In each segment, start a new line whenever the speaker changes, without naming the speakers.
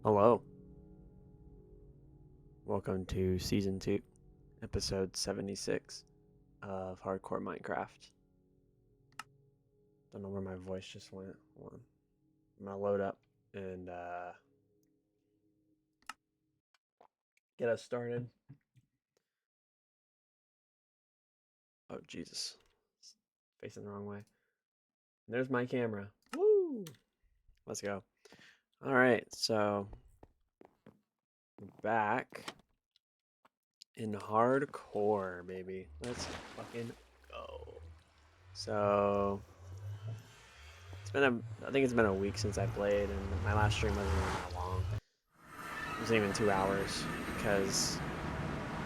Hello. Welcome to Season 2, Episode 76 of Hardcore Minecraft. Don't know where my voice just went. Hold on. I'm going to load up and get us started. Oh, Jesus. Facing the wrong way. There's my camera. Woo! Let's go. All right, so we're back in hardcore, baby. Let's fucking go. So I think it's been a week since I played, and my last stream wasn't even that long. It wasn't even 2 hours because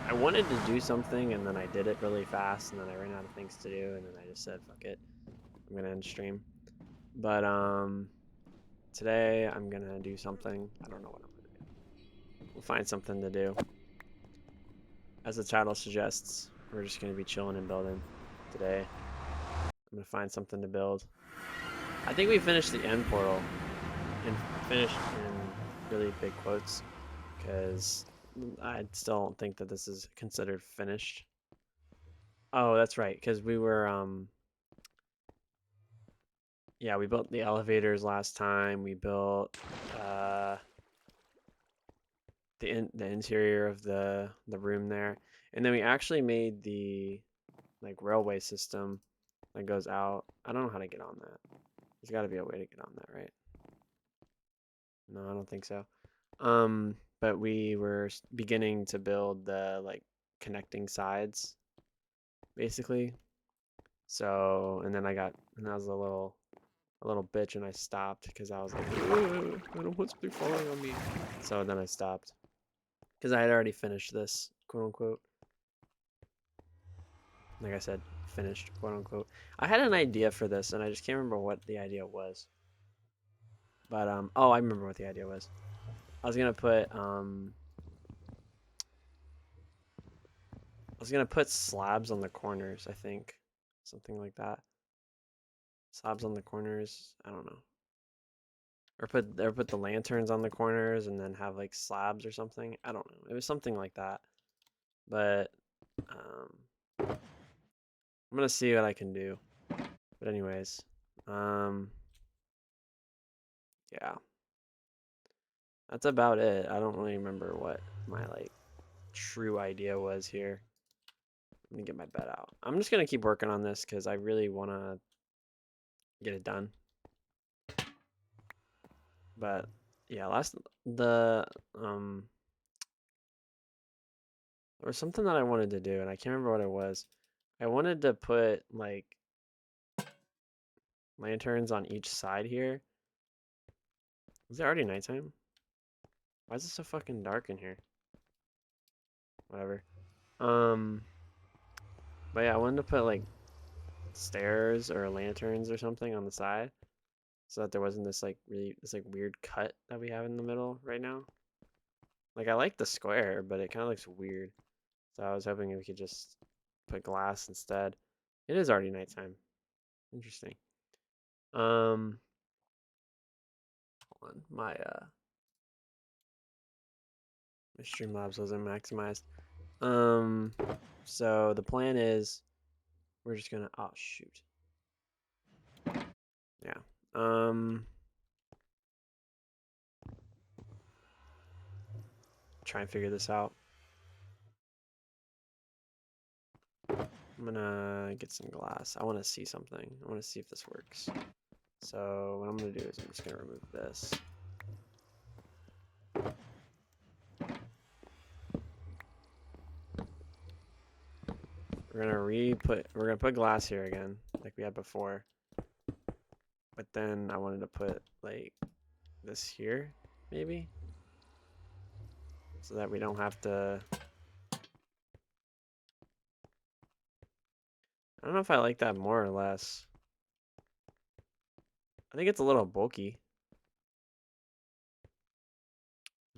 I wanted to do something and then I did it really fast and then I ran out of things to do and then I just said fuck it, I'm gonna end stream. But today I'm gonna do something. I don't know what I'm gonna do. We'll find something to do. As the title suggests, we're just gonna be chilling and building today. I'm gonna find something to build. I think we finished the end portal, and finished in really big quotes, because I still don't think that this is considered finished. Oh, that's right, because we were yeah, we built the elevators last time. We built the interior of the room there, and then we actually made the like railway system that goes out. I don't know how to get on that. There's got to be a way to get on that, right? No, I don't think so. But we were beginning to build the like connecting sides, basically. So, and then I was a little bitch, and I stopped because I was like, I don't want something falling on me. So then I stopped because I had already finished this, quote unquote. Like I said, finished, quote unquote. I had an idea for this, and I just can't remember what the idea was. But oh, I remember what the idea was. I was gonna put slabs on the corners, I think. Something like that. Slabs on the corners. I don't know. Or put the lanterns on the corners and then have like slabs or something. I don't know. It was something like that. But I'm gonna see what I can do. But anyways, yeah. That's about it. I don't really remember what my like true idea was here. Let me get my bed out. I'm just gonna keep working on this because I really wanna get it done. But yeah, there was something that I wanted to do and I can't remember what it was. I wanted to put like lanterns on each side here. Is it already nighttime? Why is it so fucking dark in here? Whatever. Um, but yeah, I wanted to put like stairs or lanterns or something on the side so that there wasn't this like weird cut that we have in the middle right now. Like I like the square, but it kind of looks weird. So I was hoping we could just put glass instead. It is already nighttime. Interesting. Hold on. My Streamlabs wasn't maximized. So the plan is we're just gonna oh shoot. Yeah. Try and figure this out. I'm gonna get some glass. I want to see something. I want to see if this works. So what I'm gonna do is I'm just gonna remove this. We're gonna put glass here again, like we had before. But then I wanted to put like this here, maybe, so that we don't have to. I don't know if I like that more or less. I think it's a little bulky.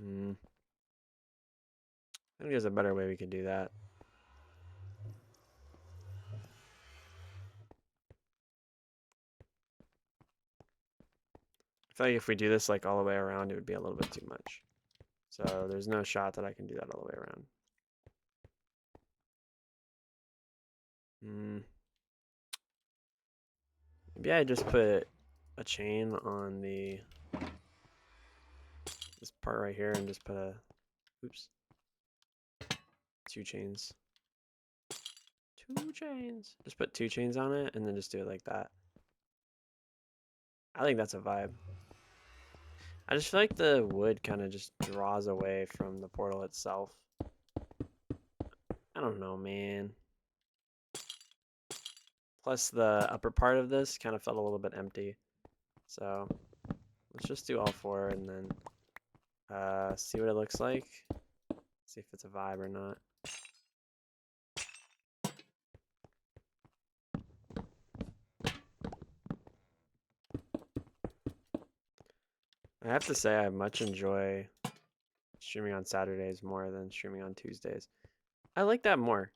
I think there's a better way we could do that. I feel like if we do this like all the way around, it would be a little bit too much. So there's no shot that I can do that all the way around. Maybe I just put a chain on this part right here and just put oops, 2 chains. 2 chains. Just put 2 chains on it and then just do it like that. I think that's a vibe. I just feel like the wood kind of just draws away from the portal itself. I don't know, man. Plus the upper part of this kind of felt a little bit empty. So let's just do all 4 and then see what it looks like. See if it's a vibe or not. I have to say I much enjoy streaming on Saturdays more than streaming on Tuesdays. I like that more.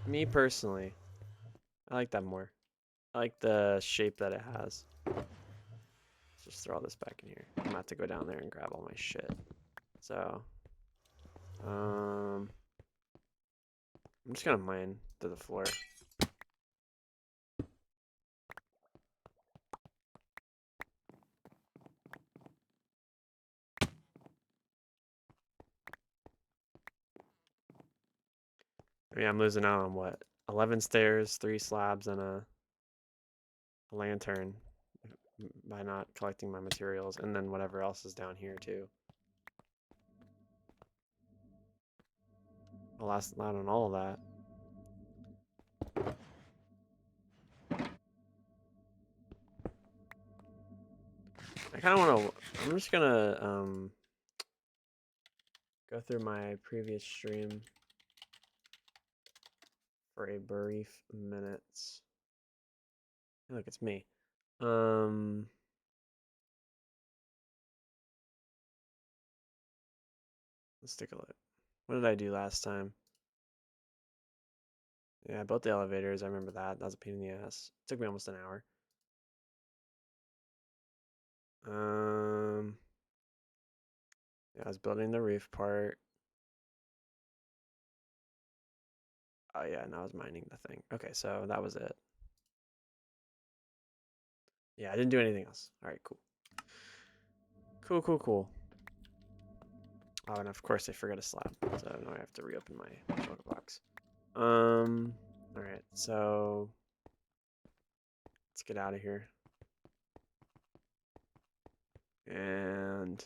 Me personally, I like that more. I like the shape that it has. Let's just throw all this back in here. I'm about to go down there and grab all my shit. So, I'm just gonna mine to the floor. I mean, I'm losing out on what? 11 stairs, 3 slabs, and a lantern by not collecting my materials, and then whatever else is down here too. I'll last out on all of that. I kind of want to. I'm just gonna go through my previous stream for a brief minute. Hey, look, it's me. Let's take a look. What did I do last time? Yeah, I built the elevators. I remember that. That was a pain in the ass. It took me almost an hour. Yeah, I was building the roof part. Oh yeah, and I was mining the thing. Okay, so that was it. Yeah, I didn't do anything else. All right, cool. Cool. Oh, and of course I forgot a slab, so now I have to reopen my chocolate box. All right, so let's get out of here. And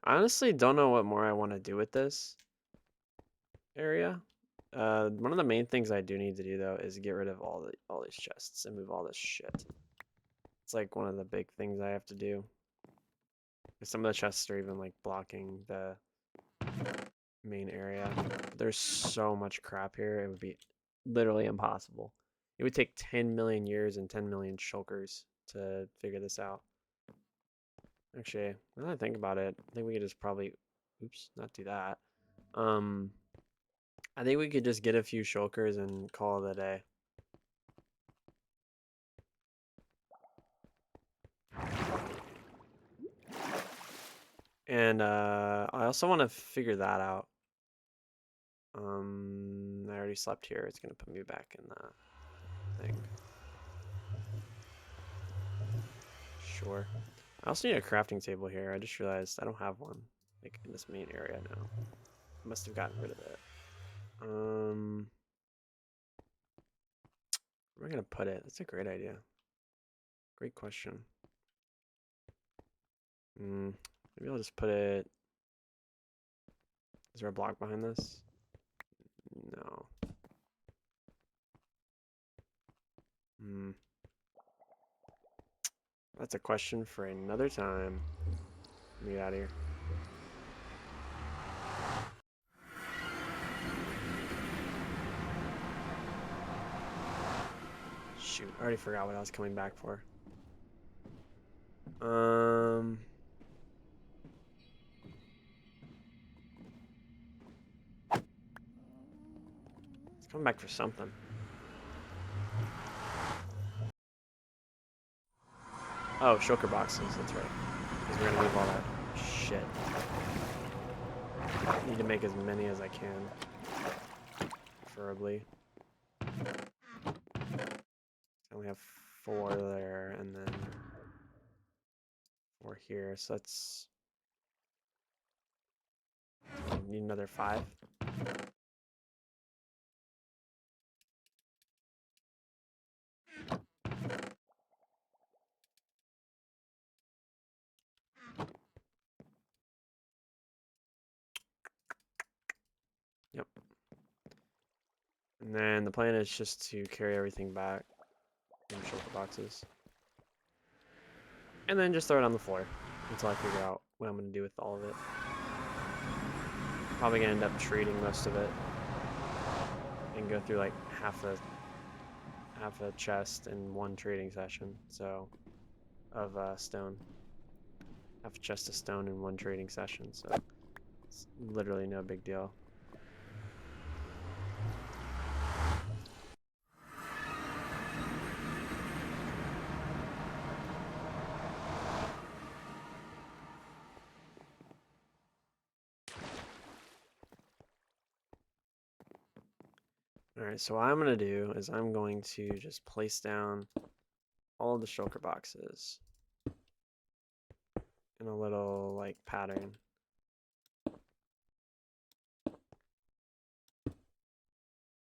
I honestly don't know what more I want to do with this area. One of the main things I do need to do though is get rid of all these chests and move all this shit. It's like one of the big things I have to do. Some of the chests are even like blocking the main area. There's so much crap here, it would be literally impossible. It would take 10 million years and 10 million shulkers to figure this out. Actually, now that I think about it, I think we could just probably, oops, not do that. I think we could just get a few shulkers and call it a day. And I also want to figure that out. I already slept here. It's gonna put me back in the thing. Sure. I also need a crafting table here. I just realized I don't have one, like in this main area now. I must have gotten rid of it. Where am I gonna put it? That's a great idea. Great question. Maybe I'll just put it. Is there a block behind this? No. That's a question for another time. Let me get out of here. Shoot, I already forgot what I was coming back for. It's coming back for something. Oh, shulker boxes, that's right. Because we're gonna leave all that shit. I need to make as many as I can. Preferably. I only have 4 there, and then 4 here, so that's... Need another 5. Yep. And then the plan is just to carry everything back in shulker boxes. And then just throw it on the floor until I figure out what I'm going to do with all of it. Probably going to end up trading most of it. And go through like half a chest in one trading session. So, of stone. Half a chest of stone in one trading session. So, it's literally no big deal. Alright, so what I'm going to do is I'm going to just place down all of the shulker boxes in a little, like, pattern.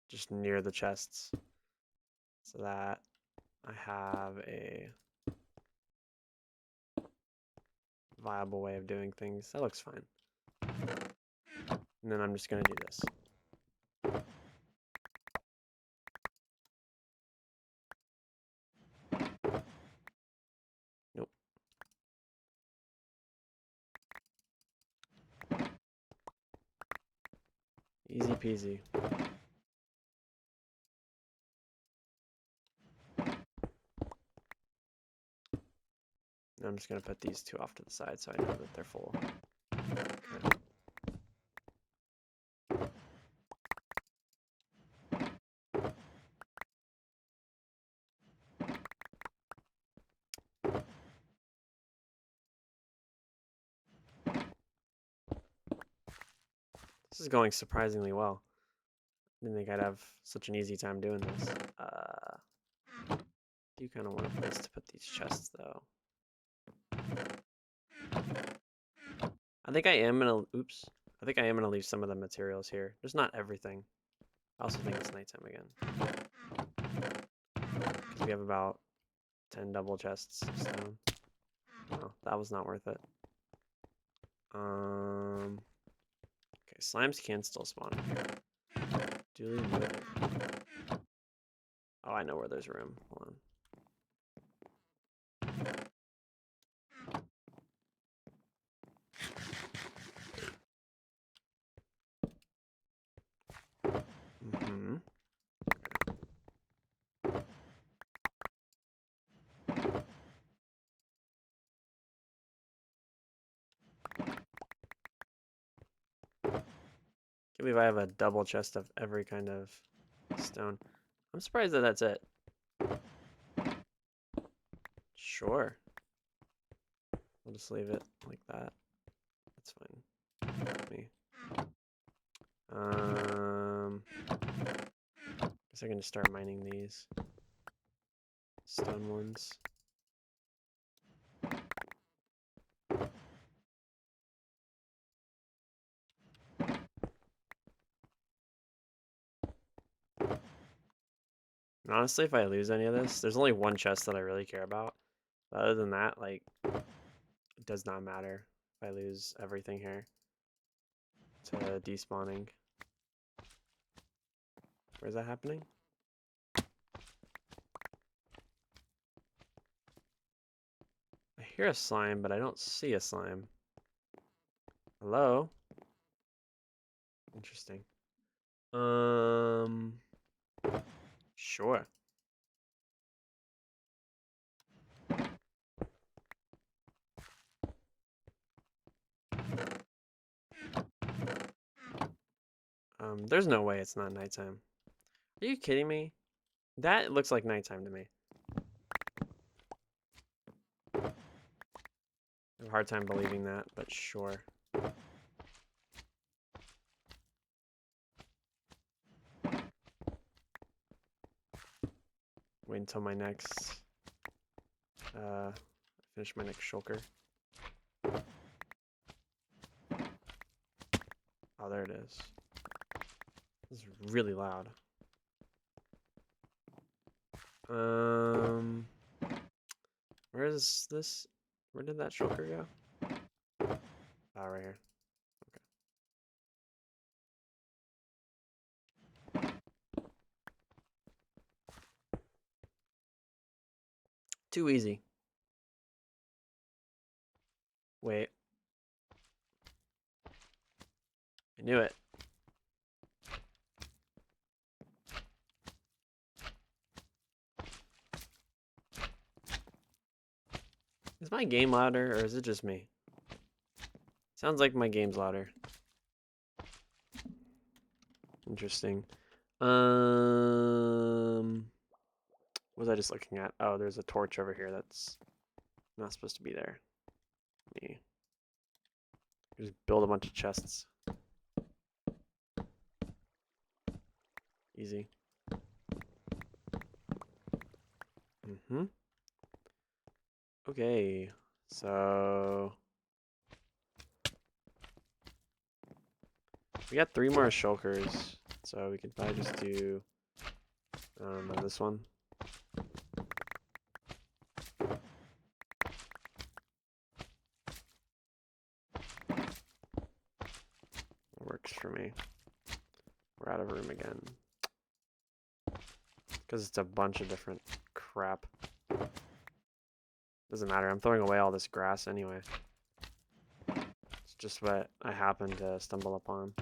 Just near the chests. So that I have a viable way of doing things. That looks fine. And then I'm just going to do this. Nope. Easy peasy. Now I'm just going to put these 2 off to the side so I know that they're full. Okay. This is going surprisingly well. Didn't think I'd have such an easy time doing this. Do kind of want a place to put these chests, though. I think I am gonna. Oops. I think I am gonna leave some of the materials here. Just not everything. I also think it's nighttime again. Because we have about 10 double chests of stone. Oh, that was not worth it. Okay, slimes can still spawn here. Duly noted. Oh, I know where there's room. Hold on. Mm-hmm. Can't believe I have a double chest of every kind of stone. I'm surprised that that's it. Sure. I'll just leave it like that. That's fine. Me. Guess I can just start mining these stone ones. And honestly, if I lose any of this, there's only one chest that I really care about. But other than that, like, it does not matter if I lose everything here to despawning. Where's that happening? I hear a slime, but I don't see a slime. Hello? Interesting. Sure. There's no way it's not nighttime. Are you kidding me? That looks like nighttime to me. have a hard time believing that, but sure. Wait until my next, finish my next shulker. Oh, there it is. This is really loud. Where is this? Where did that shulker go? Oh, right here. Okay. Too easy. Wait. I knew it. Is my game louder, or is it just me? Sounds like my game's louder. Interesting. What was I just looking at? Oh, there's a torch over here that's not supposed to be there. Me. Just build a bunch of chests. Easy. Okay, so we got 3 more shulkers, so we could probably just do this one. Works for me. We're out of room again. Because it's a bunch of different crap. Doesn't matter, I'm throwing away all this grass anyway. It's just what I happened to stumble upon.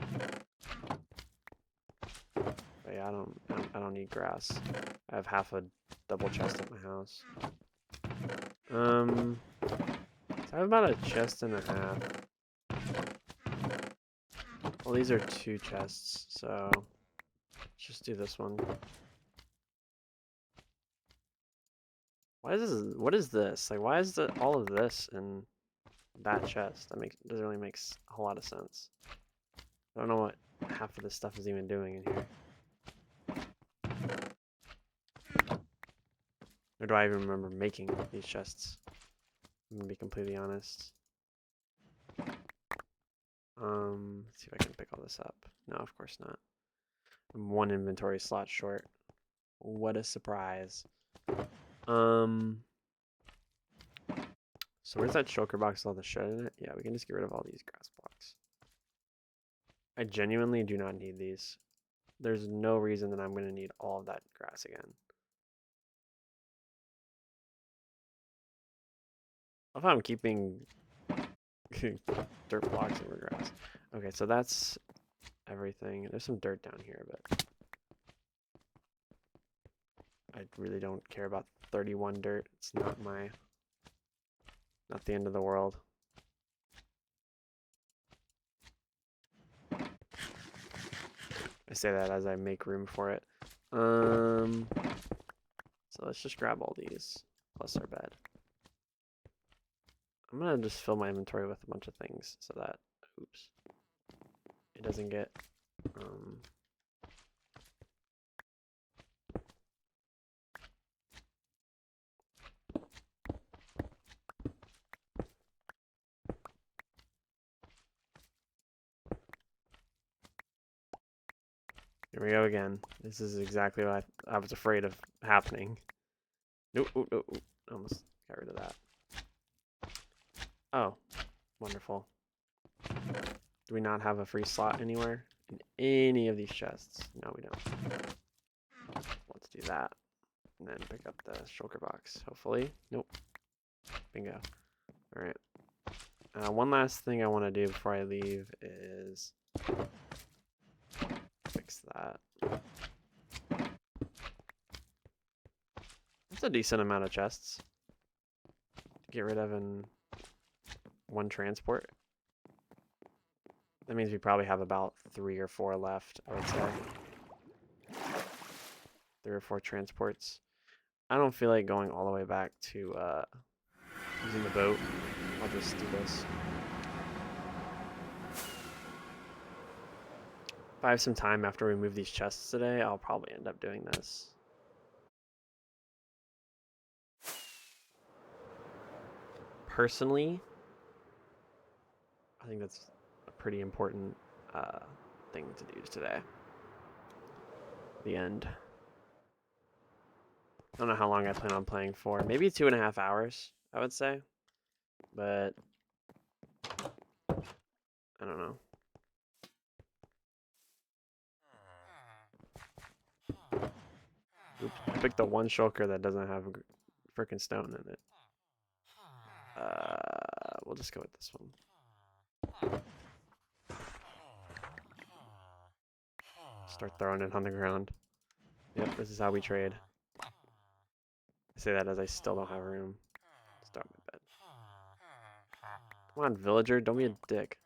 But yeah, I don't need grass. I have half a double chest at my house. So I have about a chest and a half. Well, these are 2 chests, so let's just do this one. Why is this? What is this? Like, why is all of this in that chest? That doesn't really make a whole lot of sense. I don't know what half of this stuff is even doing in here. Or do I even remember making these chests? I'm gonna be completely honest. Let's see if I can pick all this up. No, of course not. I'm 1 inventory slot short. What a surprise. So where's that shulker box with all the shit in it? Yeah, we can just get rid of all these grass blocks. I genuinely do not need these. There's no reason that I'm going to need all of that grass again. I love how I'm keeping dirt blocks over grass. Okay, so that's everything. There's some dirt down here, but I really don't care about 31 dirt. It's not the end of the world. I say that as I make room for it. So let's just grab all these, plus our bed. I'm gonna just fill my inventory with a bunch of things so that, oops, it doesn't get, here we go again. This is exactly what I was afraid of happening. Nope, almost got rid of that. Oh, wonderful. Do we not have a free slot anywhere in any of these chests? No, we don't. Let's do that. And then pick up the shulker box, hopefully. Nope. Bingo. Alright. One last thing I want to do before I leave is fix that. That's a decent amount of chests to get rid of in 1 transport. That means we probably have about 3 or 4 left, I would say. 3 or 4 transports. I don't feel like going all the way back to using the boat. I'll just do this. If I have some time after we move these chests today, I'll probably end up doing this. Personally, I think that's a pretty important thing to do today. The end. I don't know how long I plan on playing for. Maybe 2.5 hours, I would say. But I don't know. Oops. I picked the one shulker that doesn't have a freaking stone in it. We'll just go with this one. Start throwing it on the ground. Yep, this is how we trade. I say that as I still don't have room. Start my bed. Come on, villager, don't be a dick.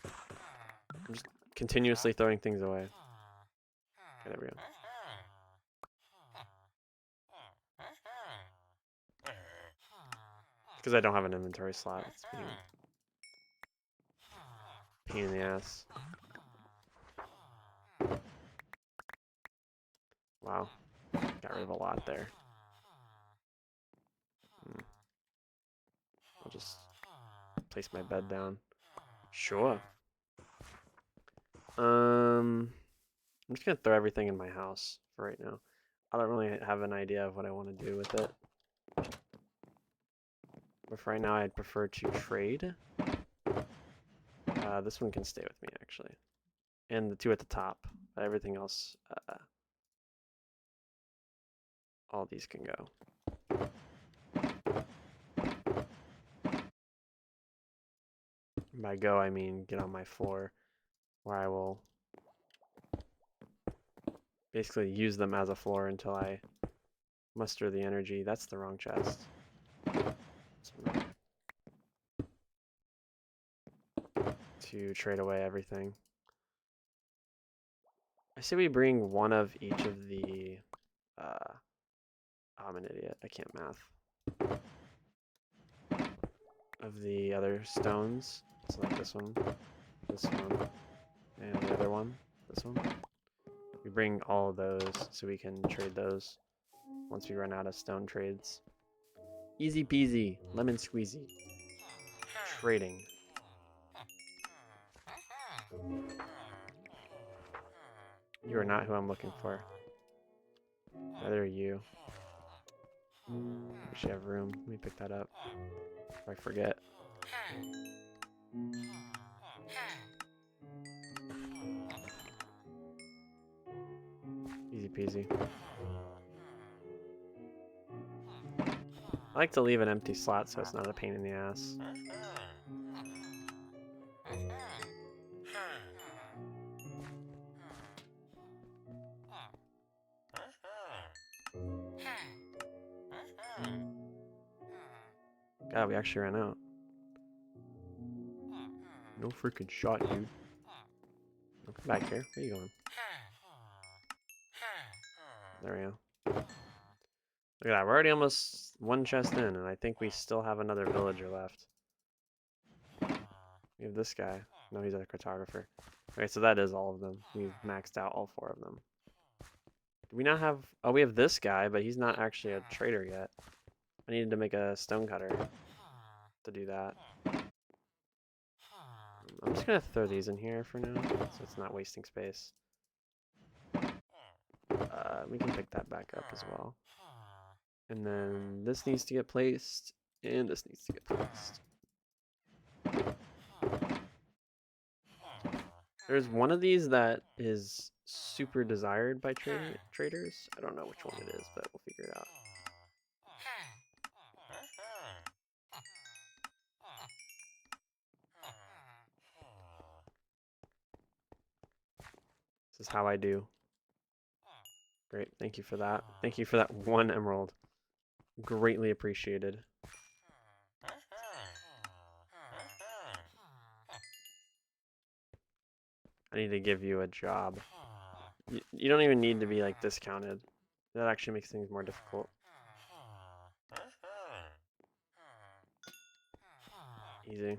I'm just continuously throwing things away. Okay, there we go. Because I don't have an inventory slot. It's being pain in the ass. Wow. Got rid of a lot there. I'll just place my bed down. Sure. I'm just gonna throw everything in my house for right now. I don't really have an idea of what I want to do with it. But for right now, I'd prefer to trade. This one can stay with me, actually. And the two at the top. But everything else, all these can go. By go, I mean get on my floor, where I will basically use them as a floor until I muster the energy. That's the wrong chest. To trade away everything. I say we bring one of each of the... I'm an idiot. I can't math. Of the other stones. So like this one, and the other one, this one. We bring all of those so we can trade those once we run out of stone trades. Easy peasy, lemon squeezy. Trading. You are not who I'm looking for. Neither are you. We should have room. Let me pick that up before I forget. Easy peasy. I like to leave an empty slot so it's not a pain in the ass. God, we actually ran out. No freaking shot, dude. No, come back here. Where are you going? There we go. Look at that. We're already almost one chest in, and I think we still have another villager left. We have this guy. No, he's a cartographer. Okay, so that is all of them. We've maxed out all 4 of them. Do we not have... Oh, we have this guy, but he's not actually a trader yet. I needed to make a stonecutter to do that. I'm just going to throw these in here for now, so it's not wasting space. We can pick that back up as well. And then this needs to get placed, and this needs to get placed. There's one of these that is super desired by traders. I don't know which one it is, but we'll figure it out. This is how I do. Great, thank you for that. Thank you for that 1 emerald. Greatly appreciated. I need to give you a job. You don't even need to be like discounted. That actually makes things more difficult. Easy.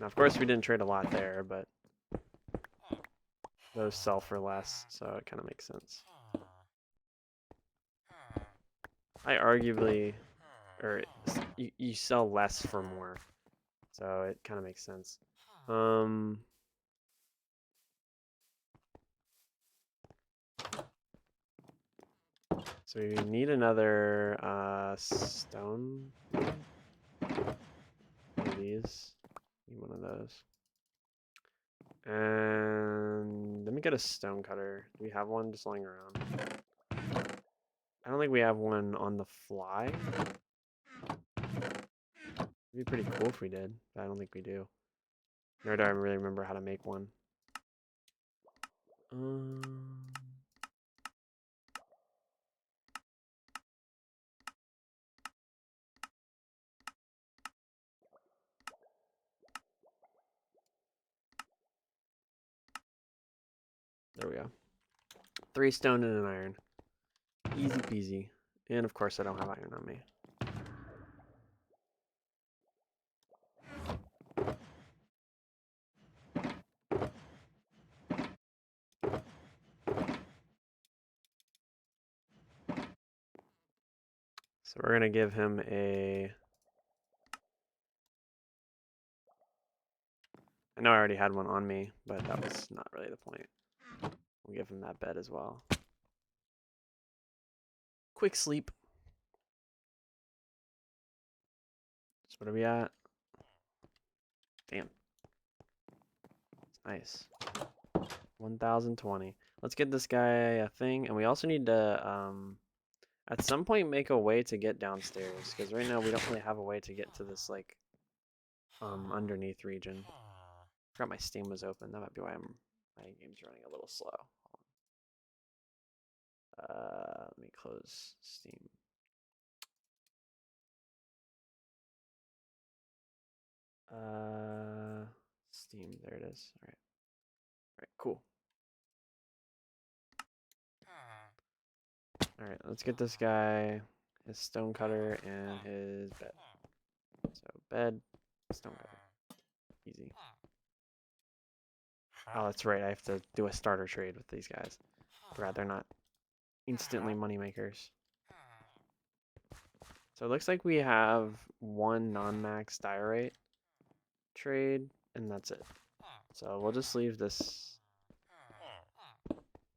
Now, of course, we didn't trade a lot there, but those sell for less, so it kind of makes sense. I arguably, or you sell less for more, so it kind of makes sense. So we need another stone. One of these. Need one of those. And let me get a stone cutter. Do we have one just lying around? I don't think we have one on the fly. It'd be pretty cool if we did, but I don't think we do. Nor do I really remember how to make one. There we go. 3 stone and an iron. Easy peasy. And of course I don't have iron on me. So we're gonna give him a... I know I already had one on me, but that was not really the point. We'll give him that bed as well. Quick sleep. So what are we at? Damn. Nice. 1020. Let's get this guy a thing, and we also need to at some point make a way to get downstairs, because right now we don't really have a way to get to this like underneath region. Forgot my Steam was open. That might be why my game's running a little slow. Let me close Steam. Steam, there it is. All right, cool. All right, let's get this guy his stone cutter and his bed. So bed, stone cutter, easy. Oh, that's right. I have to do a starter trade with these guys. Forgot they're not instantly money makers. So it looks like we have one non-max diorite trade, and that's it. So we'll just leave this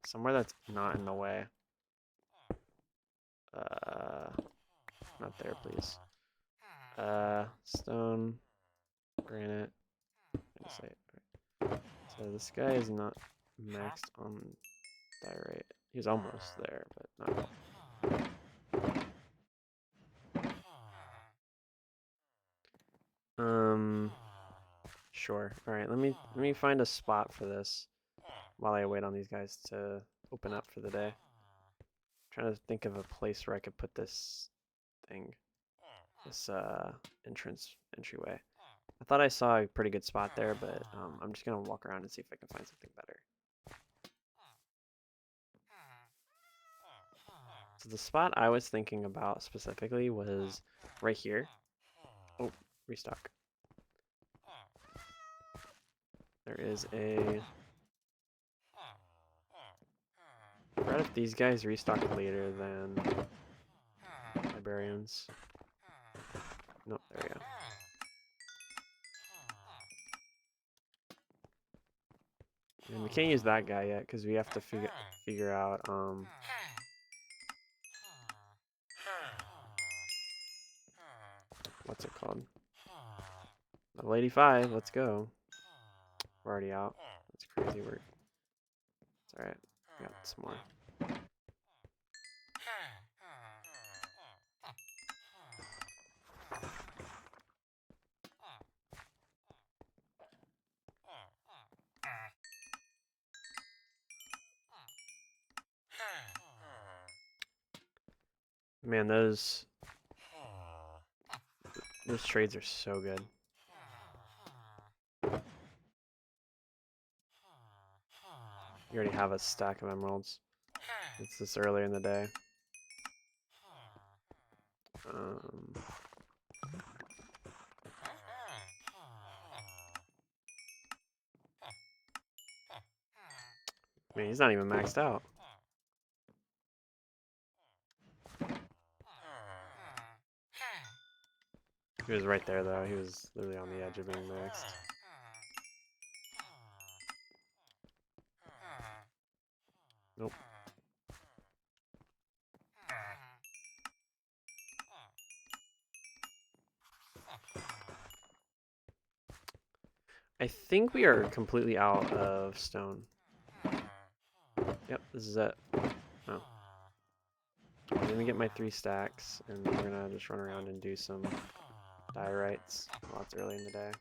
somewhere that's not in the way. Not there, please. Stone, granite, andesite. So this guy is not maxed on diorite. He's almost there, but not. Sure. All right. Let me find a spot for this while I wait on these guys to open up for the day. I'm trying to think of a place where I could put this thing, this entryway. I thought I saw a pretty good spot there, but I'm just gonna walk around and see if I can find something better. So the spot I was thinking about specifically was right here. Oh, restock. There is a... I forgot if these guys restock later than librarians. Nope, there we go. And we can't use that guy yet because we have to figure out what's it called? Level 85, let's go. We're already out. That's crazy work. It's alright. We got some more. Man, those trades are so good. You already have a stack of emeralds. It's this early in the day. I mean, he's not even maxed out. He was right there, though. He was literally on the edge of being maxed. Nope. I think we are completely out of stone. Yep, this is it. Oh. I'm gonna get my 3 stacks, and we're gonna just run around and do some diorites while it's early in the day.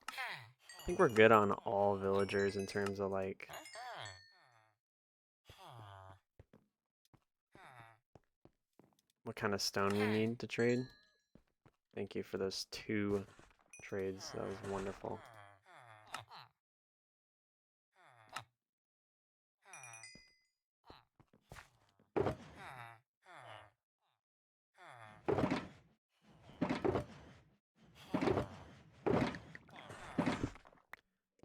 I think we're good on all villagers in terms of like what kind of stone we need to trade. Thank you for those 2 trades. That was wonderful.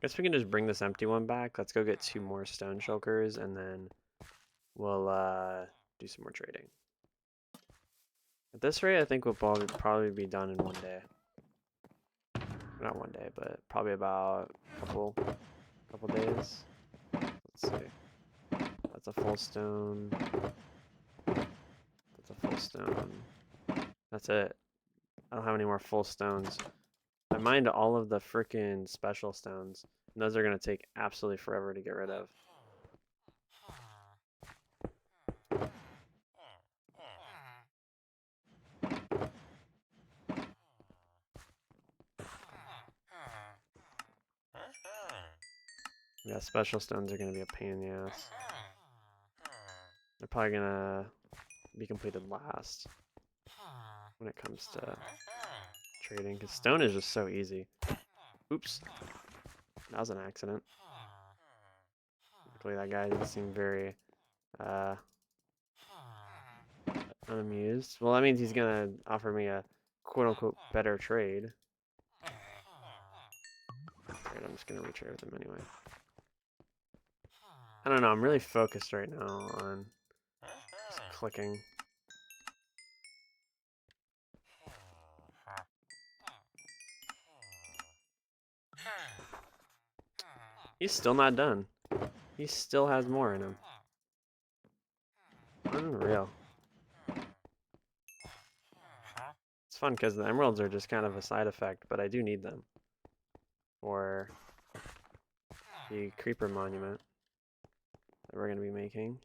Guess we can just bring this empty one back. Let's go get 2 more stone shulkers, and then we'll do some more trading. At this rate, I think we'll probably be done in 1 day. Not 1 day, but probably about a couple days. Let's see. That's a full stone. That's a full stone. That's it. I don't have any more full stones. I mined all of the freaking special stones, and those are going to take absolutely forever to get rid of. Yeah, special stones are going to be a pain in the ass. They're probably going to be completed last when it comes to trading, because stone is just so easy. Oops. That was an accident. Luckily that guy didn't seem very unamused. Well, that means he's going to offer me a quote-unquote better trade. Alright, I'm just going to retrade with him anyway. I don't know, I'm really focused right now on just clicking. He's still not done. He still has more in him. Unreal. It's fun because the emeralds are just kind of a side effect, but I do need them for the creeper monument that we're going to be making.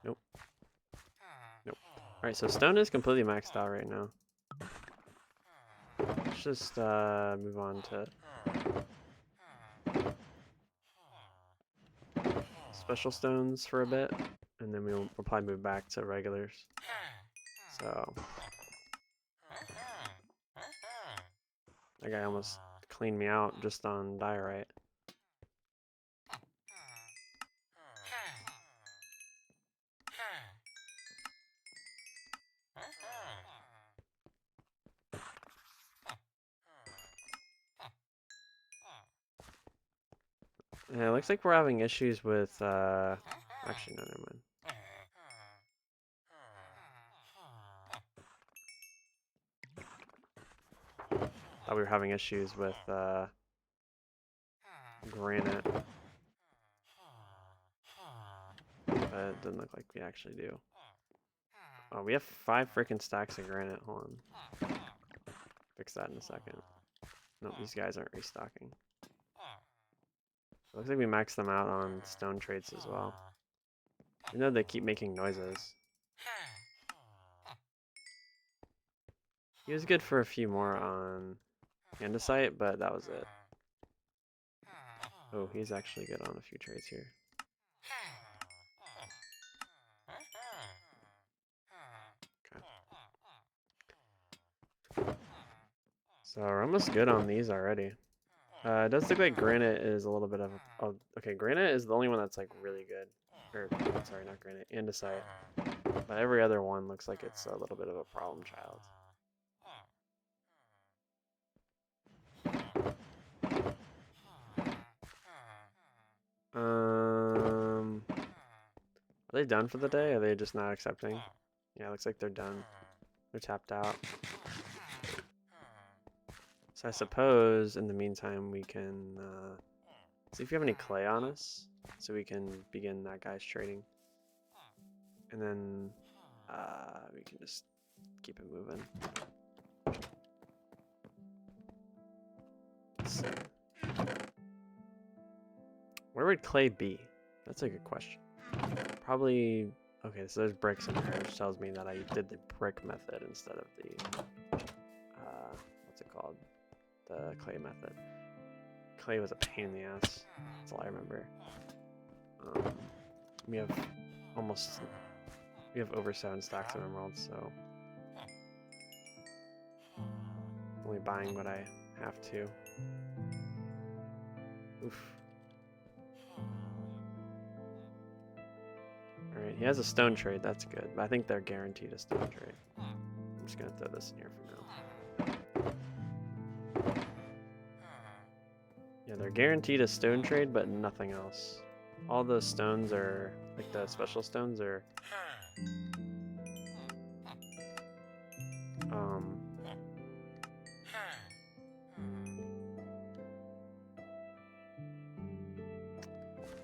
Nope. Nope. Alright, so stone is completely maxed out right now. Let's just move on to special stones for a bit, and then we'll probably move back to regulars. So that guy almost cleaned me out just on diorite. Yeah, it looks like we're having issues with, actually, no, never mind. Thought we were having issues with, granite. But it doesn't look like we actually do. Oh, we have 5 freaking stacks of granite. Hold on. Fix that in a second. No, these guys aren't restocking. It looks like we maxed them out on stone trades as well. You know they keep making noises. He was good for a few more on andesite, but that was it. Oh, he's actually good on a few trades here. Okay. So we're almost good on these already. It does look like granite is a little bit of a... Oh, okay, granite is the only one that's like really good. Or, sorry, not granite, andesite. But every other one looks like it's a little bit of a problem child. Are they done for the day? Or are they just not accepting? Yeah, looks like they're done. They're tapped out. So I suppose in the meantime we can see if you have any clay on us, so we can begin that guy's trading. And then we can just keep it moving. Let's see. Where would clay be? That's a good question. Probably, okay, so there's bricks in there, which tells me that I did the brick method instead of the, what's it called? The clay method. Clay was a pain in the ass. That's all I remember. We have over 7 stacks of emeralds, so only buying what I have to. Oof. Alright, he has a stone trade, that's good. But I think they're guaranteed a stone trade. I'm just gonna throw this in here for now. Yeah, they're guaranteed a stone trade, but nothing else. All the stones are, like the special stones are...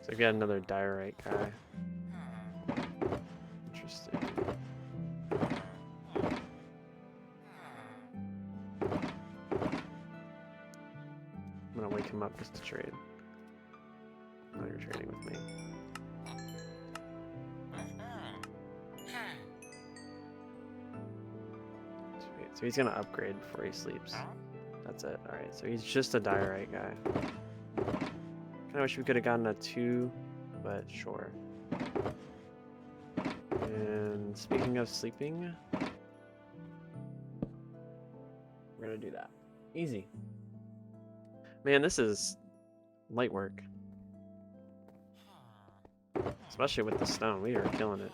So we got another diorite guy. Interesting. I'm gonna wake him up just to trade. Now you're trading with me. Sweet. So he's gonna upgrade before he sleeps. That's it. Alright, so he's just a diorite guy. Kinda wish we could have gotten a 2, but sure. And speaking of sleeping, we're gonna do that. Easy. Man, this is light work. Especially with the stone, we are killing it.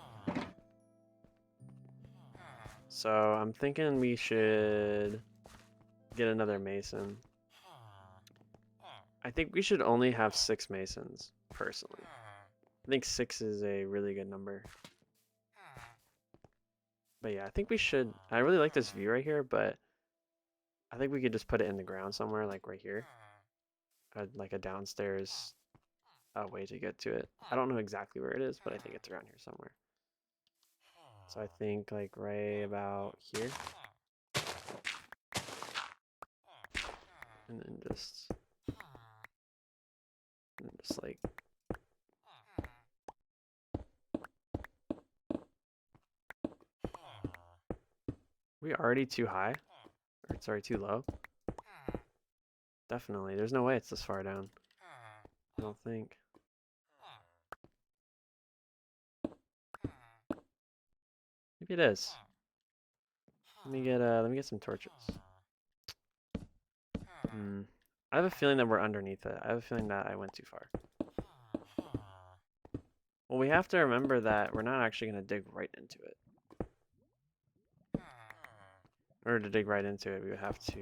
So I'm thinking we should get another mason. I think we should only have 6 masons, personally. I think 6 is a really good number. But yeah, I think we should... I really like this view right here, but I think we could just put it in the ground somewhere, like right here. Like a downstairs way to get to it. I don't know exactly where it is, but I think it's around here somewhere. So I think like right about here. And then just like... We already too high? Or sorry, too low? Definitely. There's no way it's this far down. I don't think. Maybe it is. Let me get some torches. I have a feeling that we're underneath it. I have a feeling that I went too far. Well, we have to remember that we're not actually going to dig right into it. In order to dig right into it, we would have to,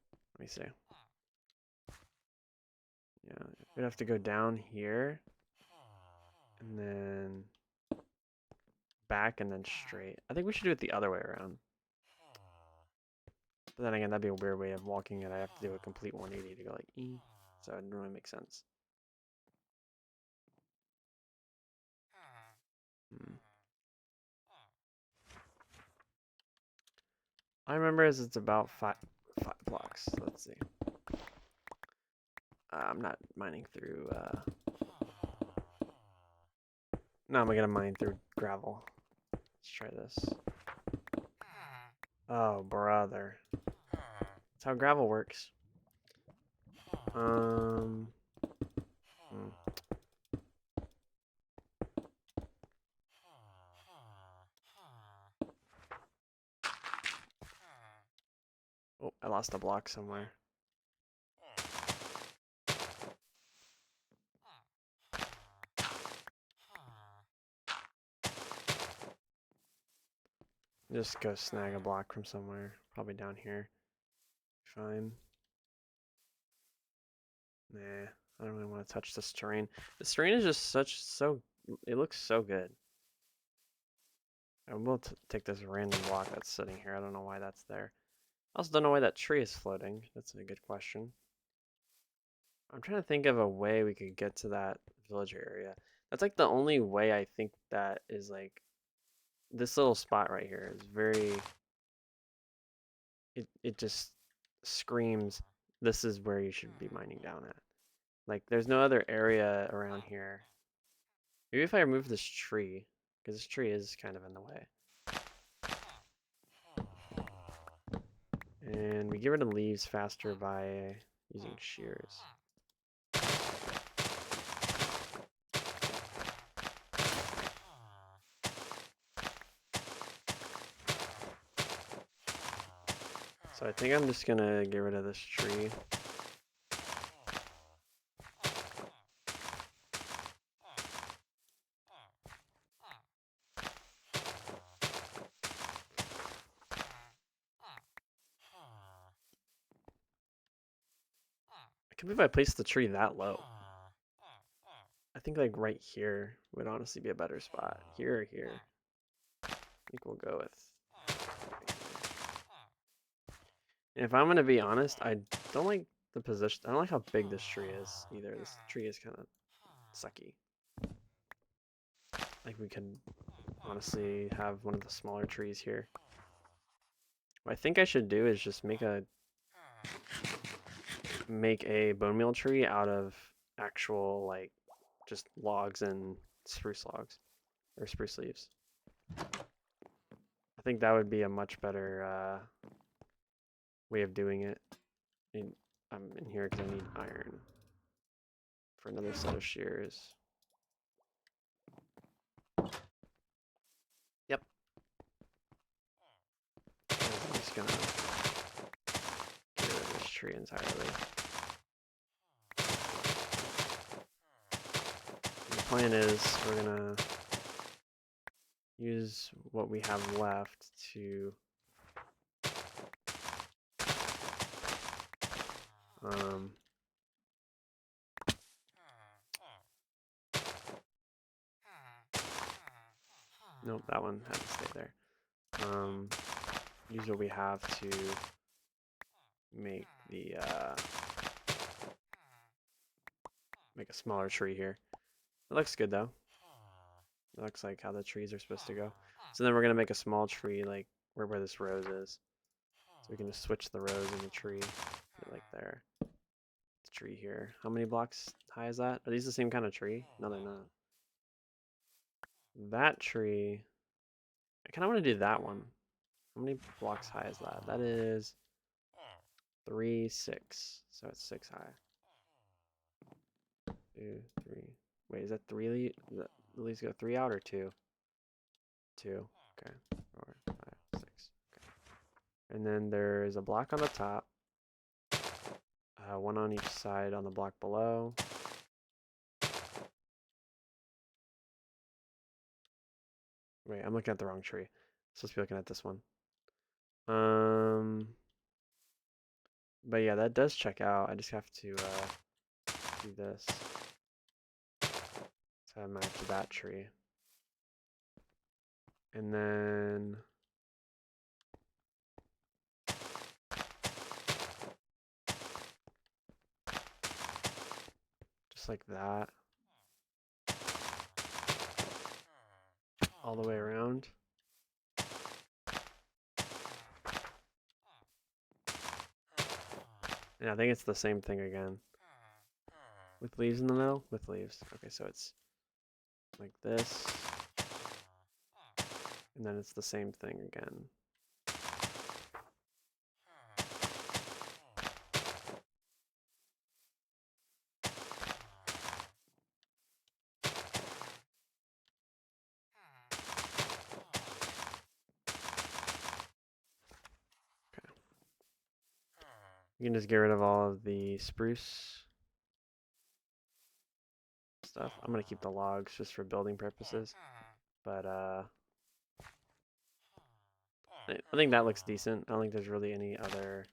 let me see. Yeah, we'd have to go down here, and then back, and then straight. I think we should do it the other way around. But then again, that'd be a weird way of walking it. I have to do a complete 180 to go like, so it doesn't really make sense. I remember as it's about 5 blocks. Let's see. I'm not mining through, no, I'm gonna mine through gravel. Let's try this. Oh, brother. That's how gravel works. Oh, I lost a block somewhere. Just go snag a block from somewhere. Probably down here. Fine. Nah, I don't really want to touch this terrain. This terrain is just it looks so good. I will take this random block that's sitting here. I don't know why that's there. I also don't know why that tree is floating. That's a good question. I'm trying to think of a way we could get to that villager area. That's like the only way I think that is like this little spot right here is very it just screams this is where you should be mining down at. Like there's no other area around here. Maybe if I remove this tree, because this tree is kind of in the way. And we get rid of leaves faster by using shears. So I think I'm just gonna get rid of this tree. I can't believe I placed the tree that low. I think like right here would honestly be a better spot. Here or here. I think we'll go with And if I'm gonna be honest, I don't like the position. I don't like how big this tree is either. This tree is kind of sucky. Like we could honestly have one of the smaller trees here. What I think I should do is just make a bone meal tree out of actual like just logs and spruce logs or spruce leaves. I think that would be a much better way of doing it. I'm in here because I need iron for another set of shears. Yep. I'm just gonna get rid of this tree entirely. And the plan is we're gonna use what we have left to nope, that one had to stay there. Use what we have to make the make a smaller tree here. It looks good though. It looks like how the trees are supposed to go. So then we're gonna make a small tree like where this rose is. So we can just switch the rose and the tree. Like there. The tree here. How many blocks high is that? Are these the same kind of tree? No, they're not. That tree. I kinda wanna do that one. How many blocks high is that? That is 3, 6. So it's 6 high. 2, 3. Wait, is that 3 leaves? The leaves go 3 out or 2? 2. Okay. 4, 5, 6. Okay. And then there's a block on the top. One on each side on the block below. Wait, I'm looking at the wrong tree. I'm supposed to be looking at this one. But yeah, that does check out. I just have to do this. So I match that tree. And then just like that. All the way around. And I think it's the same thing again. With leaves in the middle? With leaves. Okay, so it's like this. And then it's the same thing again. You can just get rid of all of the spruce stuff. I'm gonna keep the logs just for building purposes. But I think that looks decent. I don't think there's really any other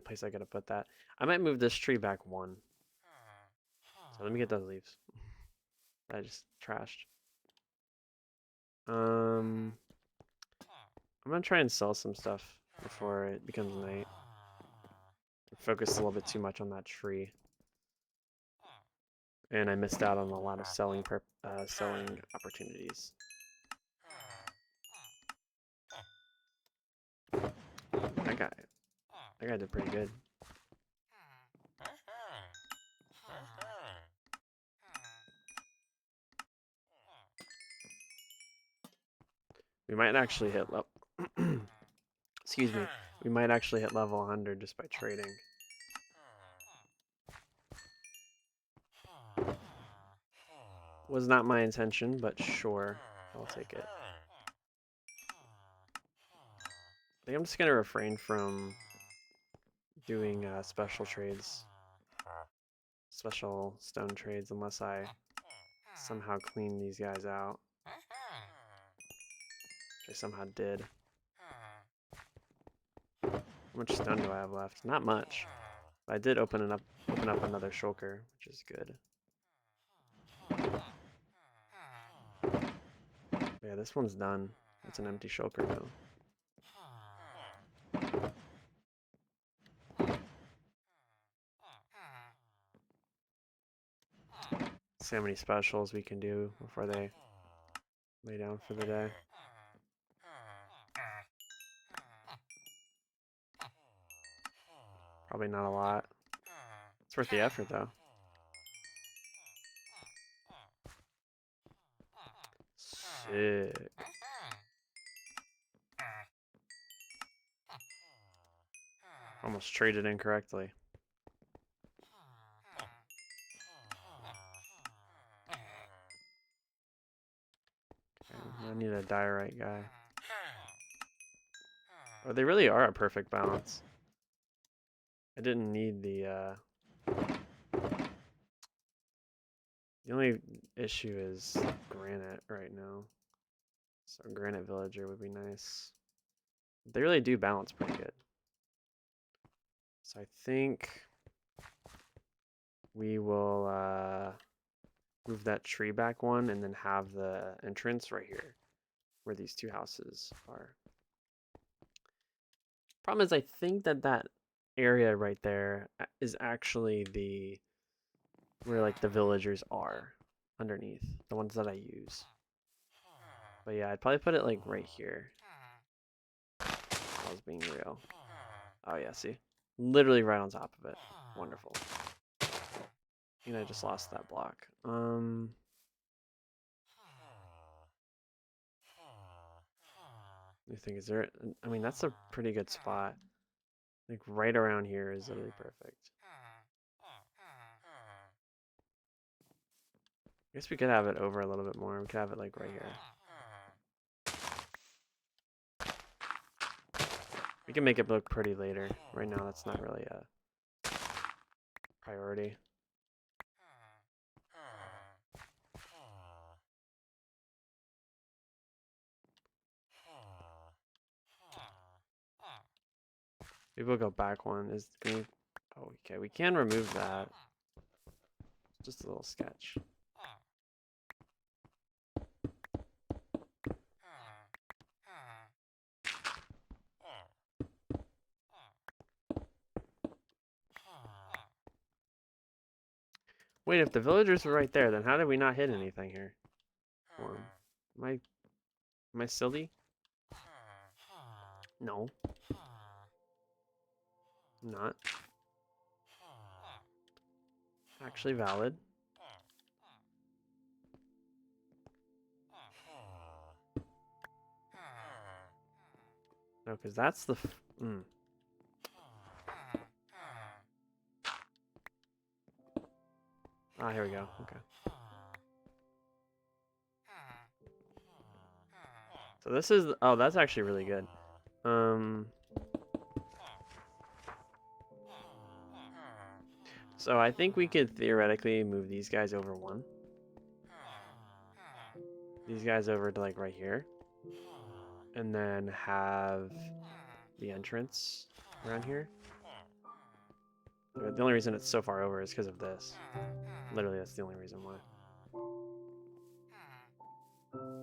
place I gotta put that. I might move this tree back one. So let me get those leaves. I just trashed. I'm gonna try and sell some stuff before it becomes night. Focus a little bit too much on that tree, and I missed out on a lot of selling opportunities. That guy did pretty good. We might actually hit level. Excuse me. We might actually hit level 100 just by trading. Was not my intention, but sure, I'll take it. I think I'm just gonna refrain from doing special trades, special stone trades, unless I somehow clean these guys out. Which I somehow did. How much stone do I have left? Not much. But I did open up another shulker, which is good. Yeah, this one's done. It's an empty shulker now. See how many specials we can do before they lay down for the day. Probably not a lot. It's worth the effort though. Sick. Almost traded incorrectly. Okay, I need a diorite guy. Oh, they really are a perfect balance. I didn't need the only issue is granite right now. So a granite villager would be nice. They really do balance pretty good. So I think we will move that tree back one and then have the entrance right here where these two houses are. Problem is I think that area right there is actually where like the villagers are underneath, the ones that I use. But yeah, I'd probably put it like right here. I was being real. Oh yeah, see? Literally right on top of it. Wonderful. And I just lost that block. You think is there? I mean, that's a pretty good spot. Like right around here is literally perfect. I guess we could have it over a little bit more. We could have it like right here. We can make it look pretty later. Right now, that's not really a priority. Maybe we'll go back one. Oh, okay. We can remove that. Just a little sketch. Wait, if the villagers were right there, then how did we not hit anything here? Am I silly? No. I'm not. Actually valid. No, because that's the... Ah, here we go. Okay. So this is... Oh, that's actually really good. So I think we could theoretically move these guys over one. These guys over to like right here. And then have the entrance around here. The only reason it's so far over is because of this. Literally, that's the only reason why.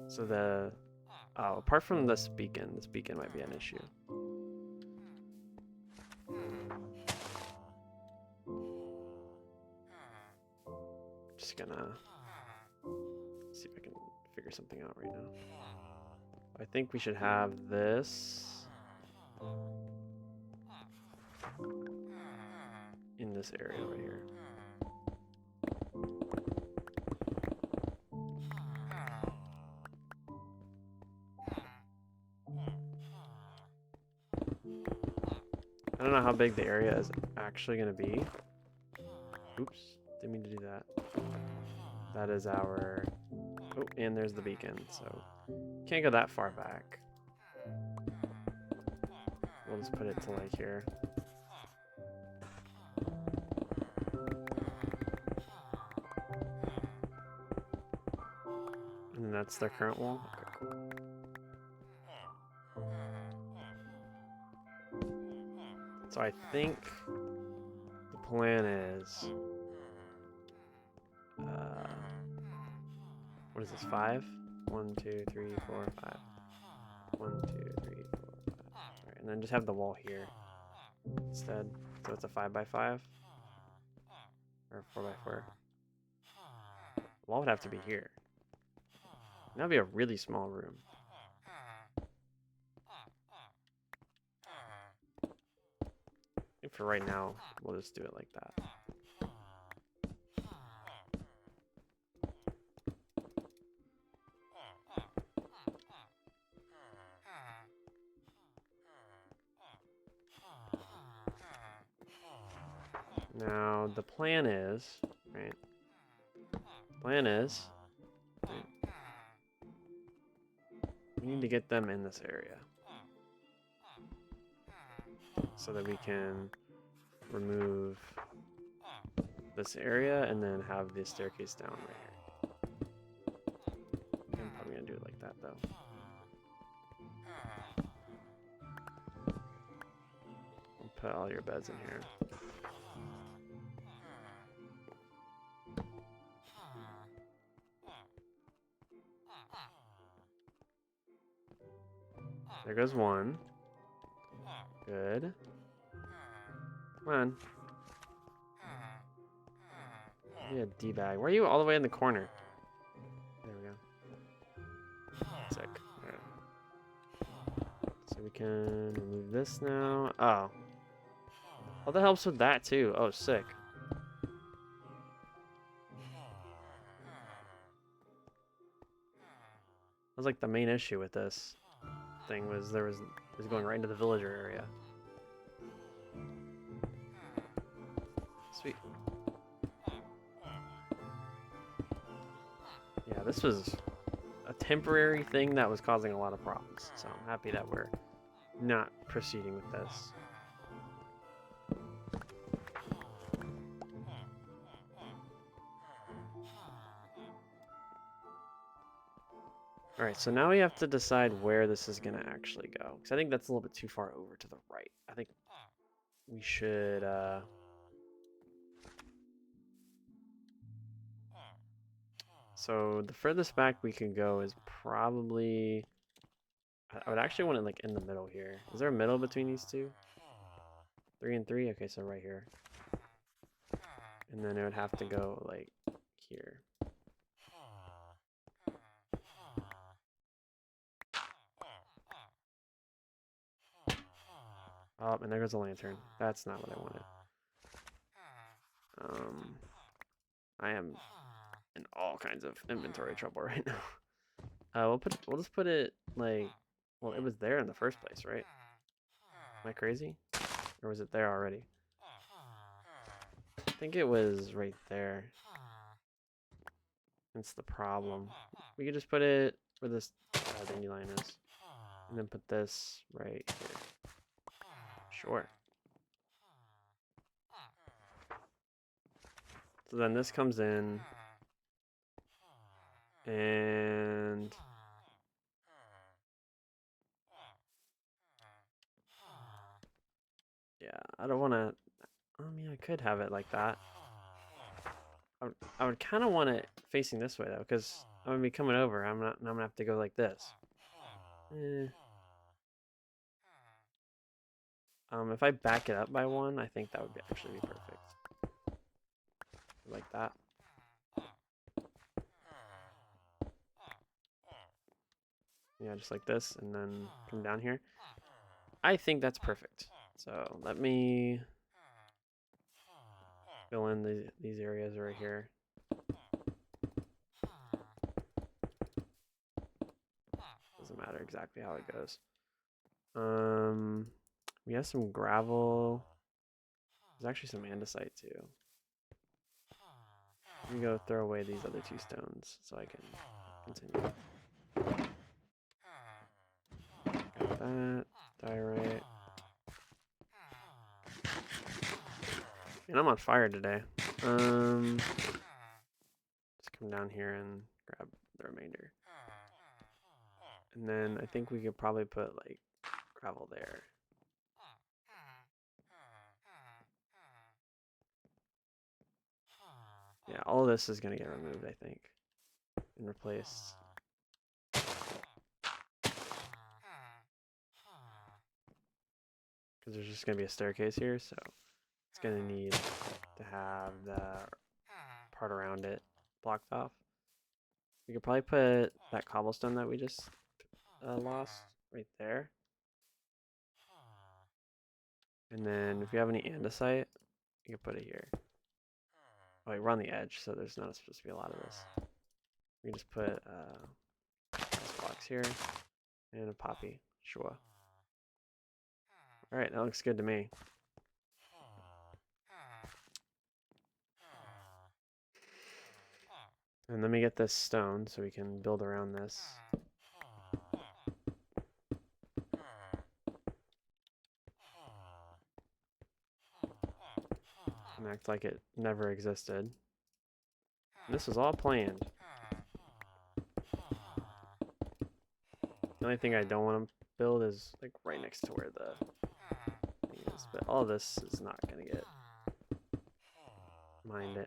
So the... Oh, apart from this beacon might be an issue. Just gonna see if I can figure something out right now. I think we should have this in this area right here. I don't know how big the area is actually going to be. Oops, didn't mean to do that. That is our... Oh, and there's the beacon, so can't go that far back. We'll just put it to like here. And then that's their current wall. Okay, cool. So I think the plan is, what is this, 5? 1, 2, 3, 4, 5. 1, 2, 3, 4, 5. Alright, and then just have the wall here instead. So it's a 5x5 or 4x4. The wall would have to be here. That'd be a really small room. I think for right now, we'll just do it like that. Now, the plan is, right? Plan is, right, we need to get them in this area so that we can remove this area and then have the staircase down right here. I'm probably gonna do it like that though. I'll put all your beds in here. There goes one. Good. Come on. Yeah, D-bag. Where are you all the way in the corner? There we go. Sick. Alright. So we can remove this now. Oh. Oh, that helps with that too. Oh, sick. That was like the main issue with this thing was it was going right into the villager area. Sweet. Yeah, this was a temporary thing that was causing a lot of problems. So I'm happy that we're not proceeding with this. Alright, so now we have to decide where this is going to actually go. Because I think that's a little bit too far over to the right. I think we should... So the furthest back we can go is probably... I would actually want it like in the middle here. Is there a middle between these two? 3 and 3? Okay, so right here. And then it would have to go like here. Oh, and there goes a lantern. That's not what I wanted. I am in all kinds of inventory trouble right now. We'll just put it like, well, it was there in the first place, right? Am I crazy? Or was it there already? I think it was right there. That's the problem. We could just put it where this dandelion is. And then put this right here. Sure. So then this comes in, and yeah, I don't want to. I mean, I could have it like that. I would kind of want it facing this way though, because I'm gonna be coming over. I'm gonna have to go like this. If I back it up by one, I think that would actually be perfect. Like that. Yeah, just like this, and then come down here. I think that's perfect. So let me fill in these areas right here. Doesn't matter exactly how it goes. We have some gravel. There's actually some andesite too. Let me go throw away these other 2 stones so I can continue. Got that. Diorite. And I'm on fire today. Just come down here and grab the remainder. And then I think we could probably put like gravel there. Yeah, all of this is gonna get removed, I think, and replaced. Because there's just gonna be a staircase here, so it's gonna need to have the part around it blocked off. We could probably put that cobblestone that we just lost right there. And then if you have any andesite, you can put it here. Oh, we're on the edge, so there's not supposed to be a lot of this. We can just put this box here and a poppy. Sure. Alright, that looks good to me. And let me get this stone so we can build around this. And act like it never existed. And this was all planned. The only thing I don't want to build is like right next to where the thing is. But all this is not going to get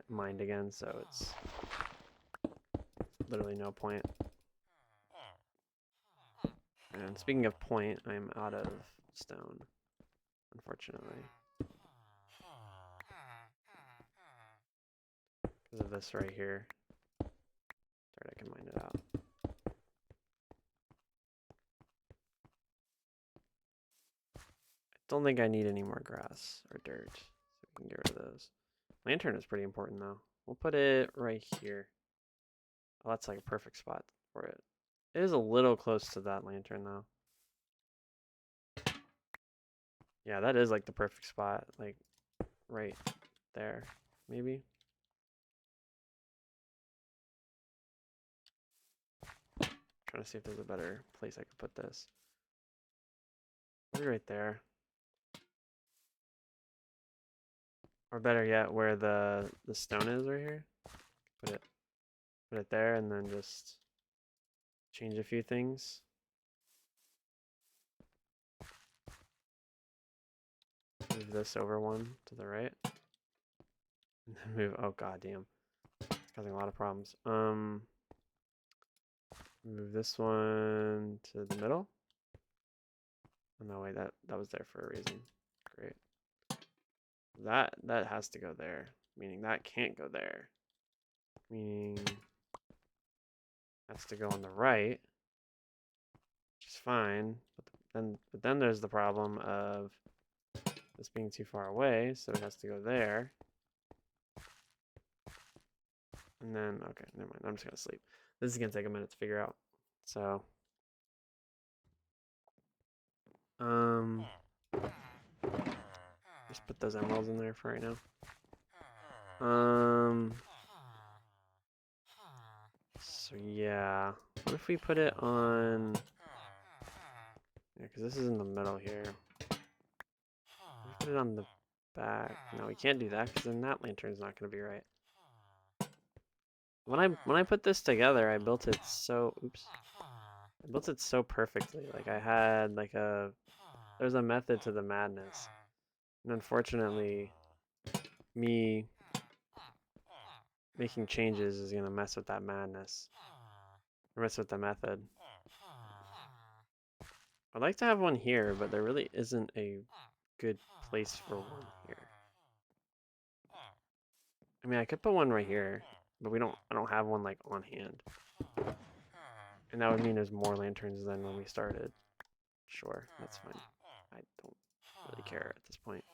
mined again, so it's literally no point. And speaking of point, I'm out of stone, unfortunately. Because of this right here. Alright, I can mine it out. I don't think I need any more grass or dirt, so we can get rid of those. Lantern is pretty important though. We'll put it right here. Oh, that's like a perfect spot for it. It is a little close to that lantern though. Yeah, that is like the perfect spot, like right there, maybe. Trying to see if there's a better place I could put this. Maybe right there. Or better yet, where the stone is right here. Put it there and then just change a few things. Move this over one to the right. And then move, oh god damn. It's causing a lot of problems. Move this one to the middle. Oh no, wait, that was there for a reason. Great. That has to go there. Meaning that can't go there. Meaning has to go on the right. Which is fine. But then there's the problem of this being too far away, so it has to go there. And then, okay, never mind. I'm just gonna sleep. This is gonna take a minute to figure out. So, just put those emeralds in there for right now. So yeah, what if we put it on? Yeah, because this is in the middle here. Put it on the back. No, we can't do that because then that lantern's not gonna be right. when I put this together, I built it so I built it so perfectly. Like I had like there's a method to the madness. And unfortunately, me making changes is gonna mess with that madness. Or mess with the method. I'd like to have one here, but there really isn't a good place for one here. I mean, I could put one right here, but I don't have one like on hand. And that would mean there's more lanterns than when we started. Sure, that's fine. I don't really care at this point.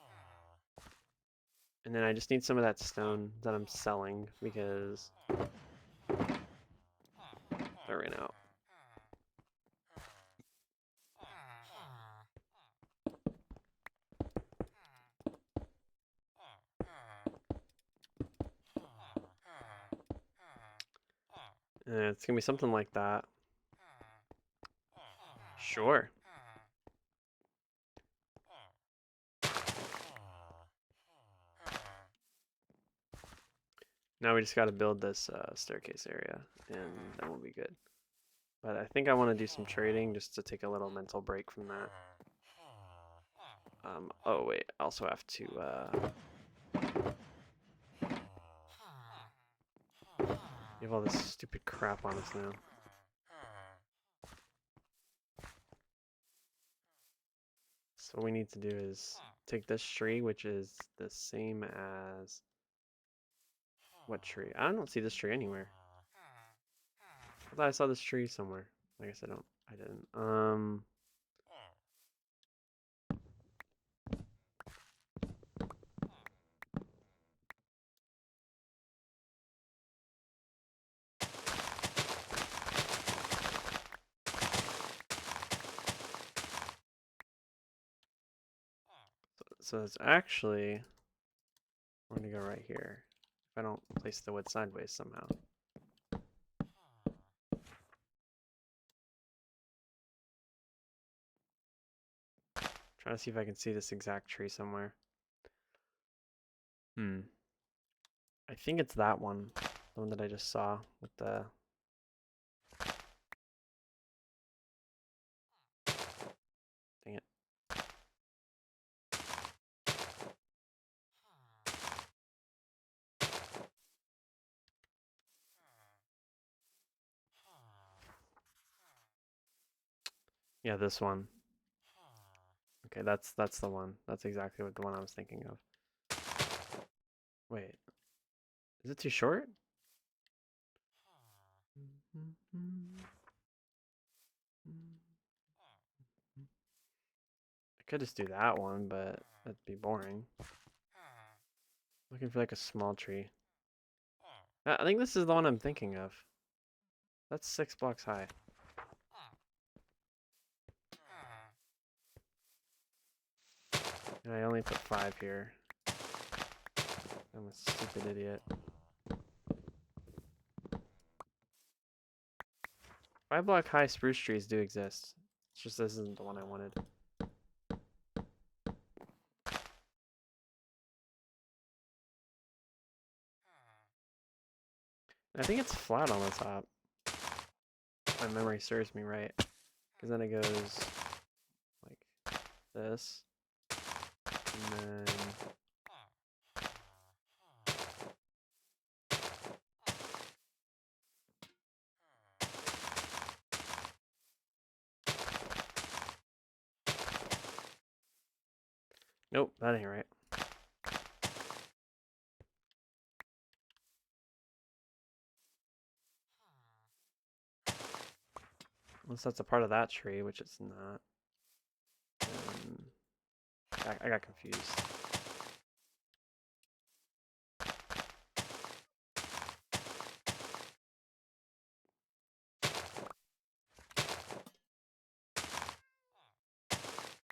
And then I just need some of that stone that I'm selling because I ran out. And it's gonna be something like that. Sure. Now we just got to build this staircase area, and that will be good. But I think I want to do some trading just to take a little mental break from that. Oh wait, I also have to we have all this stupid crap on us now. So what we need to do is take this tree, which is the same as what tree? I don't see this tree anywhere. I thought I saw this tree somewhere. I guess I didn't. So it's actually, we're gonna go right here. If I don't place the wood sideways somehow. Trying to see if I can see this exact tree somewhere. I think it's that one. The one that I just saw with the... Dang it. Yeah, this one. Okay, that's the one. That's exactly what the one I was thinking of. Wait. Is it too short? I could just do that one, but that'd be boring. Looking for like a small tree. I think this is the one I'm thinking of. That's 6 blocks high. And I only put 5 here. I'm a stupid idiot. 5 block high spruce trees do exist. It's just this isn't the one I wanted. I think it's flat on the top. If my memory serves me right. Because then it goes like this. And then... Nope, that ain't right. Unless that's a part of that tree, which it's not. I got confused.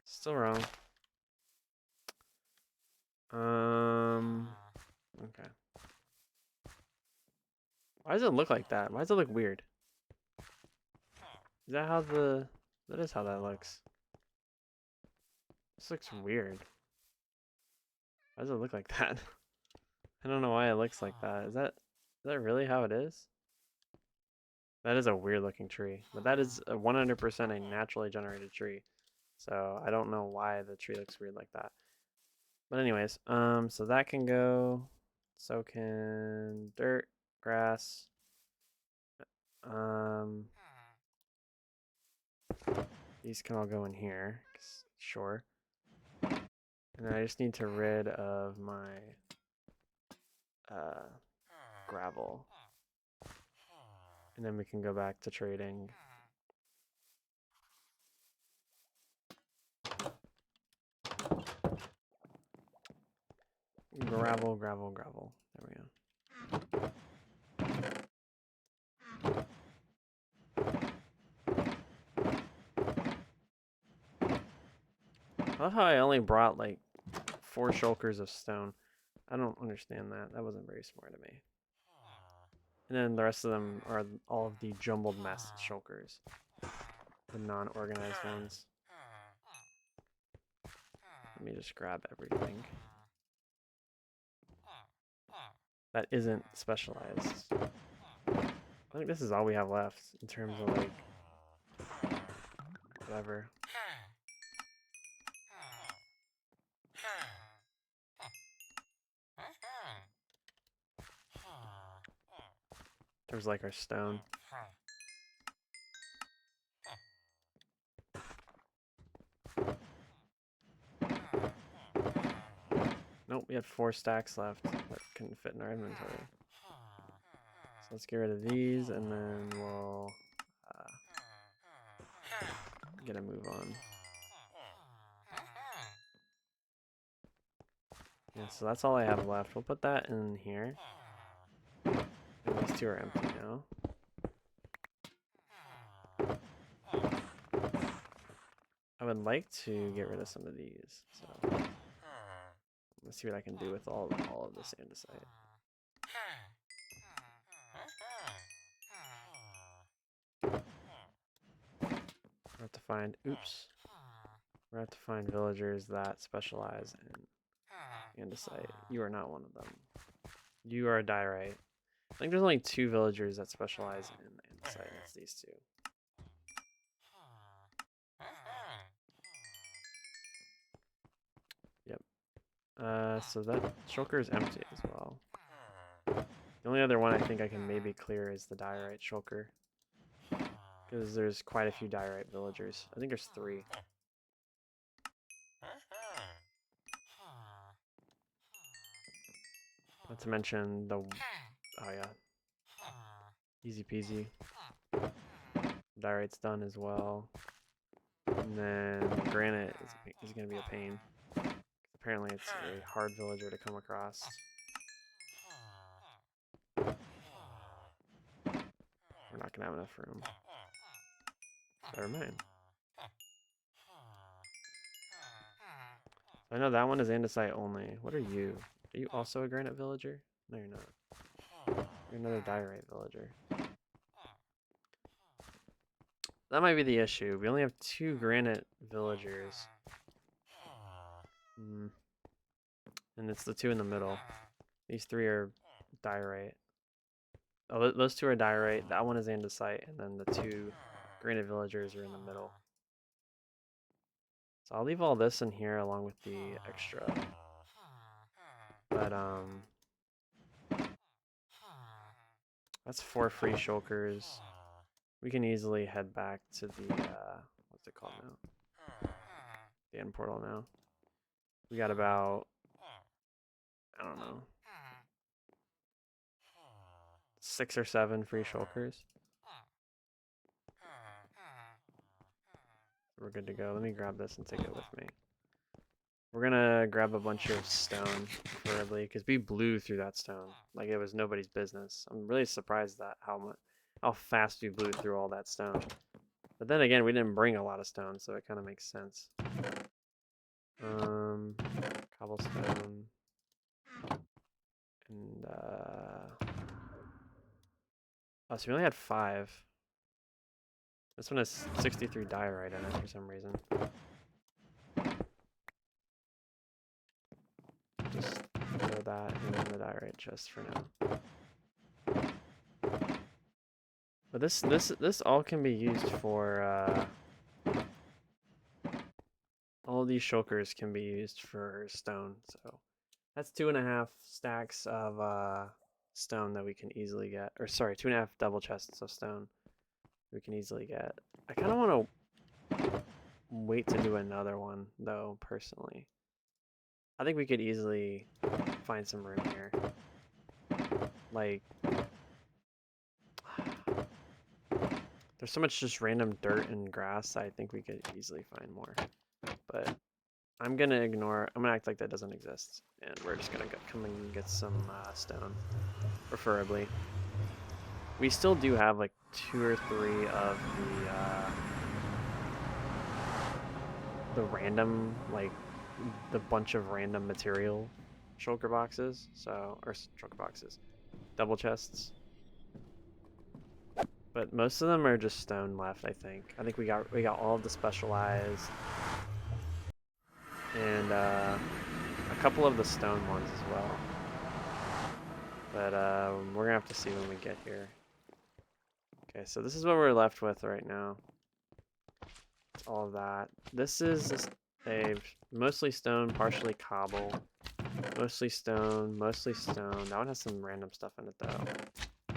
Still wrong. Okay. Why does it look like that? Why does it look weird? Is that how that is how that looks. This looks weird. Why does it look like that? I don't know why it looks like that. Is that that really how it is? That is a weird looking tree, but that is 100% a naturally generated tree. So I don't know why the tree looks weird like that. But anyways, so that can go. So can dirt, grass. Um, these can all go in here. Sure. And then I just need to rid of my uh, gravel. And then we can go back to trading. Gravel, gravel, gravel. There we go. I love how I only brought like 4 shulkers of stone. I don't understand that. That wasn't very smart of me. And then the rest of them are all of the jumbled mess shulkers. The non-organized ones. Let me just grab everything. That isn't specialized. I think this is all we have left in terms of like whatever. There's like our stone. Nope, we had 4 stacks left that couldn't fit in our inventory. So let's get rid of these and then we'll get a move on. Yeah, so that's all I have left. We'll put that in here. And these 2 are empty now. I would like to get rid of some of these. So let's see what I can do with all of this andesite. We're have to find We're have to find villagers that specialize in andesite. You are not one of them. You are a diorite. I think there's only 2 villagers that specialize in andesite, and it's these 2. Yep. So that shulker is empty as well. The only other one I think I can maybe clear is the diorite shulker. Because there's quite a few diorite villagers. I think there's 3. Not to mention the... Oh yeah. Easy peasy. Diorite's done as well. And then granite is going to be a pain. Apparently it's a hard villager to come across. We're not going to have enough room. Never mind. I know that one is andesite only. What are you? Are you also a granite villager? No, you're not. You're another diorite villager. That might be the issue. We only have 2 granite villagers. And it's the 2 in the middle. These 3 are diorite. Oh, those 2 are diorite. That one is andesite. And then the 2 granite villagers are in the middle. So I'll leave all this in here along with the extra. But, that's 4 free shulkers. We can easily head back to the, what's it called now? The end portal now. We got about, I don't know, 6 or 7 free shulkers. We're good to go. Let me grab this and take it with me. We're gonna grab a bunch of stone, preferably, because we blew through that stone like it was nobody's business. I'm really surprised at how fast we blew through all that stone. But then again, we didn't bring a lot of stone, so it kind of makes sense. Cobblestone, and oh, so we only had 5. This one has 63 diorite in it for some reason. Just throw that in the diorite chest for now. But this all can be used for all of these shulkers can be used for stone. So that's 2.5 stacks of stone that we can easily get. Or sorry, 2.5 double chests of stone we can easily get. I kind of want to wait to do another one though, personally. I think we could easily find some room here. Like, there's so much just random dirt and grass, I think we could easily find more. But I'm gonna act like that doesn't exist. And we're just gonna come and get some stone, preferably. We still do have like 2 or 3 of the random, like, the bunch of random material shulker boxes. So, or shulker boxes, double chests. But most of them are just stone left, I think. I think we got all of the specialized and a couple of the stone ones as well. But we're gonna have to see when we get here. Okay, so this is what we're left with right now. All of that. This is a mostly stone, partially cobble. Mostly stone, mostly stone. That one has some random stuff in it though.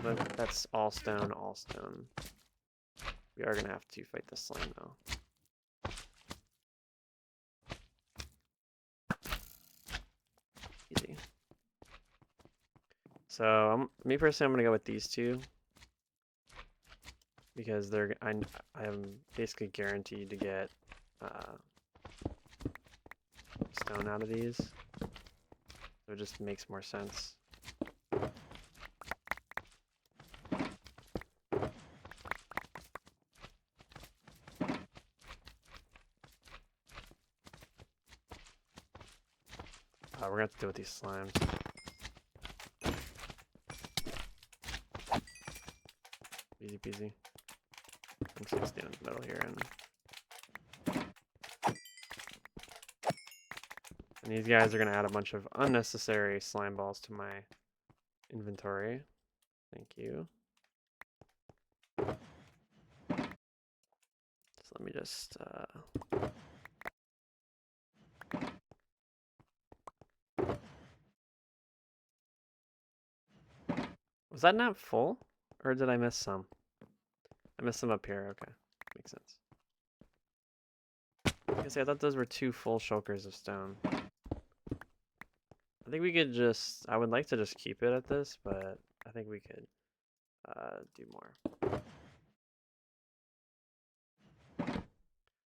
But that's all stone, all stone. We are gonna have to fight this slime though. Easy. So me personally, I'm gonna go with these two because I am basically guaranteed to get stone out of these. So it just makes more sense. We're gonna have to deal with these slimes. Easy peasy. I'm just gonna stand in the middle here and these guys are gonna add a bunch of unnecessary slime balls to my inventory. Thank you. So let me just was that not full? Or did I miss some? I missed some up here, okay. Makes sense. I thought those were 2 full shulkers of stone. I think we could just, I would like to just keep it at this, but I think we could do more.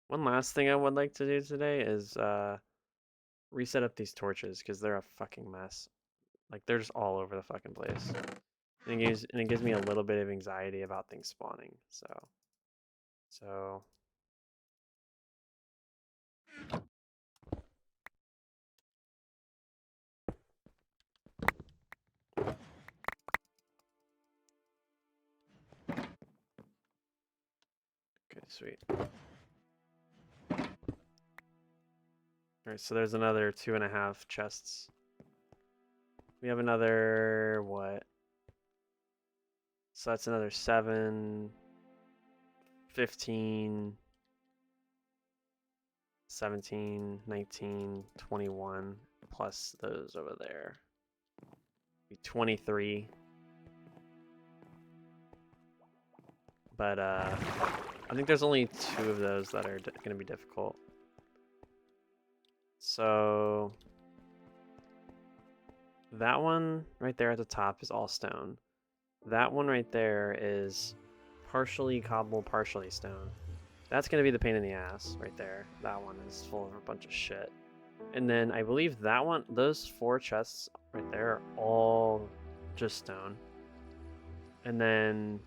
One last thing I would like to do today is reset up these torches because they're a fucking mess. Like, they're just all over the fucking place. And it gives me a little bit of anxiety about things spawning, so okay, sweet. Alright, so there's another 2.5 chests. We have another, what? So that's another 7, 15, 17, 19, 21, plus those over there. Be 23. But I think there's only 2 of those that are going to be difficult. So that one right there at the top is all stone. That one right there is partially cobble, partially stone. That's going to be the pain in the ass right there. That one is full of a bunch of shit. And then I believe that one, those 4 chests right there are all just stone. And then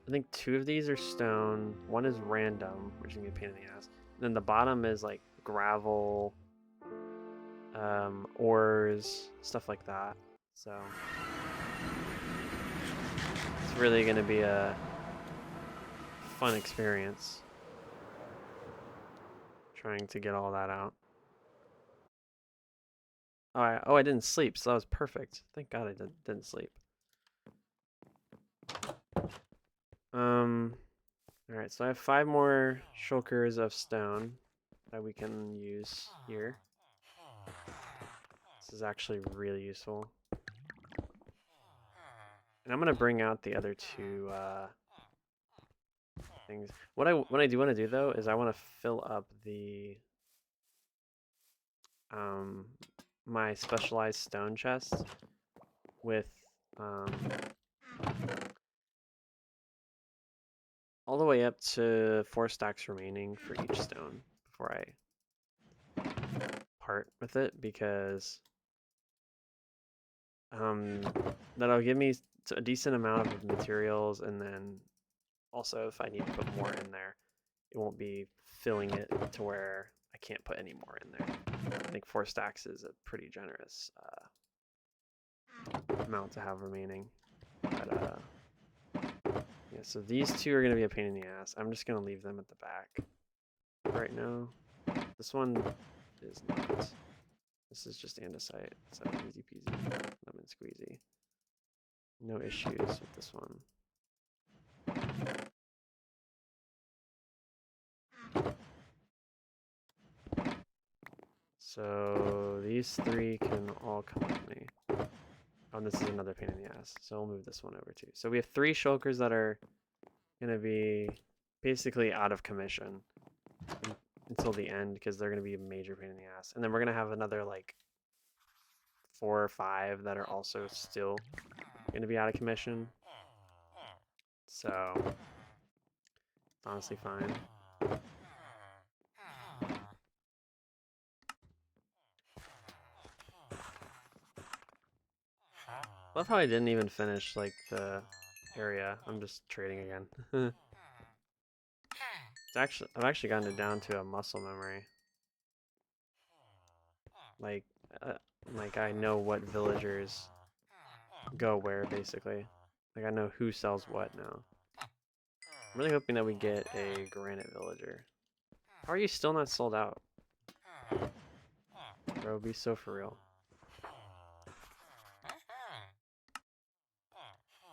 I think 2 of these are stone. 1 is random, which is going to be a pain in the ass. And then the bottom is like gravel, ores, stuff like that. So it's really going to be a fun experience trying to get all that out. I didn't sleep, so that was perfect. Thank God I didn't sleep. All right, so I have 5 more shulkers of stone that we can use here. This is actually really useful. And I'm gonna bring out the other 2 things. What I do want to do though is I want to fill up the my specialized stone chest with all the way up to 4 stacks remaining for each stone before I part with it, because that'll give me a decent amount of materials, and then also if I need to put more in there, it won't be filling it to where I can't put any more in there. I think 4 stacks is a pretty generous amount to have remaining. But yeah, so these 2 are going to be a pain in the ass. I'm just going to leave them at the back right now. This one is not. This is just andesite, so easy peasy, lemon squeezy. No issues with this one. So these 3 can all come with me. Oh, and this is another pain in the ass, so we'll move this one over too. So we have 3 shulkers that are going to be basically out of commission until the end, because they're going to be a major pain in the ass. And then we're going to have another like 4 or 5 that are also still going to be out of commission. So it's honestly fine. Love how I didn't even finish like the area. I'm just trading again. I've actually gotten it down to a muscle memory. Like I know what villagers go where, basically. Like I know who sells what now. I'm really hoping that we get a granite villager. How are you still not sold out? Bro, be so for real.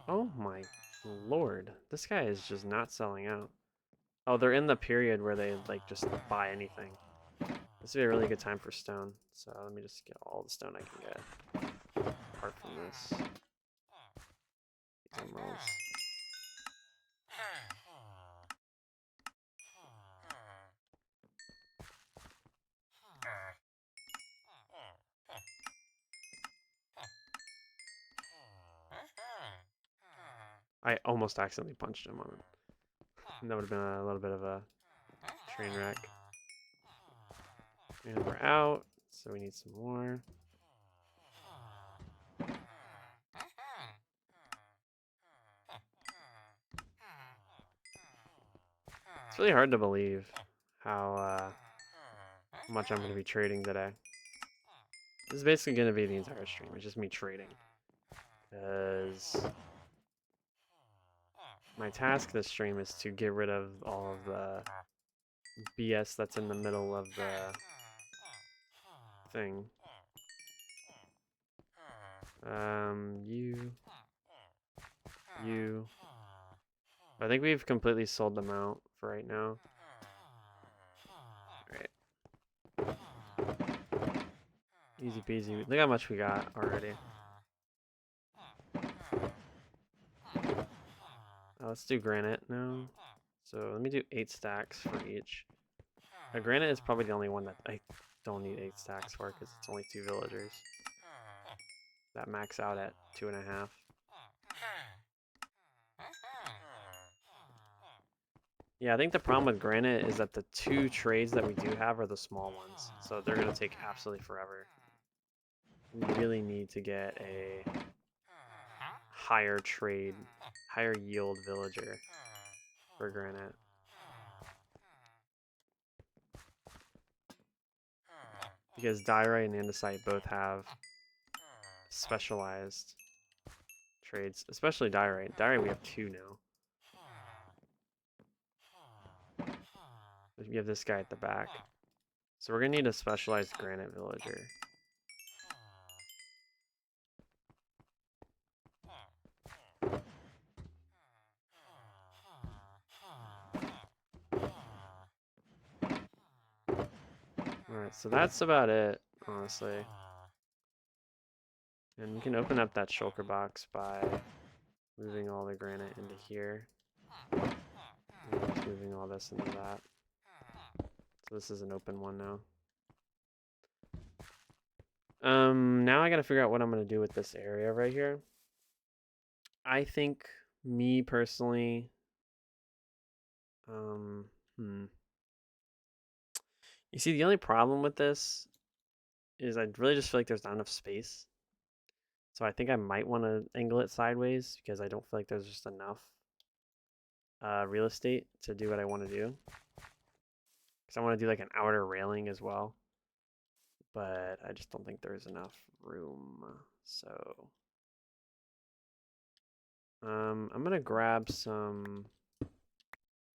Oh my lord. This guy is just not selling out. Oh, they're in the period where they like just buy anything. This would be a really good time for stone. So let me just get all the stone I can get. Apart from this. These emeralds. I almost accidentally punched him on it. That would have been a little bit of a train wreck. And we're out, so we need some more. It's really hard to believe how much I'm going to be trading today. This is basically going to be the entire stream. It's just me trading. Because my task this stream is to get rid of all of the BS that's in the middle of the thing. You. I think we've completely sold them out for right now. Alright. Easy peasy. Look how much we got already. Let's do granite now. So let me do 8 stacks for each. Granite is probably the only one that I don't need 8 stacks for, because it's only 2 villagers. That max out at 2.5. Yeah, I think the problem with granite is that the 2 trades that we do have are the small ones. So they're going to take absolutely forever. We really need to get a higher yield villager for granite. Because diorite and andesite both have specialized trades, especially diorite. Diorite we have 2 now. We have this guy at the back. So we're gonna need a specialized granite villager. Alright, so that's about it, honestly. And we can open up that shulker box by moving all the granite into here. And just moving all this into that. So this is an open one now. Now I gotta figure out what I'm gonna do with this area right here. I think, me personally, you see, the only problem with this is I really just feel like there's not enough space. So I think I might want to angle it sideways because I don't feel like there's just enough real estate to do what I want to do. Because I want to do like an outer railing as well. But I just don't think there's enough room. So I'm going to grab some...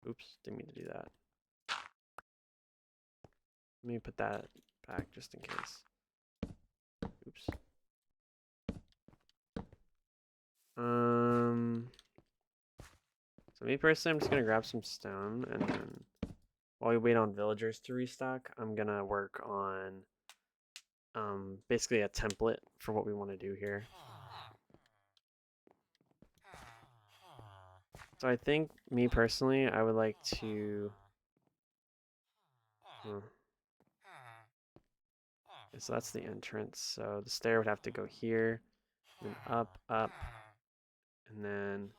Oops, didn't mean to do that. Let me put that back just in case. Oops. So me personally, I'm just gonna grab some stone, and then while we wait on villagers to restock, I'm gonna work on basically a template for what we want to do here. So I think, me personally, I would like to... So that's the entrance. So the stair would have to go here, then up, up, and then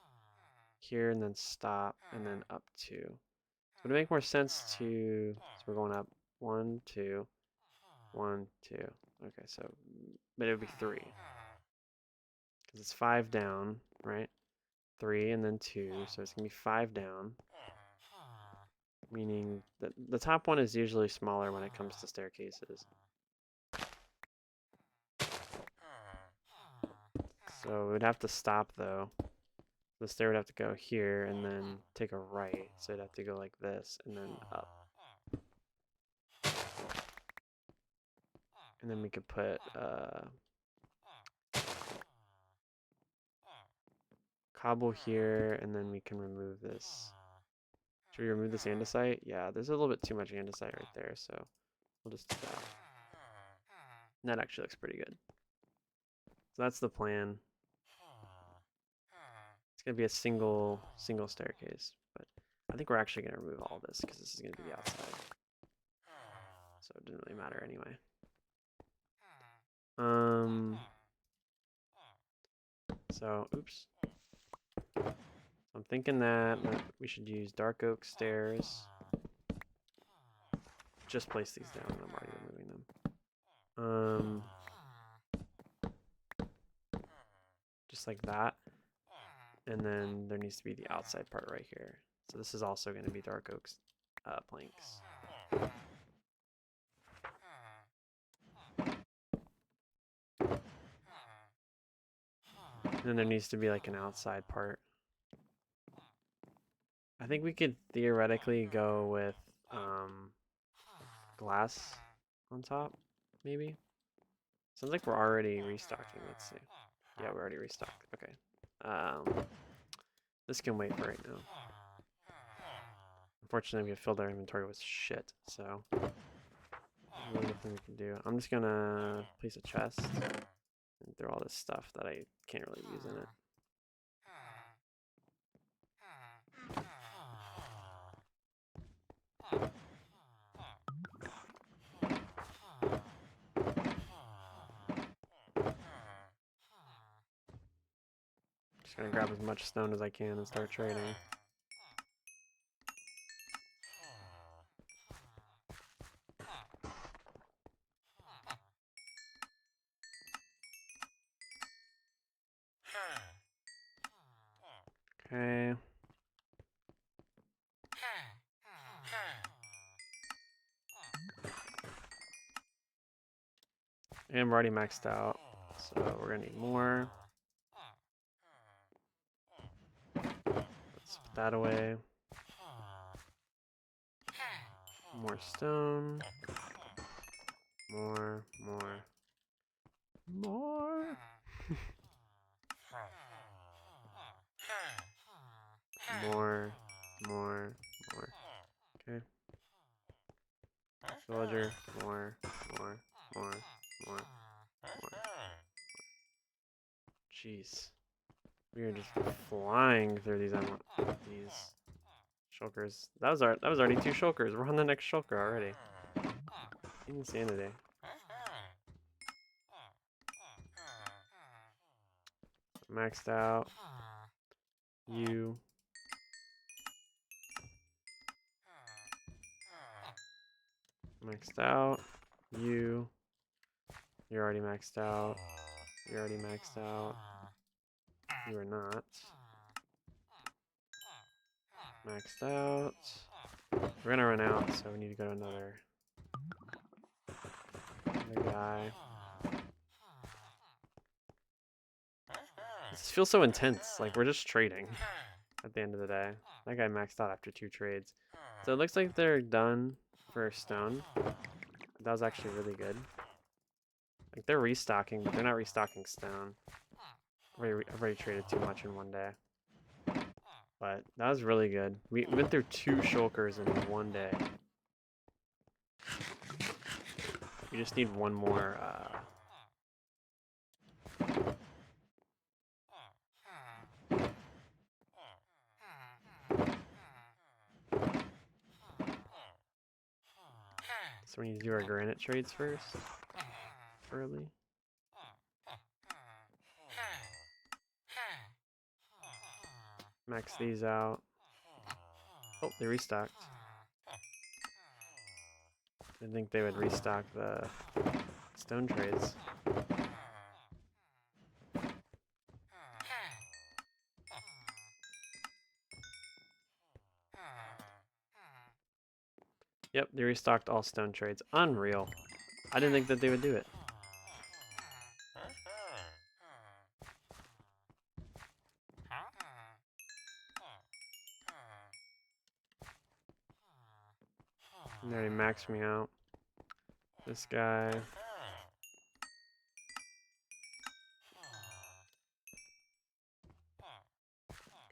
here, and then stop, and then up 2. So would it make more sense to... So we're going up 1, 2, 1, 2. Okay, so... But it would be 3. Because it's 5 down, right? 3 and then 2, so it's going to be 5 down. Meaning that the top one is usually smaller when it comes to staircases. So we'd have to stop though. The stair would have to go here and then take a right. So it'd have to go like this and then up. And then we could put cobble here, and then we can remove this. Should we remove this andesite? Yeah, there's a little bit too much andesite right there, so we'll just do that. And that actually looks pretty good. So that's the plan. It's gonna be a single staircase, but I think we're actually gonna remove all this because this is gonna be the outside. So it didn't really matter anyway. So oops. I'm thinking that we should use dark oak stairs. Just place these down, and I'm already removing them. Just like that. And then there needs to be the outside part right here. So this is also going to be dark oak planks. And then there needs to be like an outside part. I think we could theoretically go with glass on top, maybe. Sounds like we're already restocking. Let's see. Yeah, we're already restocked. Okay. This can wait for right now. Unfortunately, we have filled our inventory with shit, so really nothing we can do. I'm just gonna place a chest and throw all this stuff that I can't really use in it. Just gonna grab as much stone as I can and start trading. Okay. And we're already maxed out, so we're gonna need more. Let's put that away. More stone. More. More. Okay. Villager, more. Jeez. We are just flying through these shulkers. That was already 2 shulkers. We're on the next shulker already. Insanity. Maxed out. You. Maxed out. You. You're already maxed out. You're already maxed out. You are not. Maxed out. We're gonna run out, so we need to go to another guy. This feels so intense. Like, we're just trading at the end of the day. That guy maxed out after 2 trades. So it looks like they're done for stone. That was actually really good. Like, they're restocking, but they're not restocking stone. I've already traded too much in one day. But that was really good. We went through 2 shulkers in one day. We just need one more, So we need to do our granite trades first. Early. Max these out. Oh, they restocked. I didn't think they would restock the stone trades. Yep, they restocked all stone trades. Unreal. I didn't think that they would do it. They already maxed me out. This guy.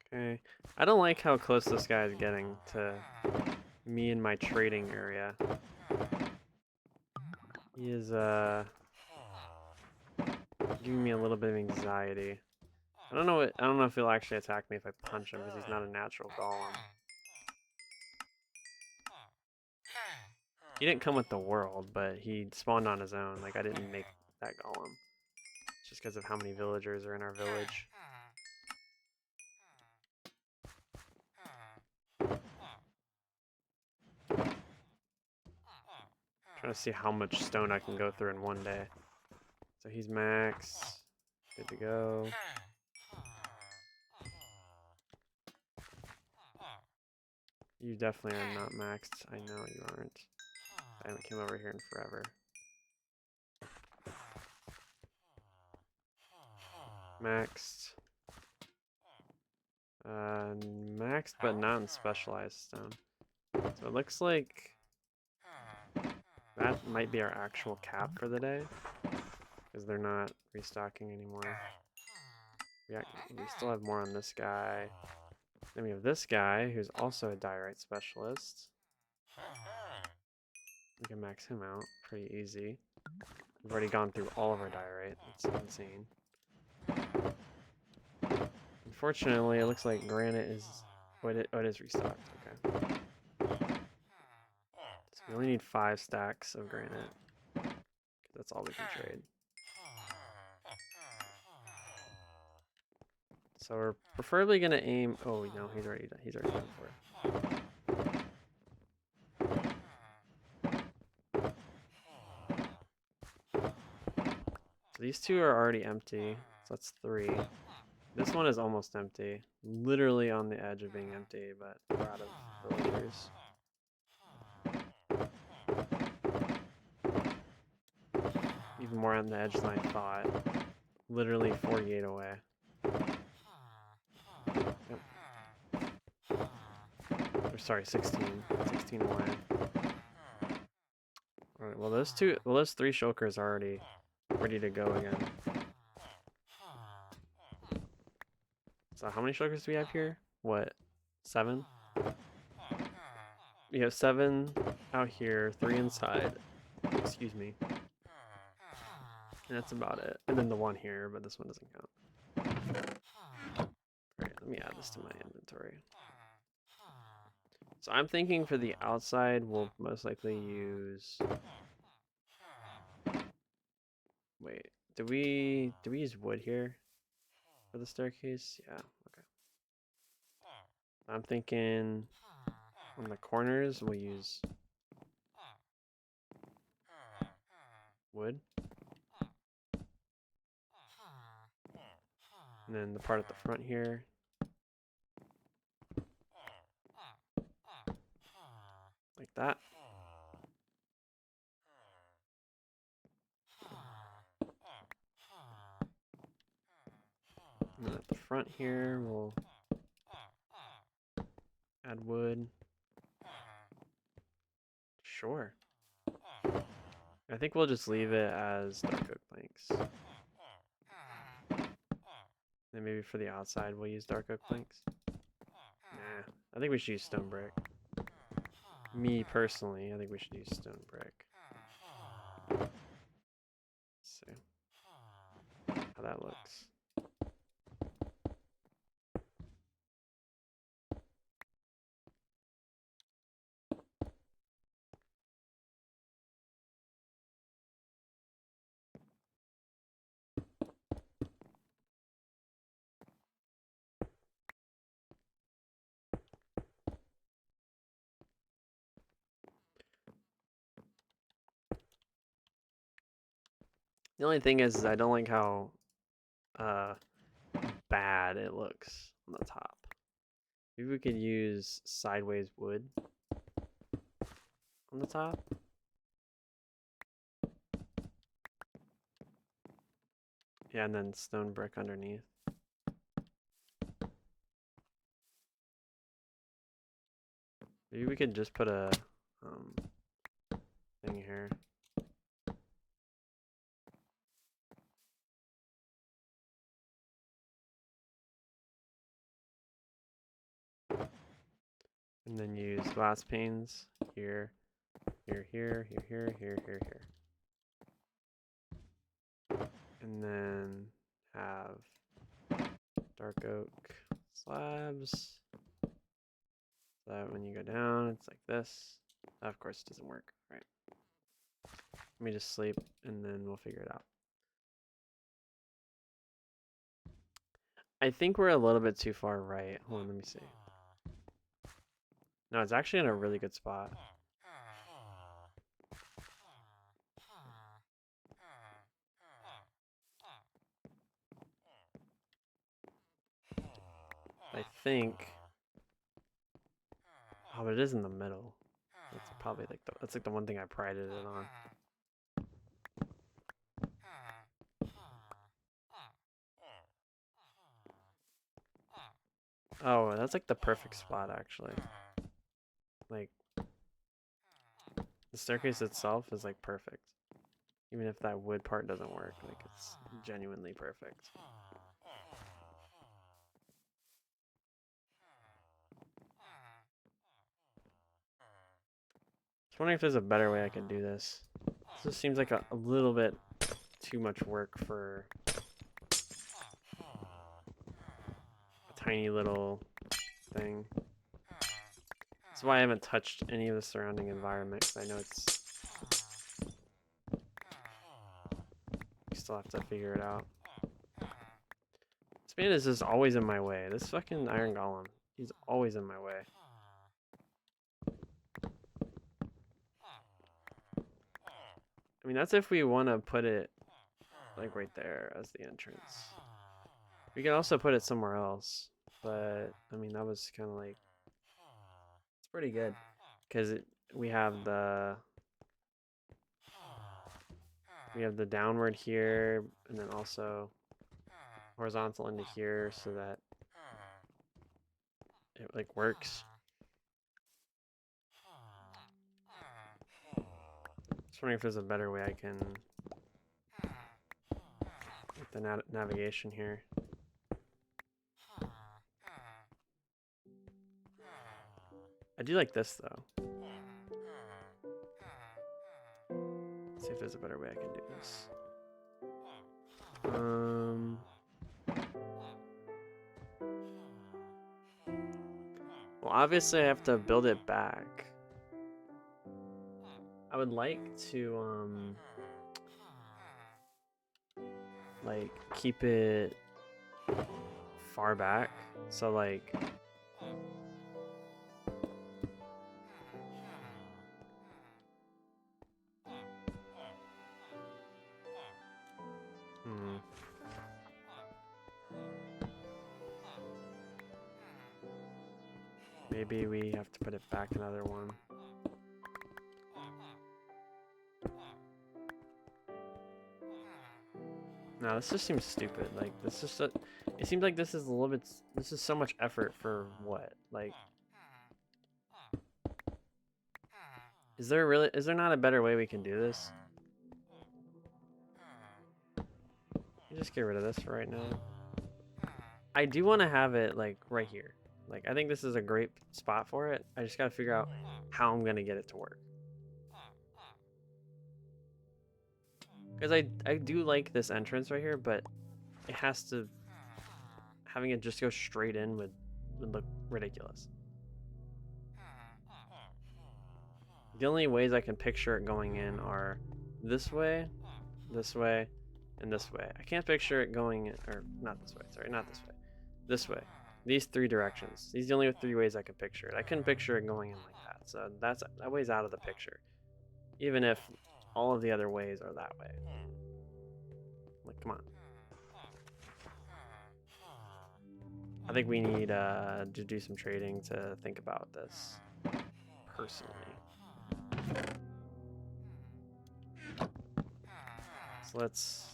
Okay. I don't like how close this guy is getting to me in my trading area. He is giving me a little bit of anxiety. I don't know if he'll actually attack me if I punch him because he's not a natural golem. He didn't come with the world, but he spawned on his own. Like, I didn't make that golem. It's just because of how many villagers are in our village. Trying to see how much stone I can go through in one day. So he's max. Good to go. You definitely are not maxed. I know you aren't. I haven't come over here in forever. Maxed. Maxed, but not in specialized stone. So it looks like that might be our actual cap for the day, because they're not restocking anymore. We still have more on this guy. Then we have this guy, who's also a diorite specialist. We can max him out pretty easy. We've already gone through all of our diorite. That's insane. Unfortunately, it looks like granite is... Oh, it is restocked. Okay. So we only need 5 stacks of granite. That's all we can trade. So we're preferably gonna aim... Oh, no, he's already done for it. So these 2 are already empty. So that's 3. This one is almost empty. Literally on the edge of being empty, but we're out of villagers. Even more on the edge than I thought. Literally 48 away. Yep. Or sorry, 16. 16 away. Alright, well those 3 shulkers are already ready to go again. So how many shulkers do we have here? What? 7? We have 7 out here, 3 inside. Excuse me. And that's about it. And then the 1 here, but this one doesn't count. let me add this to my inventory. So I'm thinking for the outside, we'll most likely use. Wait, do we use wood here for the staircase? Yeah. Okay. I'm thinking on the corners we'll use wood, and then the part at the front here, like that. And then at the front here, we'll add wood. Sure. I think we'll just leave it as dark oak planks. Then maybe for the outside, we'll use dark oak planks. Nah, I think we should use stone brick. Me personally, I think we should use stone brick. Let's see how that looks. The only thing is I don't like how bad it looks on the top. Maybe we could use sideways wood on the top. Yeah, and then stone brick underneath. Maybe we could just put a thing here. And then use glass panes here, here, here, here, here, here, here, here. And then have dark oak slabs. So that when you go down, it's like this. That of course doesn't work, right? Let me just sleep and then we'll figure it out. I think we're a little bit too far right. Hold on, let me see. No, it's actually in a really good spot. I think. Oh, but it is in the middle. That's probably like that's like the one thing I prided it on. Oh, that's like the perfect spot actually. Like the staircase itself is like perfect. Even if that wood part doesn't work, like it's genuinely perfect. Just wondering if there's a better way I can do this. This just seems like a little bit too much work for a tiny little thing. That's why I haven't touched any of the surrounding environment, because I know it's... You still have to figure it out. This man is just always in my way. This fucking iron golem, he's always in my way. I mean, that's if we want to put it, like, right there as the entrance. We can also put it somewhere else, but, I mean, that was kind of like... It's pretty good, because we have the... We have the downward here, and then also horizontal into here, so that it, like, works. Just wondering if there's a better way I can get the navigation here. I do like this though. Let's see if there's a better way I can do this. obviously I have to build it back. I would like to like keep it far back, so like maybe we have to put it back another one. No, this just seems stupid. Like, this is it seems like this is a little bit, this is so much effort for what? Like, is there not a better way we can do this? Just get rid of this for right now. I do want to have it, like, right here. Like, I think this is a great spot for it. I just got to figure out how I'm going to get it to work. Because I do like this entrance right here, but it has to... Having it just go straight in would look ridiculous. The only ways I can picture it going in are this way, and this way. I can't picture it going... Or, not this way. Sorry, not this way. This way. These three directions. These are the only three ways I could picture it. I couldn't picture it going in like that. So that way's out of the picture. Even if all of the other ways are that way. Like, come on. I think we need to do some trading to think about this. Personally. So let's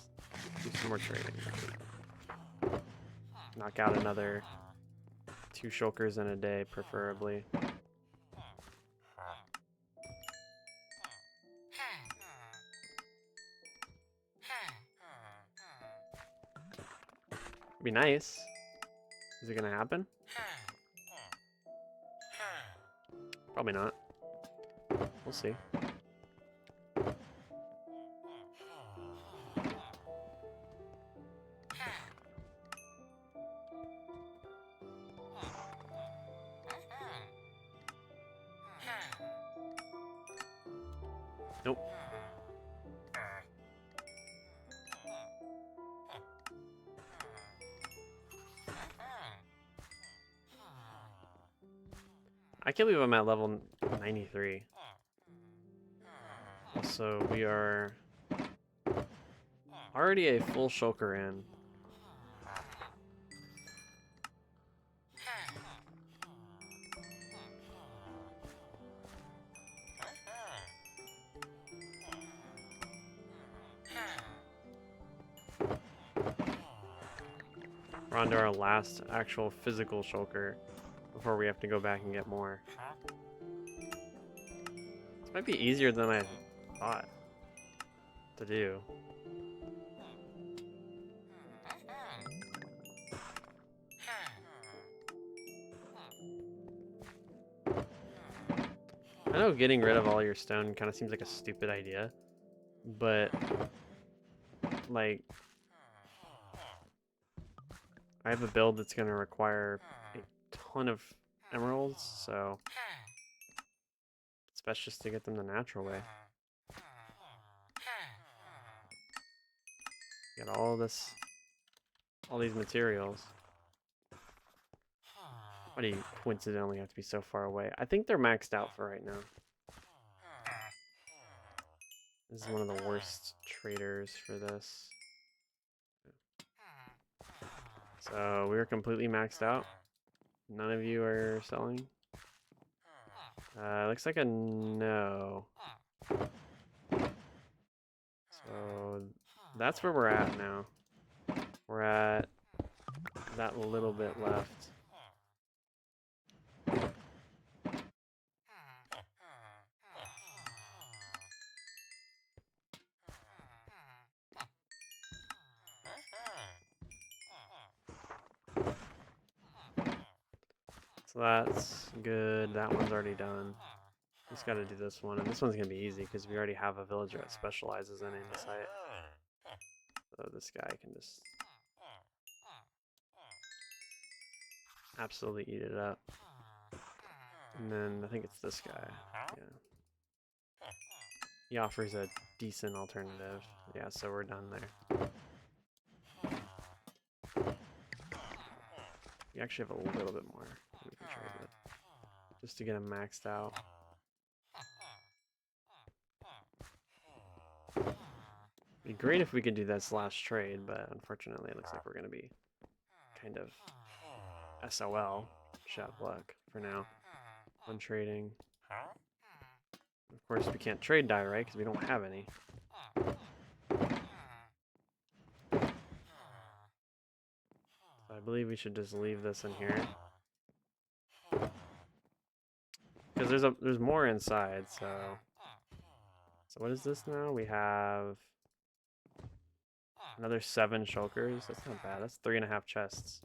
do some more trading. Knock out another 2 shulkers in a day, preferably. Be nice. Is it gonna happen? Probably not. We'll see. Nope. I can't believe I'm at level 93. Also, we are already a full shulker in. We're on to our last actual physical shulker before we have to go back and get more. This might be easier than I thought to do. I know getting rid of all your stone kind of seems like a stupid idea, but like I have a build that's going to require a ton of emeralds, so it's best just to get them the natural way. Get all this, all these materials. Why do you coincidentally have to be so far away? I think they're maxed out for right now. This is one of the worst traders for this. So we're completely maxed out. None of you are selling. Looks like a no. So that's where we're at now. We're at that little bit left. So that's good. That one's already done. Just got to do this one, and this one's gonna be easy because we already have a villager that specializes in insight. So this guy can just absolutely eat it up. And then I think it's this guy. Yeah. He offers a decent alternative. Yeah, so we're done there. We actually have a little bit more we can trade with. Just to get him maxed out. It'd be great if we could do this last trade, but unfortunately it looks like we're going to be kind of SOL, shot of luck, for now, on trading. Of course, we can't trade die, right, because we don't have any. So I believe we should just leave this in here. Because there's more inside, so... So what is this now? We have... another 7 shulkers. That's not bad. That's 3.5 chests.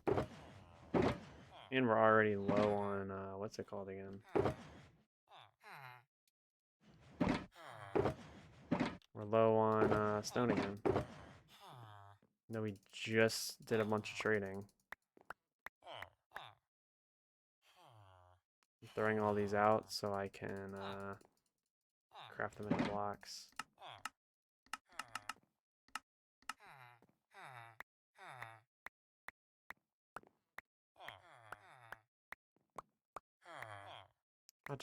And we're already low on, what's it called again? We're low on stone again. No, we just did a bunch of trading. I'm throwing all these out so I can craft them into blocks.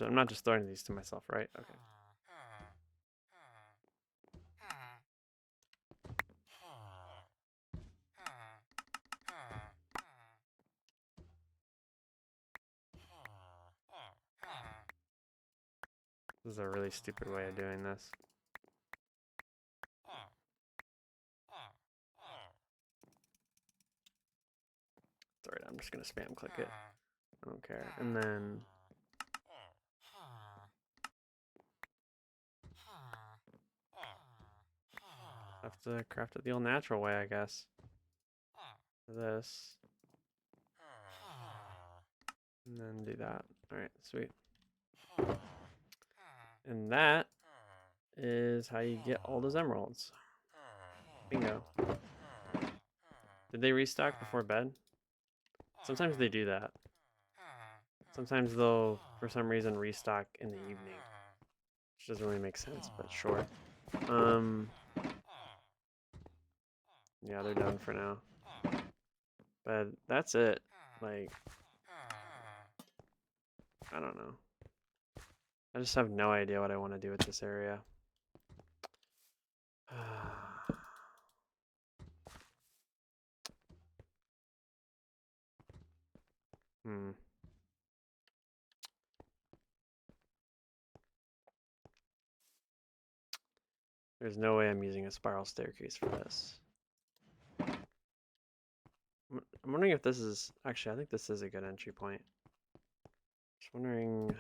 I'm not just throwing these to myself, right? Okay. This is a really stupid way of doing this. It's alright, I'm just gonna spam click it. I don't care. And then have to craft it the old natural way, I guess. This. And then do that. Alright, sweet. And that is how you get all those emeralds. Bingo. Did they restock before bed? Sometimes they do that. Sometimes they'll, for some reason, restock in the evening. Which doesn't really make sense, but sure. Yeah, they're done for now. But that's it. Like, I don't know. I just have no idea what I want to do with this area. There's no way I'm using a spiral staircase for this. I'm wondering if this is... Actually, I think this is a good entry point. Just wondering...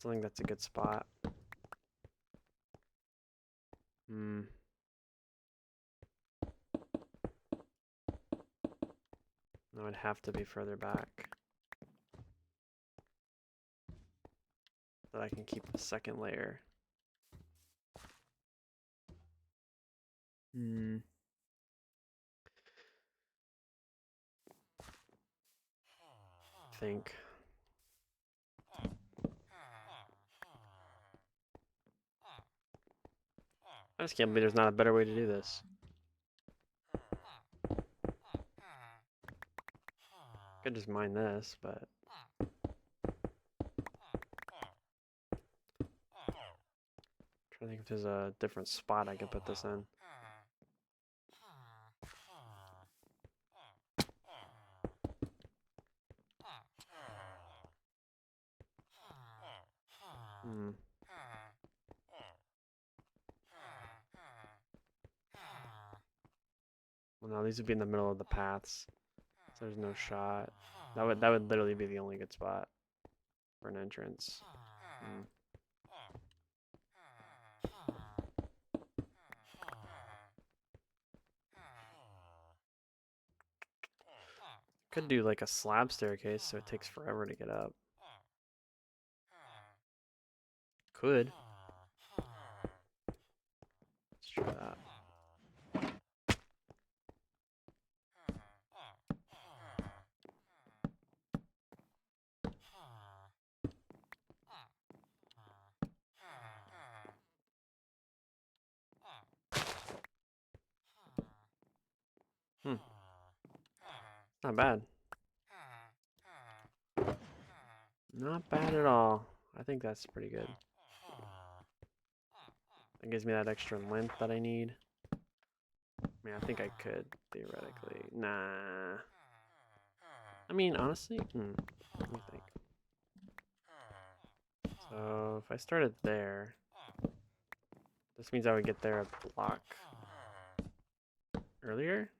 I think that's a good spot. No, it'd have to be further back. So that I can keep the second layer. I think. I just can't believe there's not a better way to do this. Could just mine this, but... trying to think if there's a different spot I can put this in. Well, no, these would be in the middle of the paths, so there's no shot. That would literally be the only good spot for an entrance. Could do like a slab staircase, so it takes forever to get up. Could. Let's try that. Not bad. Not bad at all. I think that's pretty good. That gives me that extra length that I need. I mean, I think I could, theoretically. Nah. I mean, honestly, let me think. So, if I started there, this means I would get there a block earlier?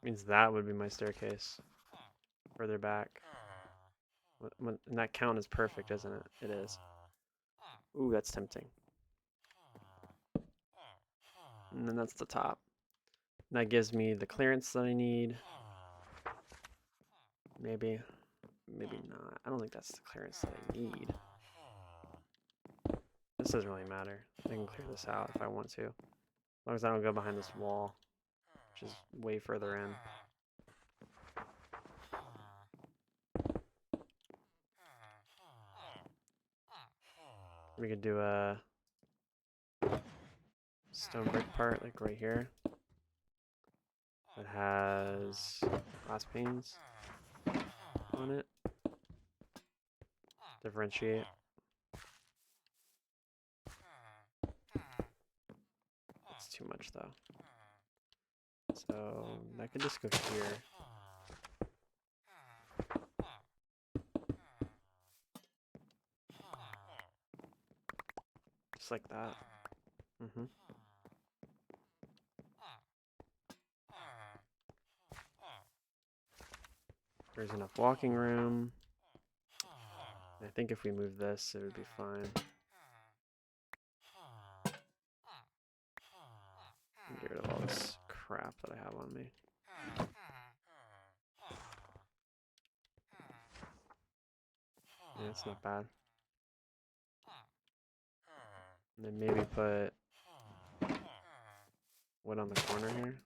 Means that would be my staircase. Further back. And that count is perfect, isn't it? It is. Ooh, that's tempting. And then that's the top. And that gives me the clearance that I need. Maybe. Maybe not. I don't think that's the clearance that I need. This doesn't really matter. I can clear this out if I want to. As long as I don't go behind this wall, which is way further in. We could do a stone brick part, like right here. That has glass panes on it. Differentiate. That's too much though. So that could just go here. Just like that. There's enough walking room. I think if we move this, it would be fine. Get rid of all this crap that I have on me. Yeah, it's not bad. And then maybe put wood on the corner here.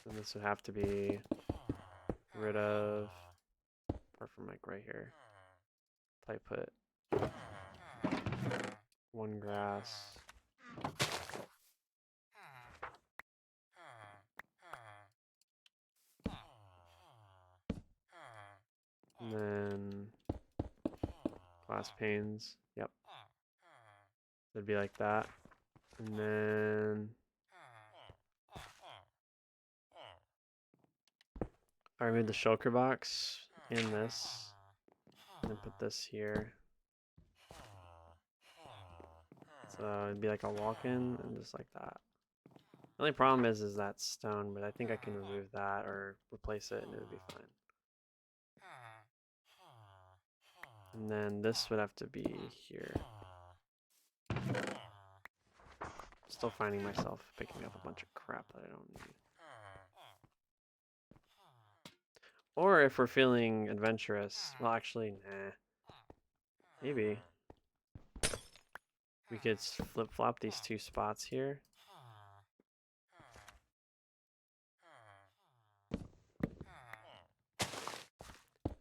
And this would have to be rid of, apart from like right here. Probably put one grass. And then glass panes. Yep. It'd be like that. And then I removed the shulker box in this. And then put this here. So it'd be like a walk-in and just like that. The only problem is that stone, but I think I can remove that or replace it and it would be fine. And then this would have to be here. Still finding myself picking up a bunch of crap that I don't need. Or if we're feeling adventurous, well actually, nah. Maybe. We could flip-flop these two spots here.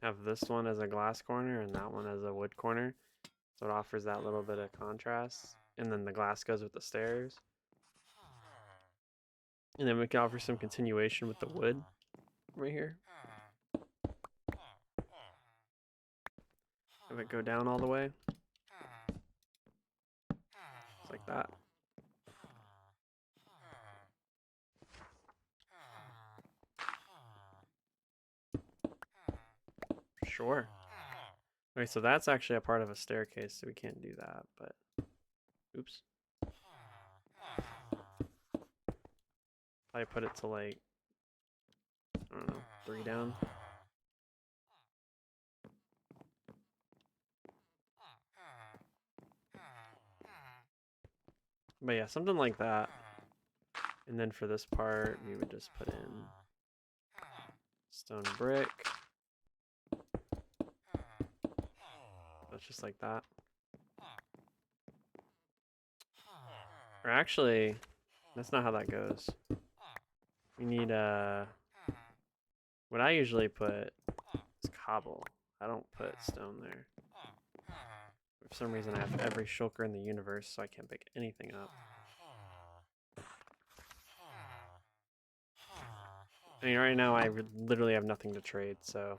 Have this one as a glass corner and that one as a wood corner. So it offers that little bit of contrast. And then the glass goes with the stairs. And then we can offer some continuation with the wood right here. Have it go down all the way. Just like that. Sure. Okay, so that's actually a part of a staircase, so we can't do that, but oops. Probably put it to like, I don't know, 3 down. But yeah, something like that. And then for this part, we would just put in stone brick. That's just like that. Or actually, that's not how that goes. We need what I usually put is cobble. I don't put stone there. For some reason I have every shulker in the universe, so I can't pick anything up. I mean, right now I literally have nothing to trade, so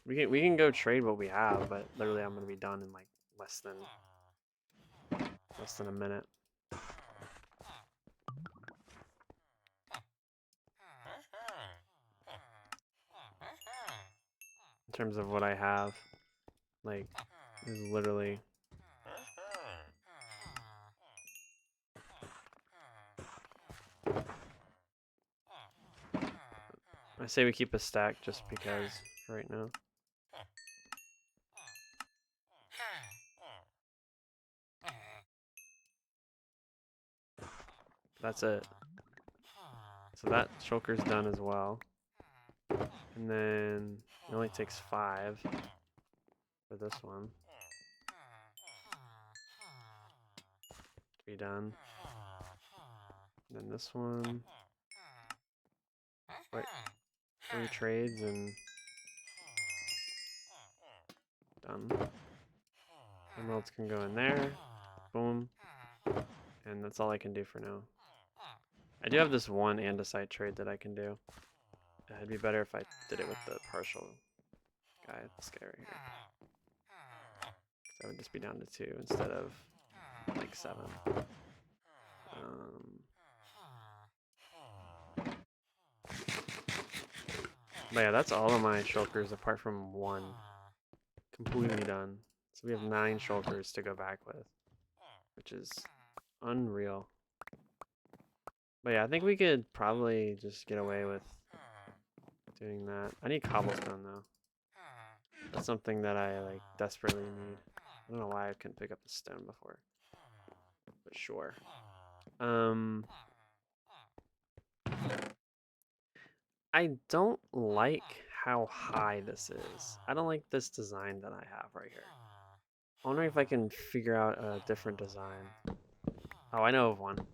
we can go trade what we have, but literally I'm gonna be done in like less than a minute. In terms of what I have, like, is literally. I say we keep a stack just because right now. That's it. So that shulker's done as well. And then it only takes 5 for this one to be done. And then this one. Wait, 3 trades and done. Emeralds can go in there. Boom. And that's all I can do for now. I do have this one andesite trade that I can do. It'd be better if I did it with the partial guy, this guy right here. That would just be down to 2 instead of like 7. But yeah, that's all of my shulkers apart from 1. Completely done. So we have 9 shulkers to go back with, which is unreal. But yeah, I think we could probably just get away with doing that. I need cobblestone though. That's something that I like desperately need. I don't know why I couldn't pick up the stone before, but sure. I don't like how high this is. I don't like this design that I have right here. I'm wondering if I can figure out a different design. Oh, I know of one.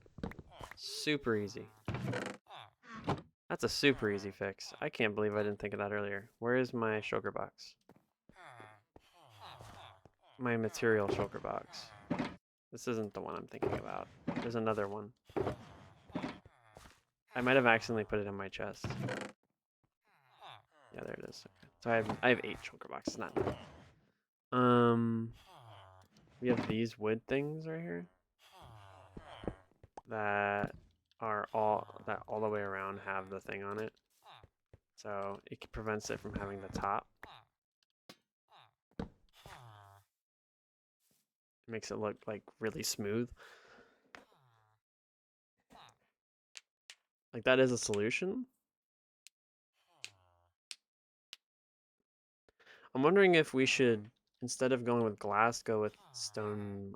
Super easy. That's a super easy fix. I can't believe I didn't think of that earlier. Where is my shulker box? My material shulker box. This isn't the one I'm thinking about. There's another one. I might have accidentally put it in my chest. Yeah, there it is. Okay. So I have 8 shulker boxes, not 9. We have these wood things right here that are all the way around have the thing on it. So it prevents it from having the top. It makes it look like really smooth. Like that is a solution. I'm wondering if we should, instead of going with glass, go with stone,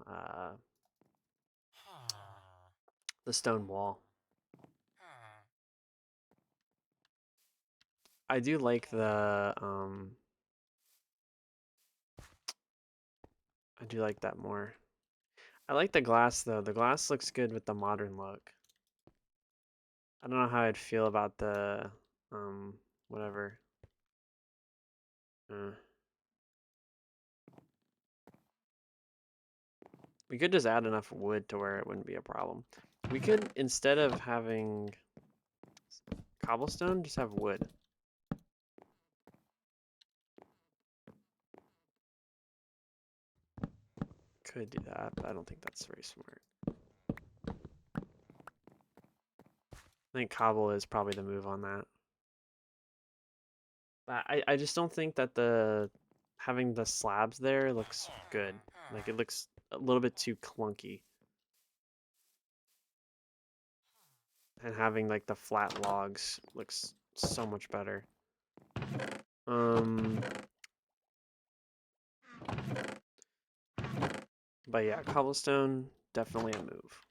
the stone wall. I do like the, I do like that more. I like the glass though. The glass looks good with the modern look. I don't know how I'd feel about the, whatever. We could just add enough wood to where it wouldn't be a problem. We could, instead of having cobblestone, just have wood. Could do that, but I don't think that's very smart. I think cobble is probably the move on that. But I just don't think that having the slabs there looks good. Like it looks a little bit too clunky. And having like the flat logs looks so much better. But yeah, cobblestone, definitely a move.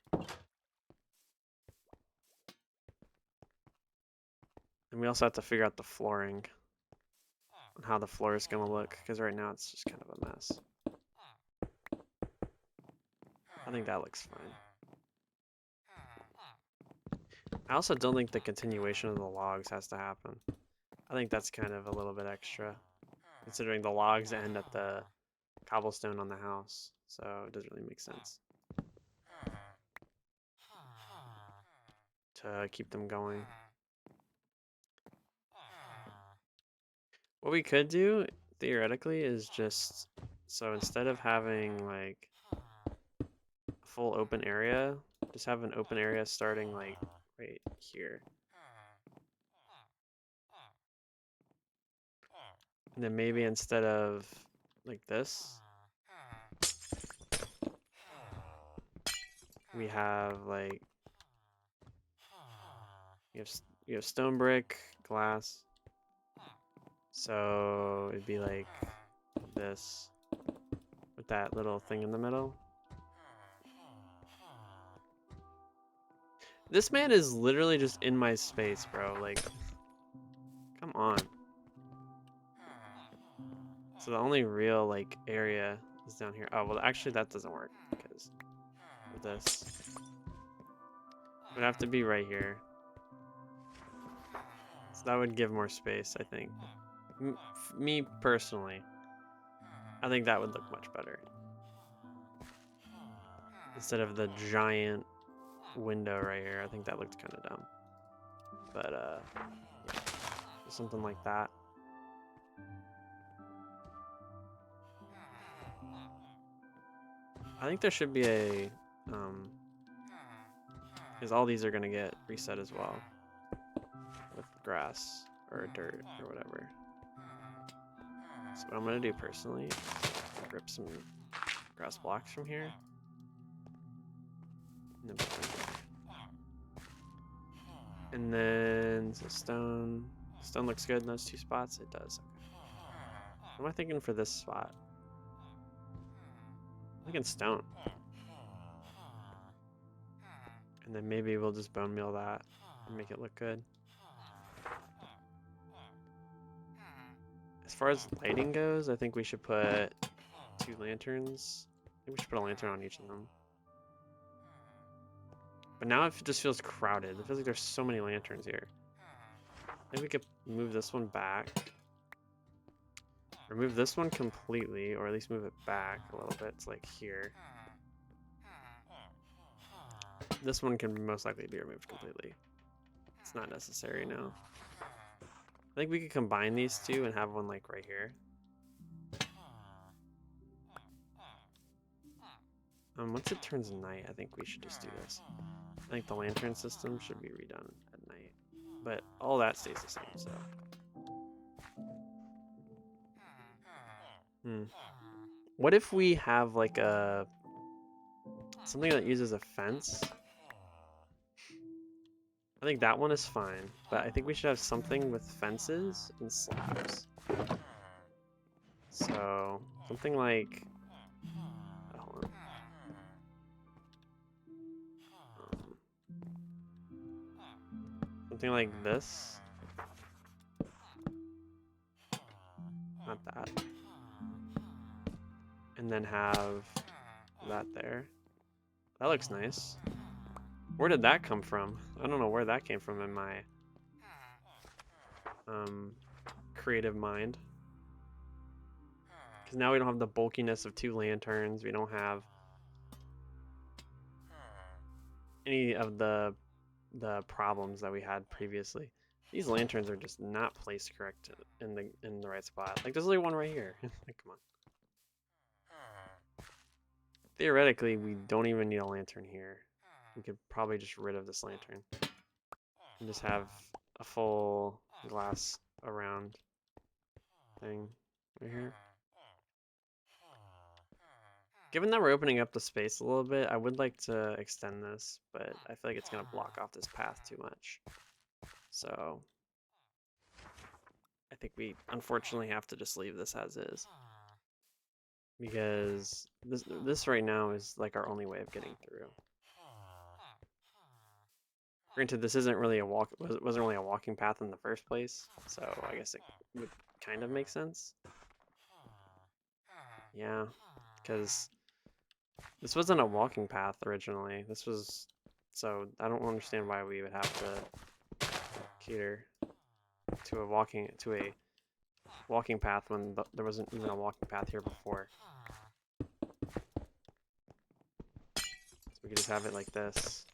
And we also have to figure out the flooring and how the floor is going to look, because right now it's just kind of a mess. I think that looks fine. I also don't think the continuation of the logs has to happen. I think that's kind of a little bit extra, considering the logs end at the cobblestone on the house, so it doesn't really make sense to keep them going. What we could do, theoretically, is just, so instead of having like a full open area, just have an open area starting like right here. And then maybe instead of like this, we have like, you have stone brick, glass. So it'd be like this with that little thing in the middle. This man is literally just in my space, bro. Like, come on. So the only real like area is down here. Oh, well, actually that doesn't work because of this. It would have to be right here. So that would give more space, I think. Me personally, I think that would look much better. Instead of the giant window right here, I think that looked kind of dumb. But yeah, something like that. I think there should be a, because all these are gonna get reset as well with grass or dirt or whatever. So what I'm gonna do personally is rip some grass blocks from here. And then so stone. Stone looks good in those two spots. It does. Okay. What am I thinking for this spot? I'm thinking stone. And then maybe we'll just bone meal that and make it look good. As far as lighting goes, I think we should put 2 lanterns. I think we should put a lantern on each of them. But now it just feels crowded. It feels like there's so many lanterns here. Maybe we could move this one back. Remove this one completely, or at least move it back a little bit. It's like here. This one can most likely be removed completely. It's not necessary now. I think we could combine these two and have one like right here. Once it turns night, I think we should just do this. I think the lantern system should be redone at night. But all that stays the same, so. What if we have like a something that uses a fence? I think that one is fine, but I think we should have something with fences and slabs. So something like, hold on. Something like this. Not that. And then have that there. That looks nice. Where did that come from? I don't know where that came from in my creative mind. Because now we don't have the bulkiness of 2 lanterns. We don't have any of the problems that we had previously. These lanterns are just not placed correct in the right spot. Like there's only one right here. Like, come on. Theoretically, we don't even need a lantern here. We could probably just rid of this lantern and just have a full glass around thing right here. Given that we're opening up the space a little bit, I would like to extend this, but I feel like it's going to block off this path too much. So I think we unfortunately have to just leave this as is. Because this right now is like our only way of getting through. Granted, this isn't really wasn't really a walking path in the first place, so I guess it would kind of make sense. Yeah, because this wasn't a walking path originally. This was So I don't understand why we would have to cater to a walking path when there wasn't even a walking path here before. So we could just have it like this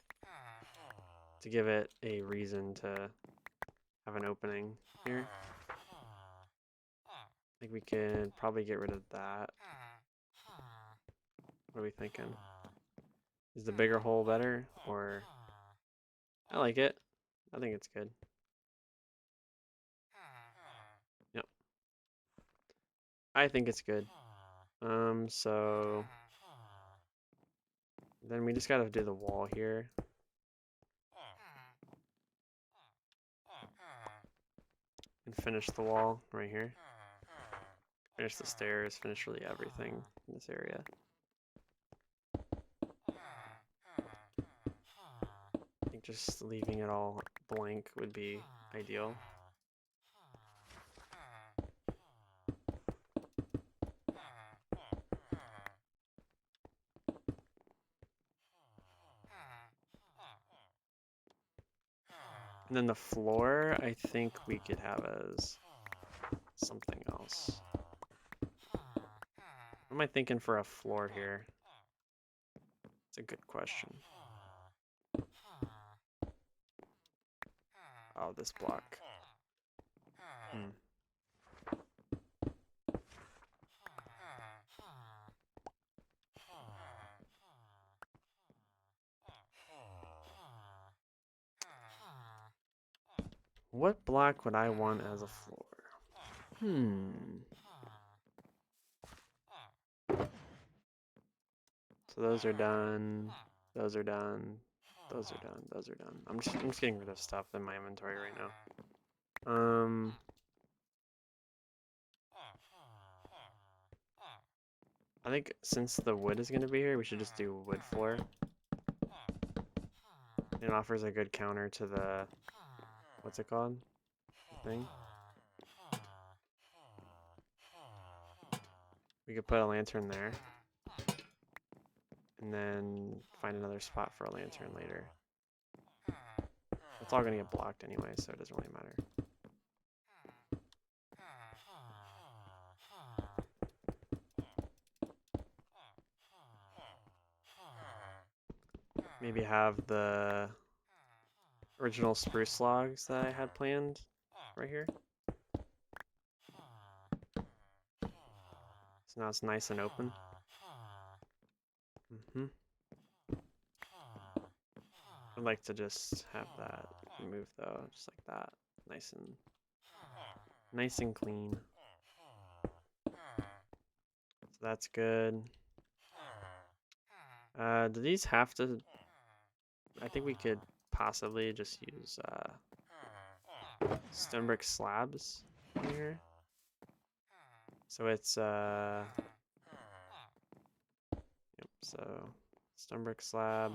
to give it a reason to have an opening here. I think we could probably get rid of that. What are we thinking? Is the bigger hole better, or I like it. I think it's good. Yep. I think it's good. So then we just gotta do the wall here. And finish the wall right here. Finish the stairs, finish really everything in this area. I think just leaving it all blank would be ideal. And then the floor, I think we could have as something else. What am I thinking for a floor here? It's a good question. Oh, this block. What block would I want as a floor? So those are done. Those are done. Those are done. Those are done. I'm just getting rid of stuff in my inventory right now. I think since the wood is gonna be here, we should just do wood floor. It offers a good counter to the, what's it called? Thing. We could put a lantern there. And then find another spot for a lantern later. It's all gonna get blocked anyway, so it doesn't really matter. Maybe have the original spruce logs that I had planned right here. So now it's nice and open. I'd like to just have that removed though, just like that. Nice and clean. So that's good. Do these have to... I think we could possibly just use stone brick slabs here. So it's yep, so stone brick slab.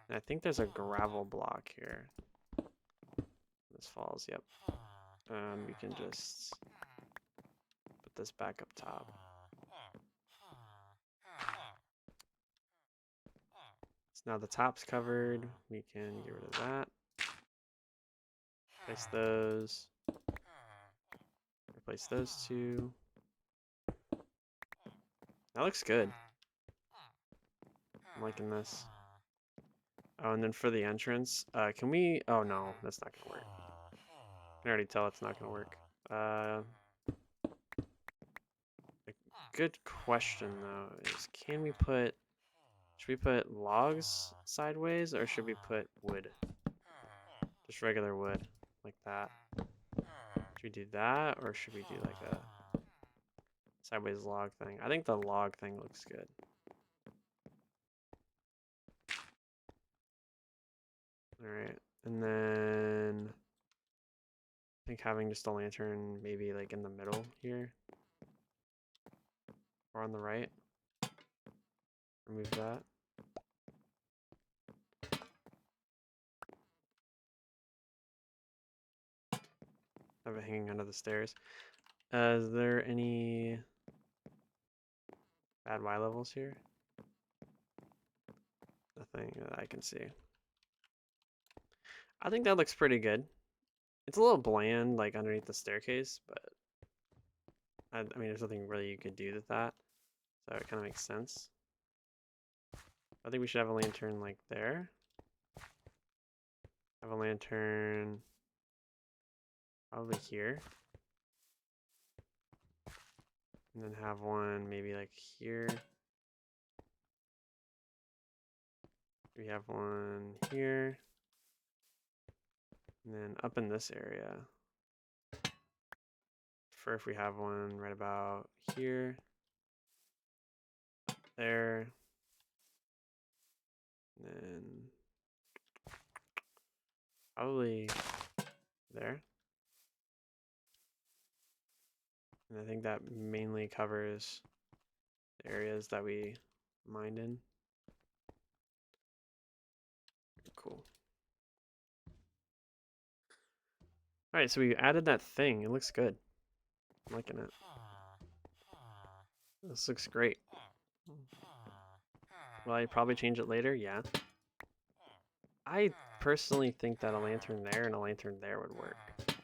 And I think there's a gravel block here. This falls, yep. We can just put this back up top. So now the top's covered. We can get rid of that. Replace those. Replace those two. That looks good. I'm liking this. Oh, and then for the entrance, can we... Oh no, that's not gonna work. I can already tell it's not gonna work. A good question though is, can we put... Should we put logs sideways, or should we put wood? Just regular wood, like that. Should we do that, or should we do like a sideways log thing? I think the log thing looks good. Alright, and then I think having just a lantern maybe like in the middle here. Or on the right. Remove that. Have it hanging under the stairs. Is there any bad Y levels here? Nothing that I can see. I think that looks pretty good. It's a little bland, like underneath the staircase, but I mean, there's nothing really you could do with that, so it kind of makes sense. I think we should have a lantern like there. Have a lantern probably here. And then have one maybe like here. We have one here. And then up in this area. For if we have one right about here. There. And then probably there. And I think that mainly covers the areas that we mined in. Cool. Alright, so we added that thing. It looks good. I'm liking it. This looks great. Will I probably change it later? Yeah. I personally think that a lantern there and a lantern there would work. Let's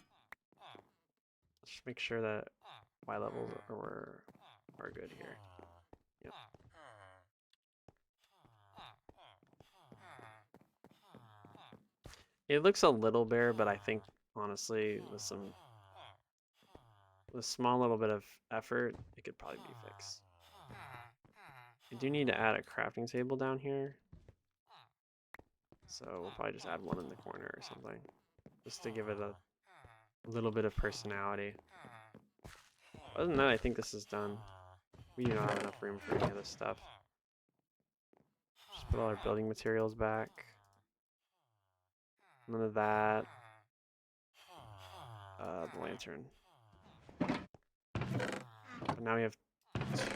just make sure that Y levels are good here. Yep. It looks a little bare, but I think honestly with a small little bit of effort, it could probably be fixed. I do need to add a crafting table down here. So we'll probably just add one in the corner or something. Just to give it a little bit of personality. Other than that, I think this is done. We do not have enough room for any of this stuff. Just put all our building materials back. None of that. The lantern. But now we have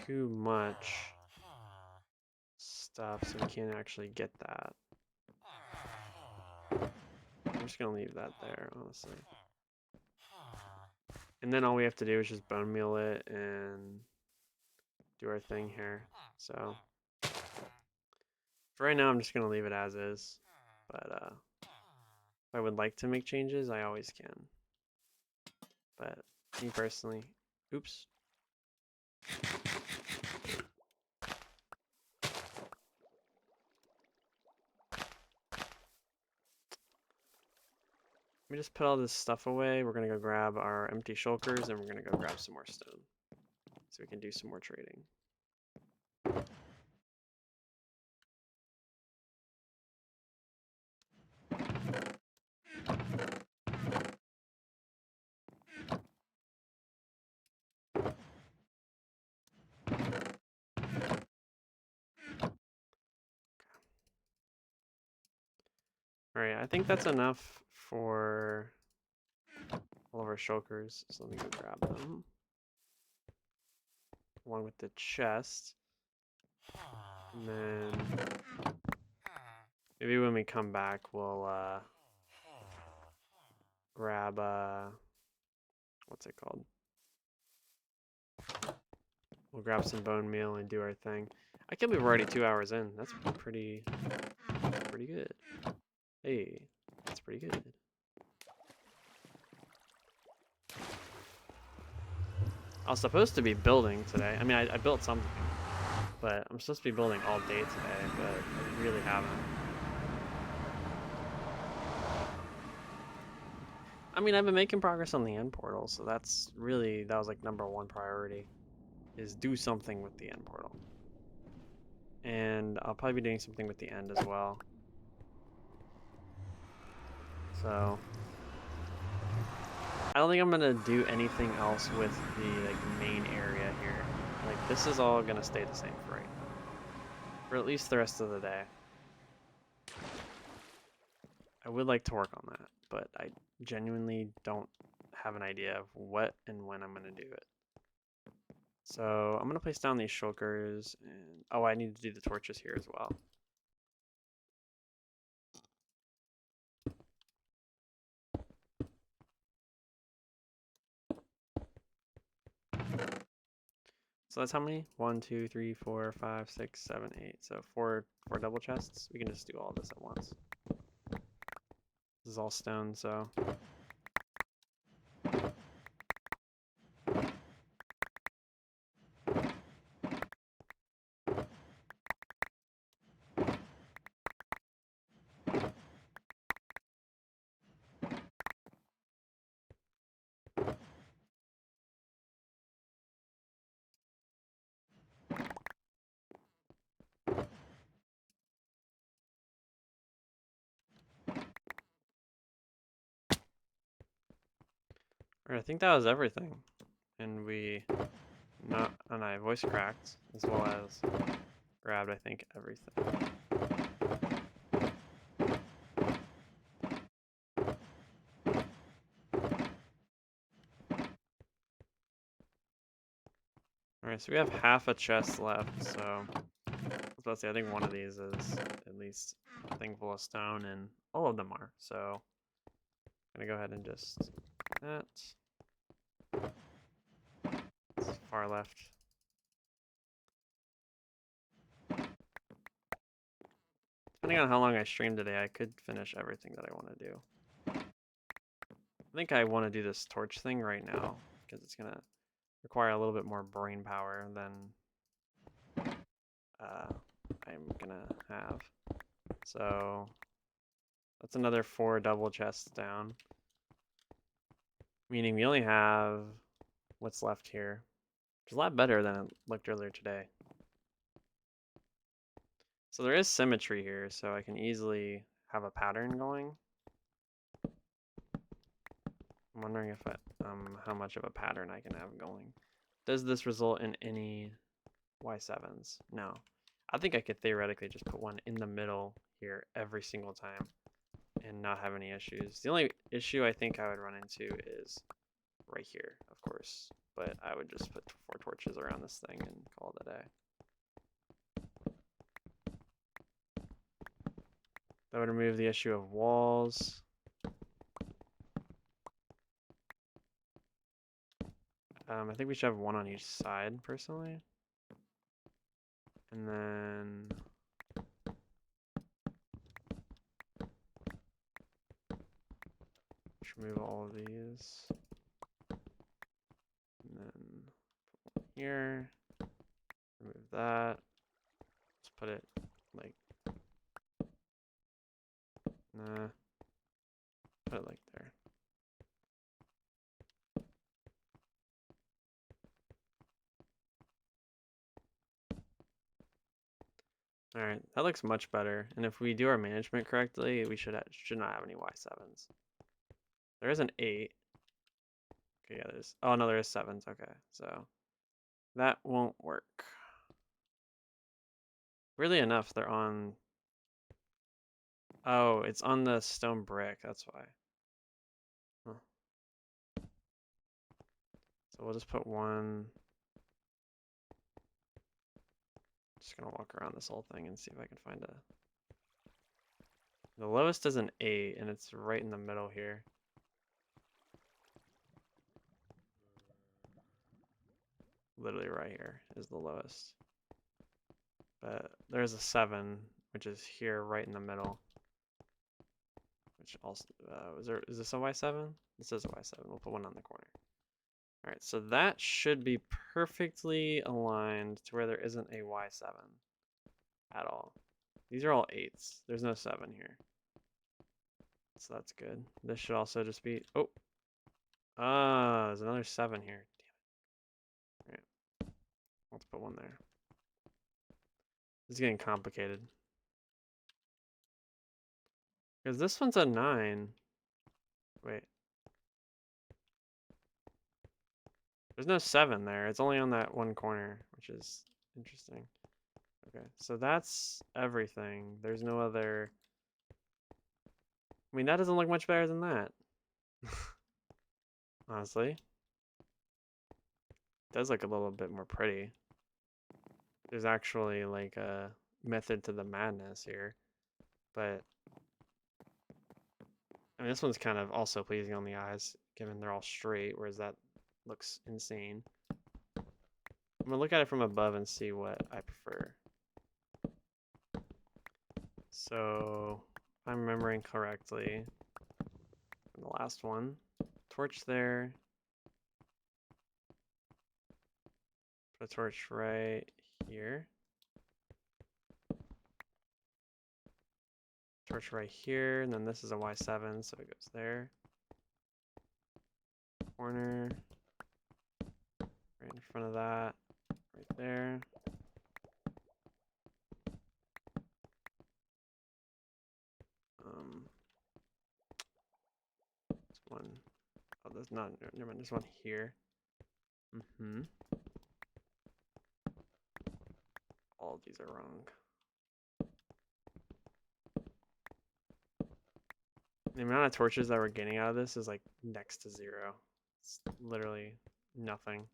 too much stuff, so we can't actually get that. I'm just gonna leave that there, honestly. And then all we have to do is just bone meal it and do our thing here. So for right now, I'm just gonna leave it as is. But if I would like to make changes, I always can. But me personally, oops. Let me just put all this stuff away. We're gonna go grab our empty shulkers and we're gonna go grab some more stone. So we can do some more trading. Alright, I think that's enough for all of our shulkers. So let me go grab them. Along with the chest. And then maybe when we come back we'll grab what's it called? We'll grab some bone meal and do our thing. I can't believe we're already 2 hours in. That's pretty good. Hey, that's pretty good. I was supposed to be building today. I mean, I built something, but I'm supposed to be building all day today, but I really haven't. I mean, I've been making progress on the end portal, so that was like #1 priority, is do something with the end portal. And I'll probably be doing something with the end as well. So I don't think I'm gonna do anything else with the main area here. Like, this is all gonna stay the same for right now, for at least the rest of the day. I would like to work on that, but I genuinely don't have an idea of what and when I'm gonna do it. So I'm gonna place down these shulkers, and oh, I need to do the torches here as well. So that's how many? 1, 2, 3, 4, 5, 6, 7, 8. So four double chests. We can just do all this at once. This is all stone, so. Alright, I think that was everything. And and I voice cracked, as well as grabbed, I think, everything. Alright, so we have half a chest left, so I was about to say, I think one of these is at least a thing full of stone, and all of them are, so I'm gonna go ahead and just that. It's far left. Depending on how long I stream today, I could finish everything that I want to do. I think I want to do this torch thing right now, because it's gonna require a little bit more brain power than I'm gonna have. So that's another 4 double chests down. Meaning we only have what's left here, which is a lot better than it looked earlier today. So there is symmetry here, so I can easily have a pattern going. I'm wondering if how much of a pattern I can have going. Does this result in any Y7s? No. I think I could theoretically just put one in the middle here every single time and not have any issues. The only issue I think I would run into is right here, of course. But I would just put 4 torches around this thing and call it a day. That would remove the issue of walls. I think we should have one on each side, personally. And then just remove all of these. And then put one here. Remove that. Just put it like, nah. Put it like there. All right, that looks much better. And if we do our management correctly, we should not have any Y7s. There is an 8. Okay, yeah, there's. Oh no, there is 7s. Okay, so that won't work. Weirdly enough, they're on. Oh, it's on the stone brick. That's why. Huh. So we'll just put one. Just gonna walk around this whole thing and see if I can find a. The lowest is an 8, and it's right in the middle here. Literally right here is the lowest. But there's a 7, which is here right in the middle. Which also, is this a Y7? This is a Y7. We'll put one on the corner. All right, so that should be perfectly aligned to where there isn't a Y7 at all. These are all 8s. There's no 7 here. So that's good. This should also just be, oh. Ah, there's another 7 here. Damn it. All right, let's put one there. This is getting complicated. Because this one's a 9. Wait. There's no 7 there. It's only on that one corner, which is interesting. Okay, so that's everything. There's no other. I mean, that doesn't look much better than that. Honestly. It does look a little bit more pretty. There's actually like a method to the madness here. But I mean, this one's kind of also pleasing on the eyes, given they're all straight, whereas that looks insane. I'm gonna look at it from above and see what I prefer. So, if I'm remembering correctly, the last one. Torch there. Put a torch right here. Torch right here, and then this is a Y7, so it goes there. Corner. Right in front of that. Right there. This one. Oh, there's not. Never mind. There's one here. All of these are wrong. The amount of torches that we're getting out of this is like next to zero. It's literally nothing.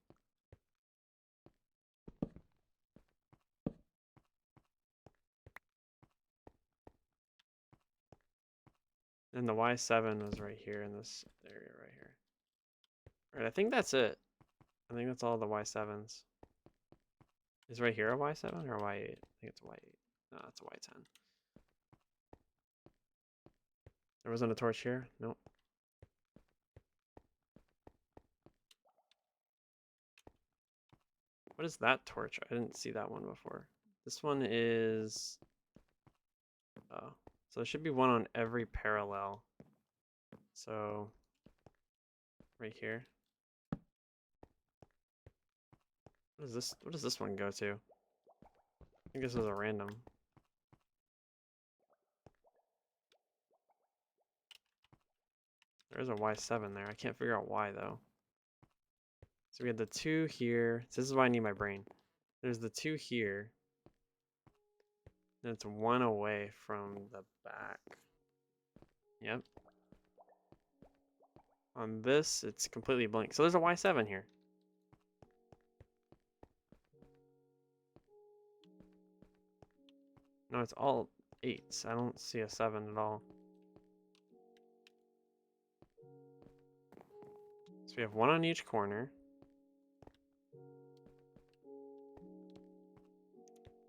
And the Y7 was right here in this area right here. Alright, I think that's it. I think that's all the Y7s. Is right here a Y7 or a Y8? I think it's a Y8. No, it's a Y10. There wasn't a torch here? Nope. What is that torch? I didn't see that one before. This one is... Oh. So there should be one on every parallel. So... Right here. What is this? What does this one go to? I think this is a random. There's a Y7 there. I can't figure out why though. So we had the two here. So this is why I need my brain. There's the two here. And it's one away from the back. Yep. On this, it's completely blank. So there's a Y7 here. No, it's all 8s. I don't see a 7 at all. So we have one on each corner.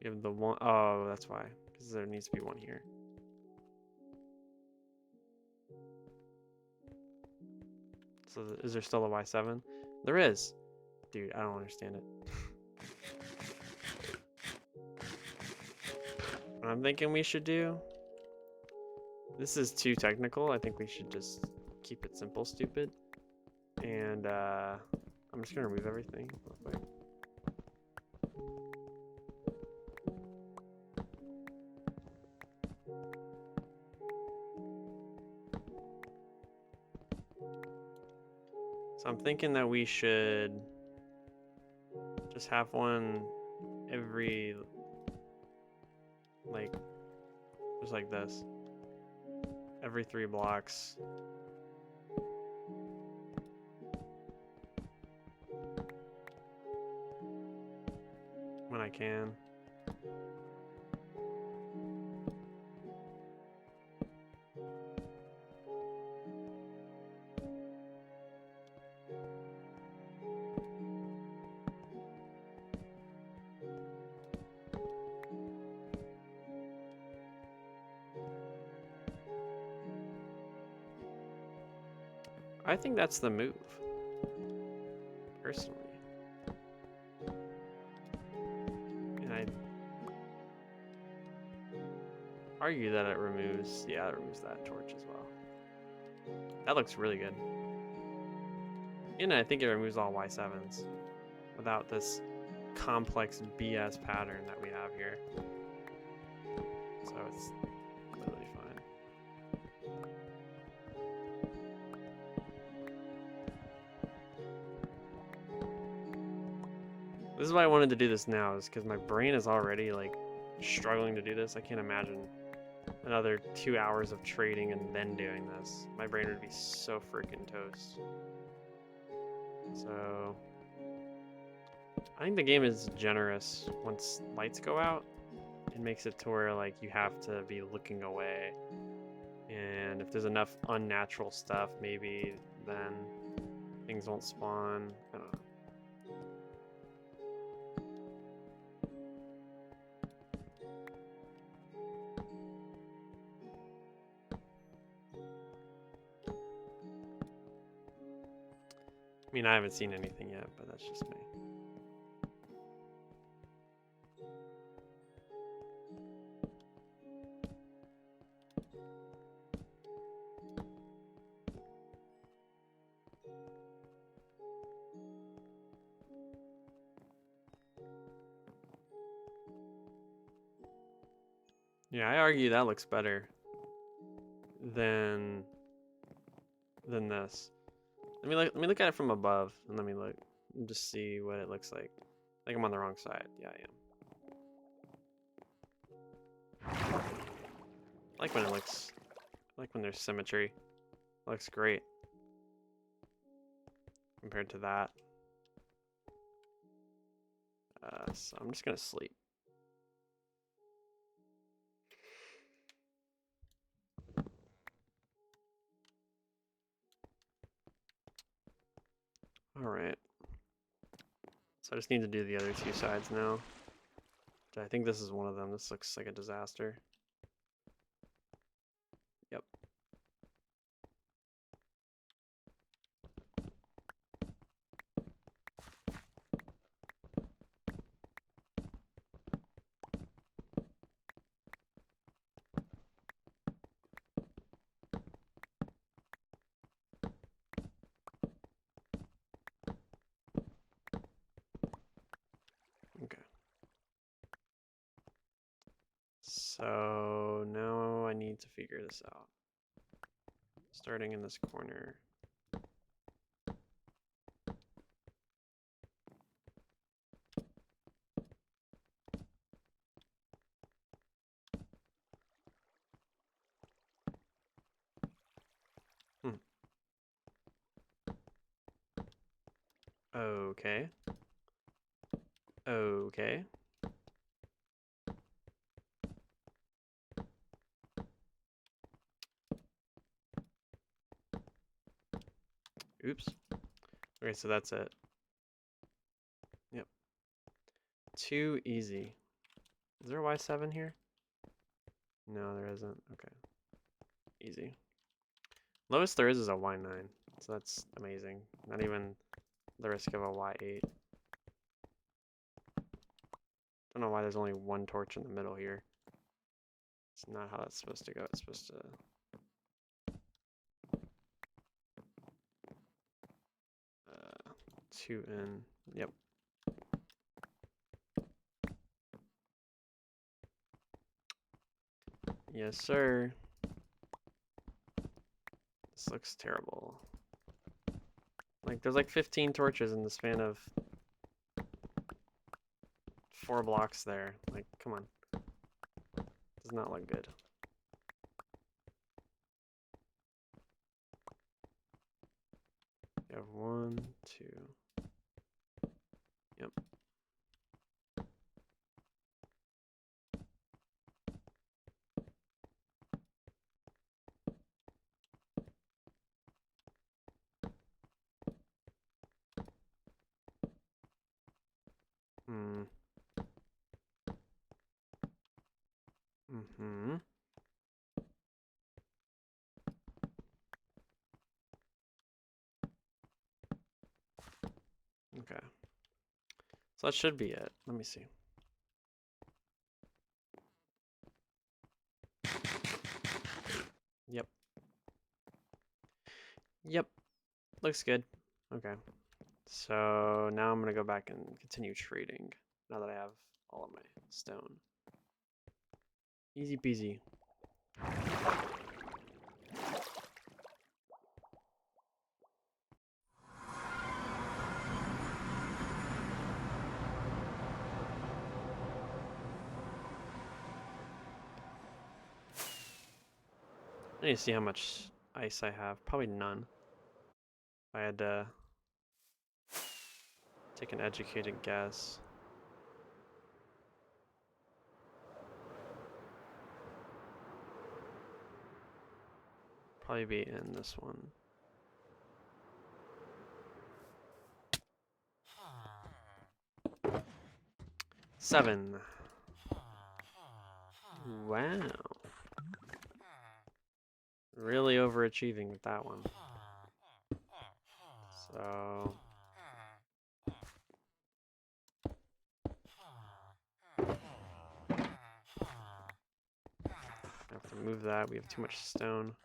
We have the one, oh, that's why. Because there needs to be one here. So is there still a Y7? There is. Dude, I don't understand it. What I'm thinking we should do, this is too technical. I think we should just keep it simple, stupid. And I'm just gonna remove everything real quick. So I'm thinking that we should just have one every, like, just like this. Every 3 blocks. When I can. I think that's the move, personally. And I argue that it removes, yeah, it removes that torch as well. That looks really good. And I think it removes all Y7s without this complex BS pattern that we have here. So it's literally fine. This is why I wanted to do this now, is because my brain is already like struggling to do this. I can't imagine another 2 hours of trading and then doing this. My brain would be so freaking toast. So I think the game is generous. Once lights go out, it makes it to where like you have to be looking away. And if there's enough unnatural stuff, maybe then things won't spawn. I don't know. I mean, I haven't seen anything yet, but that's just me. Yeah, I argue that looks better than this. Let me look at it from above, and let me look and just see what it looks like. I think I'm on the wrong side. Yeah, I am. I like when it looks, I like when there's symmetry. It looks great compared to that. So I'm just gonna sleep. All right. So I just need to do the other two sides now. I think this is one of them. This looks like a disaster. Yep. Okay. So now I need to figure this out. Starting in this corner. Okay. Okay. Oops. Okay, so that's it. Yep. Too easy. Is there a Y7 here? No, there isn't. Okay. Easy. Lowest there is a Y9. So that's amazing. Not even the risk of a Y8. Don't know why there's only one torch in the middle here. It's not how that's supposed to go. It's supposed to... two in. Yep. Yes, sir. This looks terrible. Like, there's like 15 torches in the span of 4 blocks there. Like, come on. Does not look good. You have 1, 2. Yep. Hmm. Mm-hmm. Okay. So that should be it. Let me see. Yep. Yep. Looks good. Okay. So now I'm gonna go back and continue trading now that I have all of my stone. Easy peasy. I need to see how much ice I have. Probably none. If I had to take an educated guess. Probably be in this one. Seven. Wow. Really overachieving with that one. So move that. We have too much stone.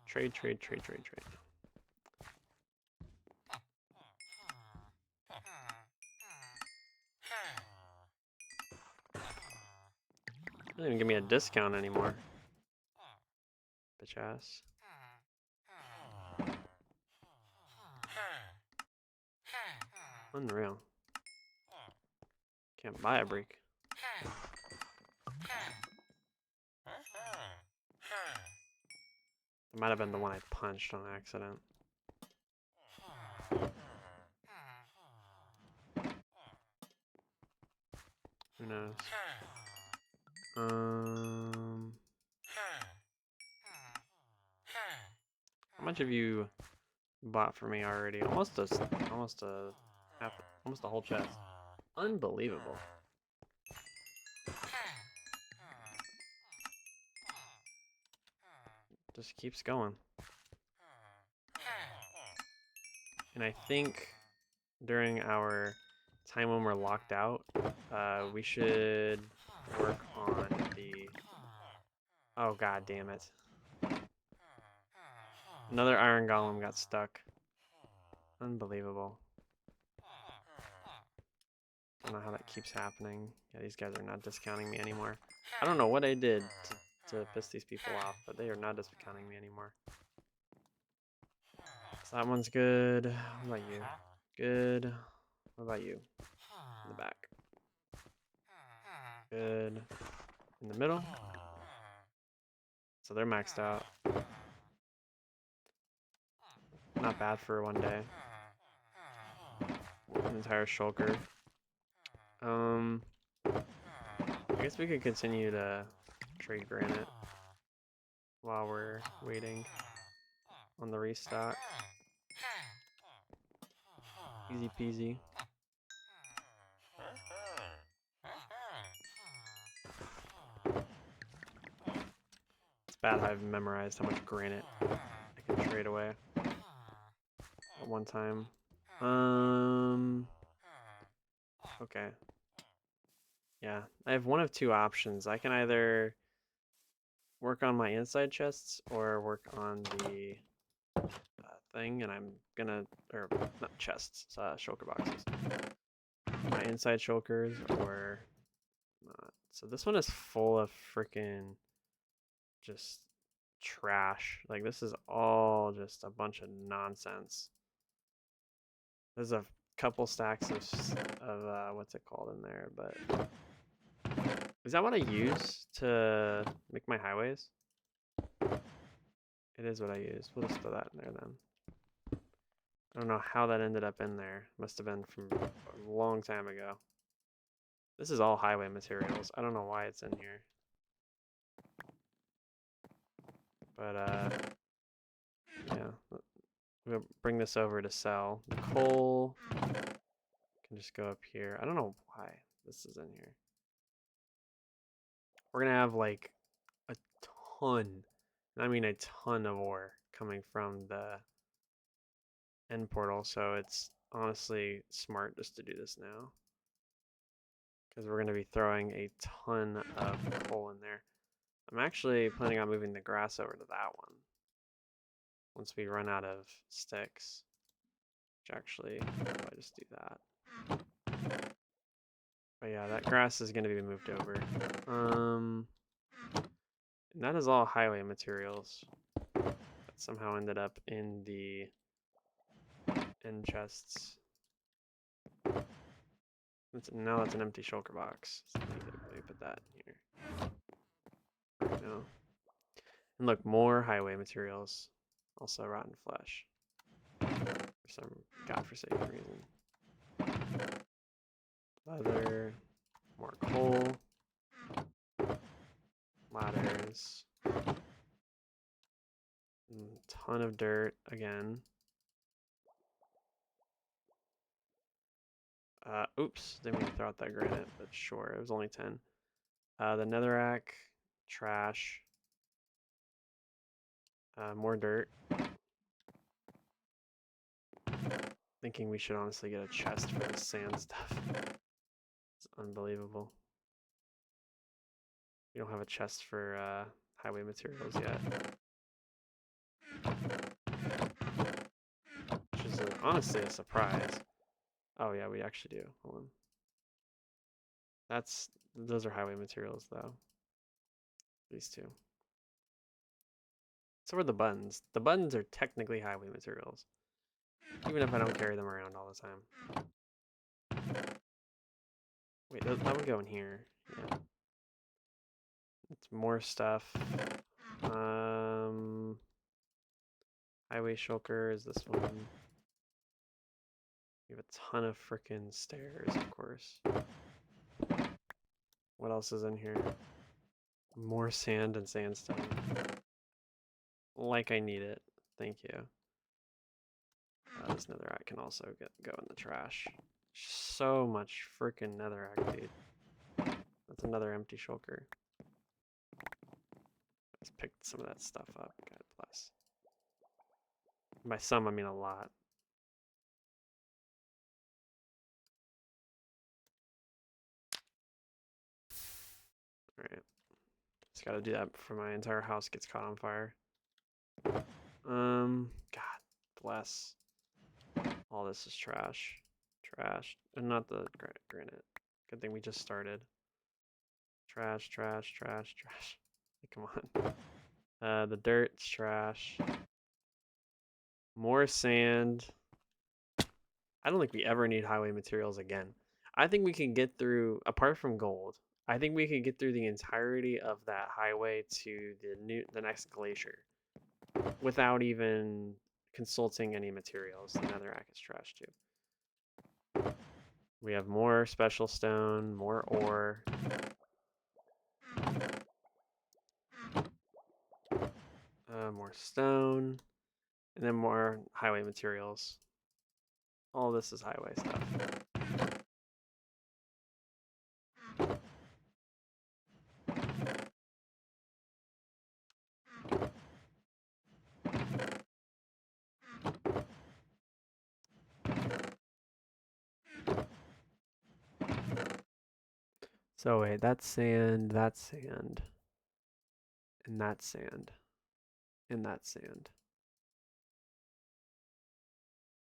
Trade, trade, trade, trade, trade. Doesn't even give me a discount anymore. Bitch ass. Unreal. Can't buy a break. It might have been the one I punched on accident. Who knows? How much have you bought for me already? Almost a whole chest. Unbelievable. Just keeps going. And I think during our time when we're locked out, we should work on the... Oh, god damn it. Another iron golem got stuck. Unbelievable. I don't know how that keeps happening. Yeah, these guys are not discounting me anymore. I don't know what I did to piss these people off, but they are not discounting me anymore. So that one's good. What about you? Good. What about you? In the back. Good. In the middle. So they're maxed out. Not bad for one day. An entire shulker. I guess we could continue to trade granite while we're waiting on the restock. Easy peasy. It's bad I've memorized how much granite I can trade away at one time. Okay. Yeah, I have one of two options. I can either work on my inside chests or work on the thing, and I'm gonna, or not chests, shulker boxes. My inside shulkers or not. So this one is full of freaking just trash. Like, this is all just a bunch of nonsense. There's a couple stacks of what's it called in there, but is that what I use to make my highways? It is what I use. We'll just throw that in there then. I don't know how that ended up in there. Must have been from a long time ago. This is all highway materials. I don't know why it's in here. But yeah. We'll bring this over to sell. The coal can just go up here. I don't know why this is in here. We're gonna have like a ton, and I mean a ton of ore coming from the end portal, so it's honestly smart just to do this now. Because we're gonna be throwing a ton of coal in there. I'm actually planning on moving the grass over to that one. Once we run out of sticks. Which actually, if I just do that. But yeah, that grass is going to be moved over. And that is all highway materials that somehow ended up in the end chests. Now that's an empty shulker box. So let me put that in here. Right now. And look, more highway materials. Also rotten flesh. For some godforsaken reason. Leather. More coal. Ladders. Ton of dirt again. Oops, didn't mean to throw out that granite, but sure, it was only 10. The netherrack, trash. More dirt. Thinking we should honestly get a chest for the sand stuff. It's unbelievable. We don't have a chest for highway materials yet. Which is honestly a surprise. Oh yeah, we actually do. Hold on. Those are highway materials though. These two. So are the buttons. The buttons are technically highway materials. Even if I don't carry them around all the time. Wait, that would go in here. Yeah. It's more stuff. Highway shulker is this one. We have a ton of freaking stairs, of course. What else is in here? More sand and sandstone. Like I need it. Thank you. This netherrack can also go in the trash. So much freaking netherrack, dude. That's another empty shulker. Let's pick some of that stuff up. God bless. By some, I mean a lot. Alright. Just gotta do that before my entire house gets caught on fire. God bless. All this is trash. Trash. And not the granite. Good thing we just started. Trash, trash, trash, trash. Come on. The dirt's trash. More sand. I don't think we ever need highway materials again. I think we can get through, apart from gold, I think we can get through the entirety of that highway to the next glacier without even consulting any materials. The netherrack is trash too. We have more special stone, more ore. More stone, and then more highway materials. All this is highway stuff. So wait, that's sand, and that's sand, and that's sand.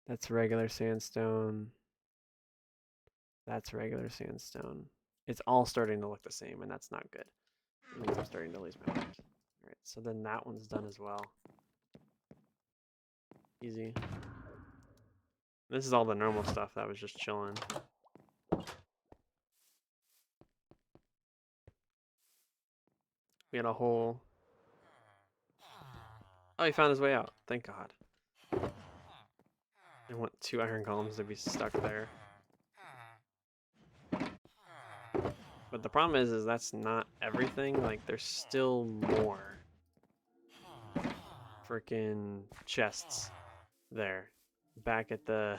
That's regular sandstone. That's regular sandstone. It's all starting to look the same, and that's not good. It means I'm starting to lose my mind. Alright, so then that one's done as well. Easy. This is all the normal stuff that was just chilling. We had a whole... Oh, he found his way out. Thank God. I want 2 iron columns to be stuck there. But the problem is that's not everything. Like, there's still more freaking chests there. Back at the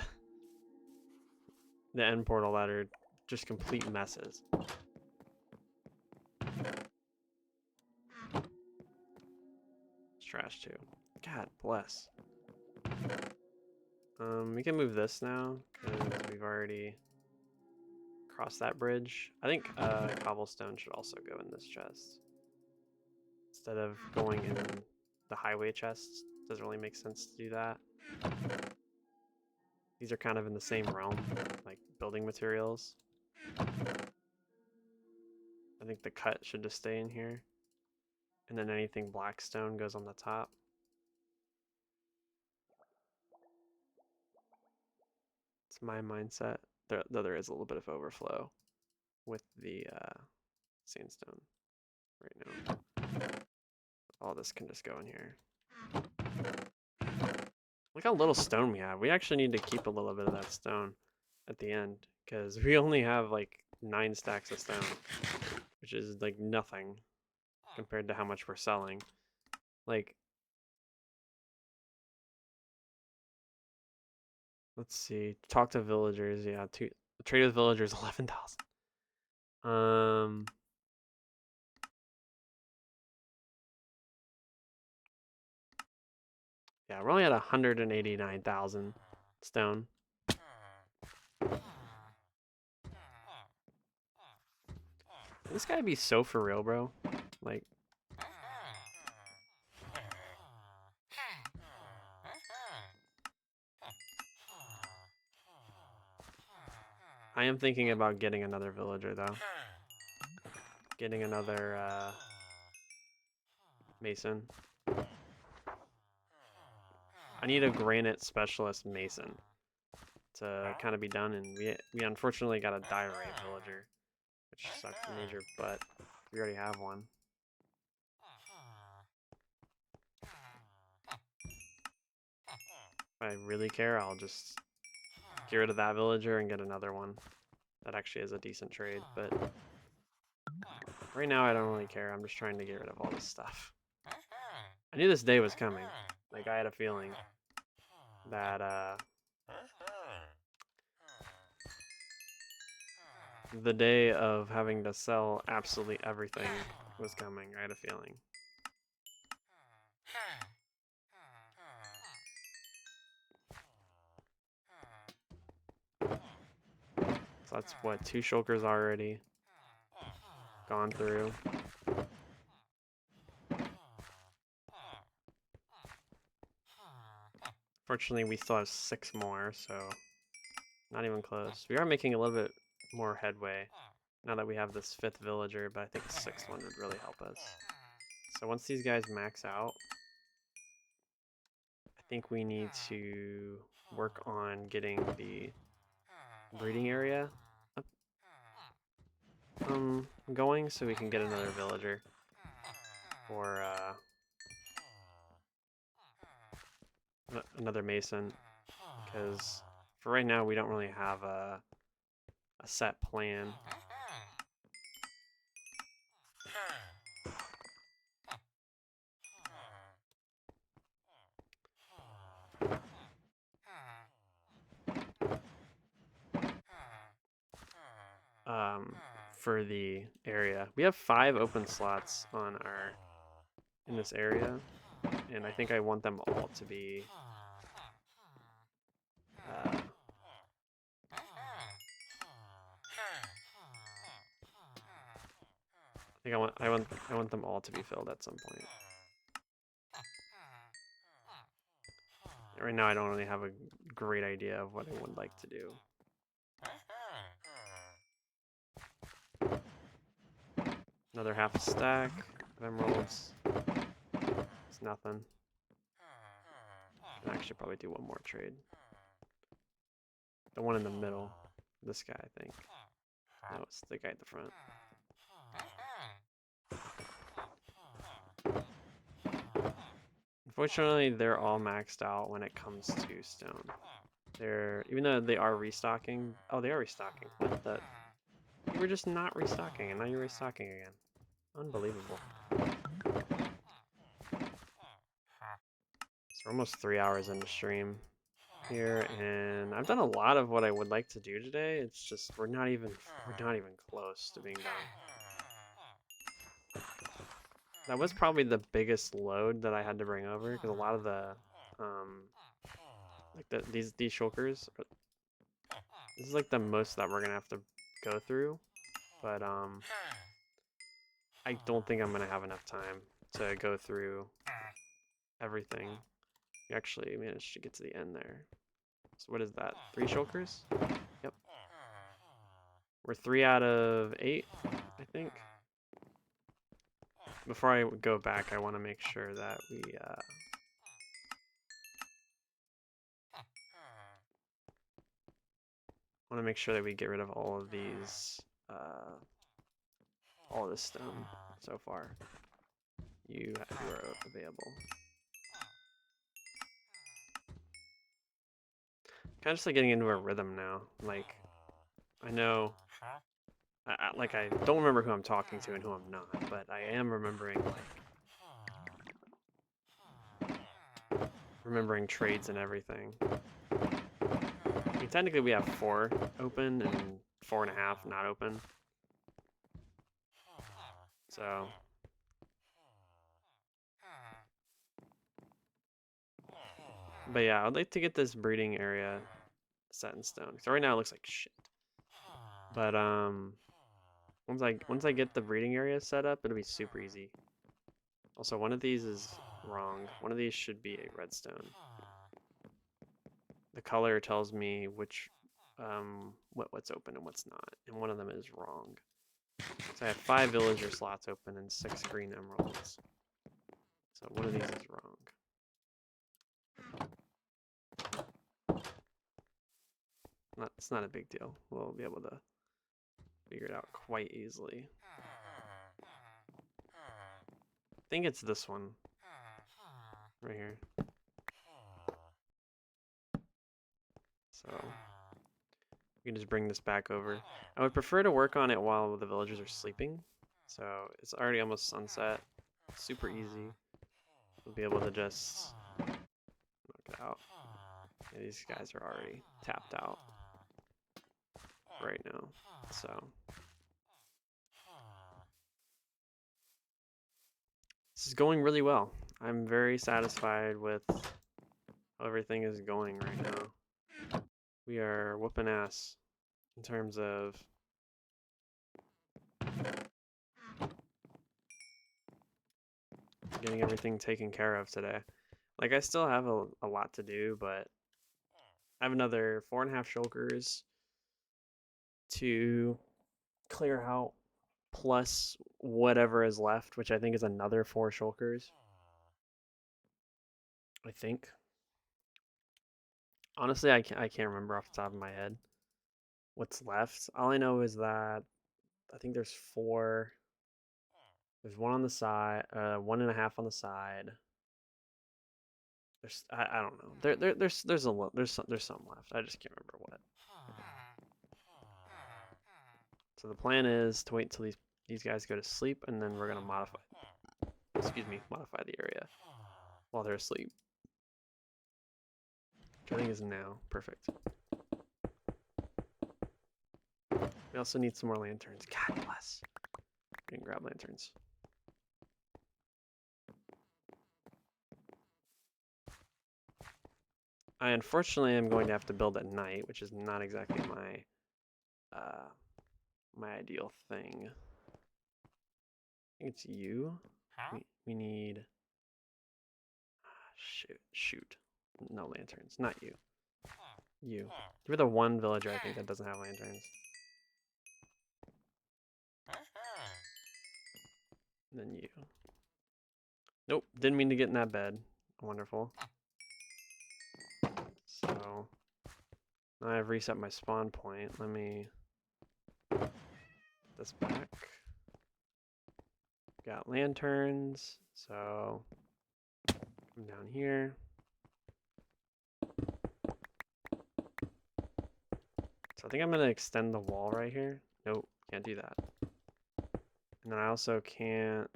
end portal that are just complete messes. It's trash too. God bless. We can move this now because we've already crossed that bridge. I think cobblestone should also go in this chest instead of going in the highway chest. Doesn't really make sense to do that. These are kind of in the same realm, like building materials. I think the cut should just stay in here. And then anything blackstone goes on the top. It's my mindset. Though there is a little bit of overflow with the sandstone right now. All this can just go in here. Look how little stone we have. We actually need to keep a little bit of that stone at the end because we only have like 9 stacks of stone, which is like nothing compared to how much we're selling. Like, let's see. Talk to villagers. Yeah, trade with villagers 11,000. Yeah, we're only at 189,000 stone. This guy be so for real, bro. Like, I am thinking about getting another villager though. Getting another mason. I need a granite specialist mason to kind of be done, and we unfortunately got a diorite villager, which sucks major, but we already have one. If I really care, I'll just get rid of that villager and get another one. That actually is a decent trade, but right now I don't really care. I'm just trying to get rid of all this stuff. I knew this day was coming. Like, I had a feeling that the day of having to sell absolutely everything was coming. I had a feeling. So that's what, 2 shulkers already gone through. Fortunately, we still have 6 more, so not even close. We are making a little bit more headway now that we have this 5th villager, but I think the 6th one would really help us. So once these guys max out, I think we need to work on getting the breeding area up, going so we can get another villager for another mason, because for right now we don't really have a set plan. For the area, we have 5 open slots on in this area, and I think I want them all to be I want them all to be filled at some point. Right now I don't really have a great idea of what I would like to do. Another half a stack of emeralds. It's nothing. I can actually probably do one more trade. The one in the middle. This guy, I think. No, it's the guy at the front. Unfortunately, they're all maxed out when it comes to stone. Even though they are restocking. Oh, they are restocking. What the? You were just not restocking, and now you're restocking again. Unbelievable. So we're almost 3 hours into stream here, and I've done a lot of what I would like to do today. It's just we're not even close to being done. That was probably the biggest load that I had to bring over, because a lot of the like these shulkers, this is like the most that we're gonna have to go through, but I don't think I'm gonna have enough time to go through everything. We actually managed to get to the end there. So what is that? 3 shulkers? Yep. We're 3 out of 8, I think. Before I go back, I want to make sure that we get rid of all of these all this stone so far. You are available. Kind of just like getting into a rhythm now. Like, I know, I don't remember who I'm talking to and who I'm not, but I am remembering trades and everything. I mean, technically we have 4 open and 4.5 not open. So But yeah, I'd like to get this breeding area set in stone. So right now it looks like shit. But once I get the breeding area set up, it'll be super easy. Also, one of these is wrong. One of these should be a redstone. The color tells me which what's open and what's not, and one of them is wrong. So I have 5 villager slots open and 6 green emeralds. So one of these is wrong. It's not a big deal. We'll be able to figure it out quite easily. I think it's this one right here. So we can just bring this back over. I would prefer to work on it while the villagers are sleeping. So it's already almost sunset. Super easy. We'll be able to just knock it out. Yeah, these guys are already tapped out right now. So this is going really well. I'm very satisfied with how everything is going right now. We are whooping ass in terms of getting everything taken care of today. Like, I still have a lot to do, but I have another 4.5 shulkers to clear out, plus whatever is left, which I think is another 4 shulkers. I think. Honestly, I can't remember off the top of my head what's left. All I know is that I think there's 4. There's 1 on the side, 1.5 on the side. I don't know. There's some left. I just can't remember what. So the plan is to wait until these guys go to sleep, and then we're gonna modify the area while they're asleep. Which I think is now perfect. We also need some more lanterns. God bless. We can grab lanterns. I unfortunately am going to have to build at night, which is not exactly my my ideal thing. I think it's you. We need. Shoot. No lanterns. Not you. You. You're the one villager I think that doesn't have lanterns. And then you. Nope. Didn't mean to get in that bed. Wonderful. So now I've reset my spawn point. Let me put this back. Got lanterns. So come down here. So I think I'm gonna extend the wall right here. Nope, can't do that. And then I also can't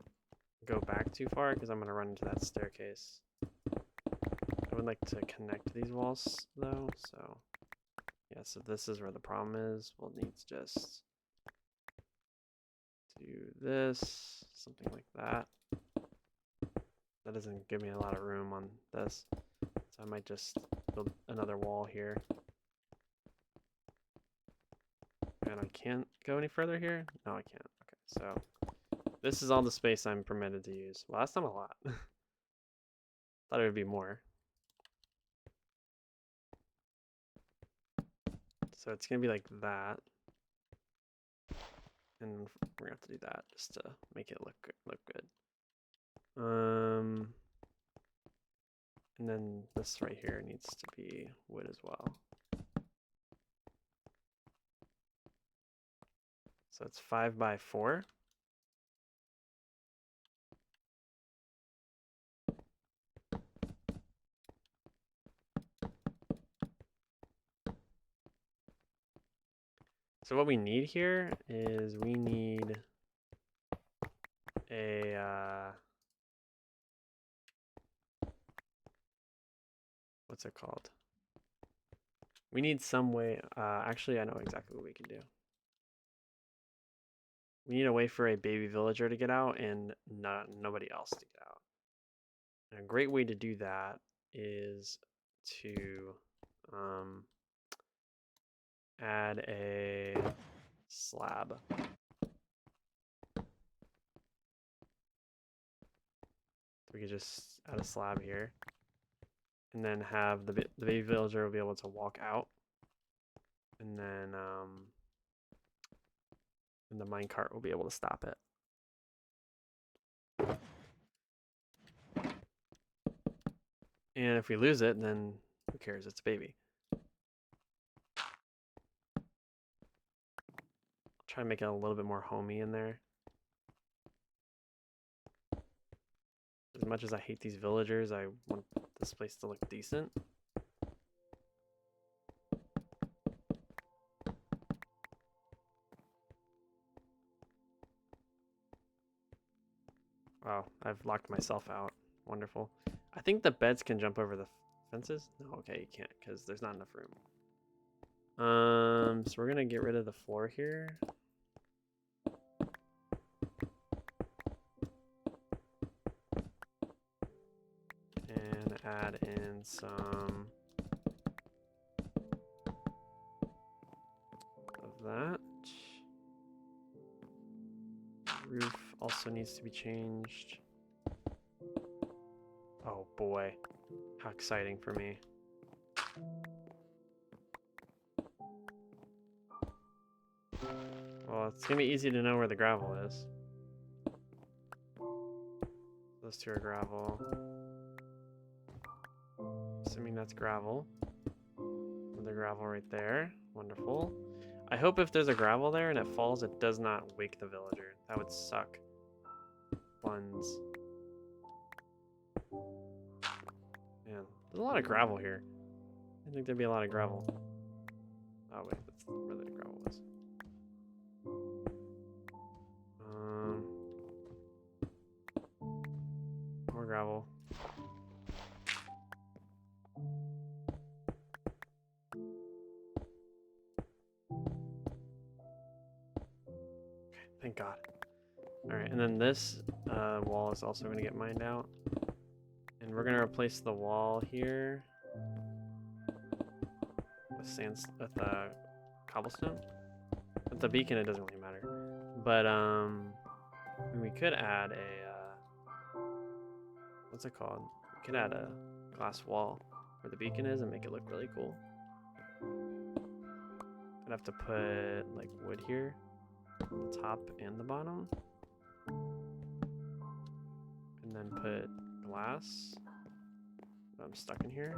go back too far because I'm gonna run into that staircase. I would like to connect these walls though, so yeah, so this is where the problem is. We'll need to just do this, something like that. That doesn't give me a lot of room on this, so I might just build another wall here. And I can't go any further here? No, I can't. Okay, so this is all the space I'm permitted to use. Well, that's not a lot. Thought it would be more. So it's gonna be like that. And we're gonna have to do that just to make it look good. And then this right here needs to be wood as well. So it's 5 by 4. So what we need here is we need a what's it called? We need some way. Actually, I know exactly what we can do. We need a way for a baby villager to get out and nobody else to get out. And a great way to do that is to add a slab. We could just add a slab here, and then have the baby villager will be able to walk out, and then and the minecart will be able to stop it. And if we lose it, then who cares? It's a baby. I'll try to make it a little bit more homey in there. As much as I hate these villagers, I want this place to look decent. Wow, I've locked myself out. Wonderful. I think the beds can jump over the fences. No, okay, you can't because there's not enough room. So we're gonna get rid of the floor here. And add in some of that. Roof also needs to be changed. Oh boy, how exciting for me. Well, it's gonna be easy to know where the gravel is. Those two are gravel. Assuming that's gravel. Another gravel right there. Wonderful. I hope if there's a gravel there and it falls, it does not wake the villager. That would suck. Buns. Man, there's a lot of gravel here. I didn't think there'd be a lot of gravel. Oh wait, that's where the gravel was. More gravel. Okay, thank God. Alright, and then this wall is also going to get mined out. And we're going to replace the wall here with cobblestone. With the beacon, it doesn't really matter. But we could add a what's it called? We could add a glass wall where the beacon is and make it look really cool. I'd have to put like wood here, on the top and the bottom, and then put glass. I'm stuck in here.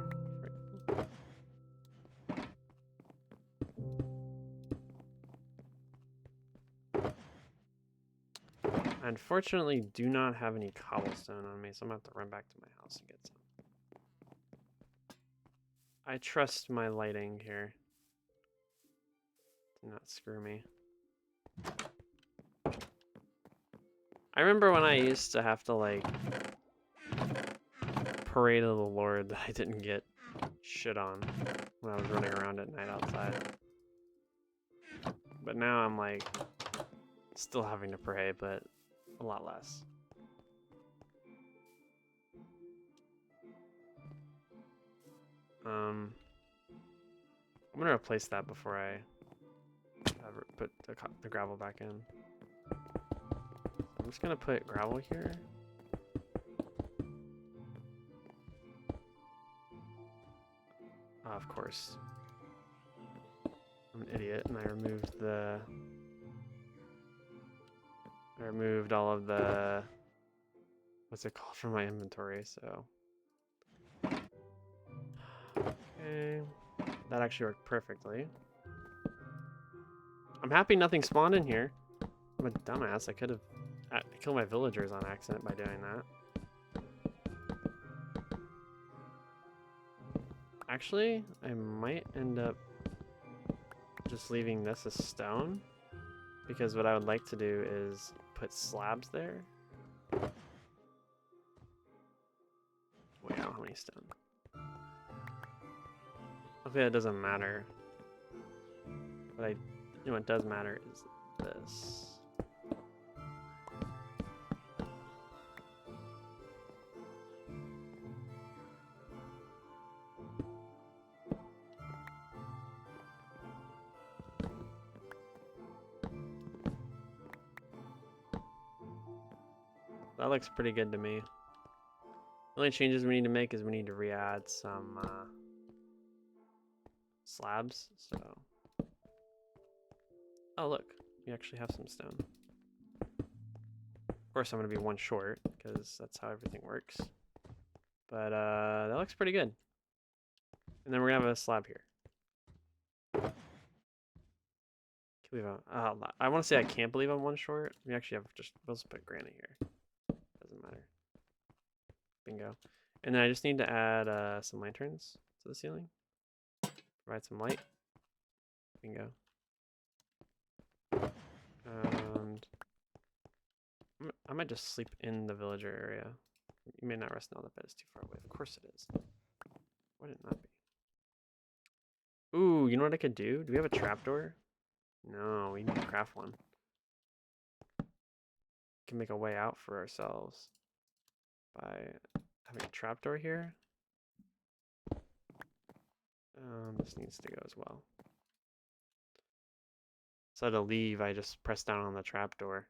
I unfortunately do not have any cobblestone on me, so I'm gonna have to run back to my house and get some. I trust my lighting here. Do not screw me. I remember when I used to have to like parade of the Lord that I didn't get shit on when I was running around at night outside. But now I'm like still having to pray, but a lot less. I'm gonna replace that before I put the gravel back in. I'm just gonna put gravel here. Of course. I'm an idiot and I removed all of the, what's it called, from my inventory, so. Okay, that actually worked perfectly. I'm happy nothing spawned in here. I'm a dumbass, I could have killed my villagers on accident by doing that. Actually, I might end up just leaving this as stone, because what I would like to do is put slabs there. Wait, I don't have any stone. Okay, it doesn't matter. But what does matter is this. That looks pretty good to me. The only changes we need to make is we need to re-add some slabs. So, oh look, we actually have some stone. Of course, I'm gonna be one short because that's how everything works. But that looks pretty good. And then we're gonna have a slab here. I want to say I can't believe I'm one short. We actually have we'll just put granite here. Doesn't matter. Bingo. And then I just need to add some lanterns to the ceiling. Provide some light. Bingo. And I might just sleep in the villager area. You may not rest now, the bed is too far away. Of course it is. Why did it not be? Ooh, you know what I could do? Do we have a trapdoor? No, we need to craft one. We can make a way out for ourselves by having a trapdoor here. This needs to go as well. So to leave, I just press down on the trapdoor.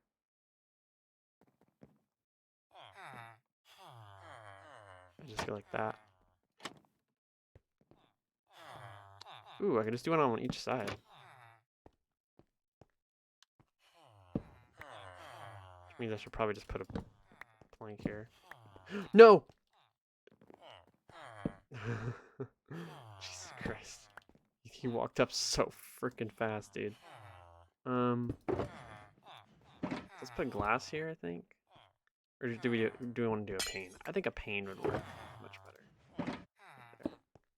I just go like that. Ooh, I can just do it on each side. Which means I should probably just put a plank here. No! Jesus Christ. He walked up so freaking fast, dude. Let's put glass here, I think. Or do we want to do a pane? I think a pane would work much better. There.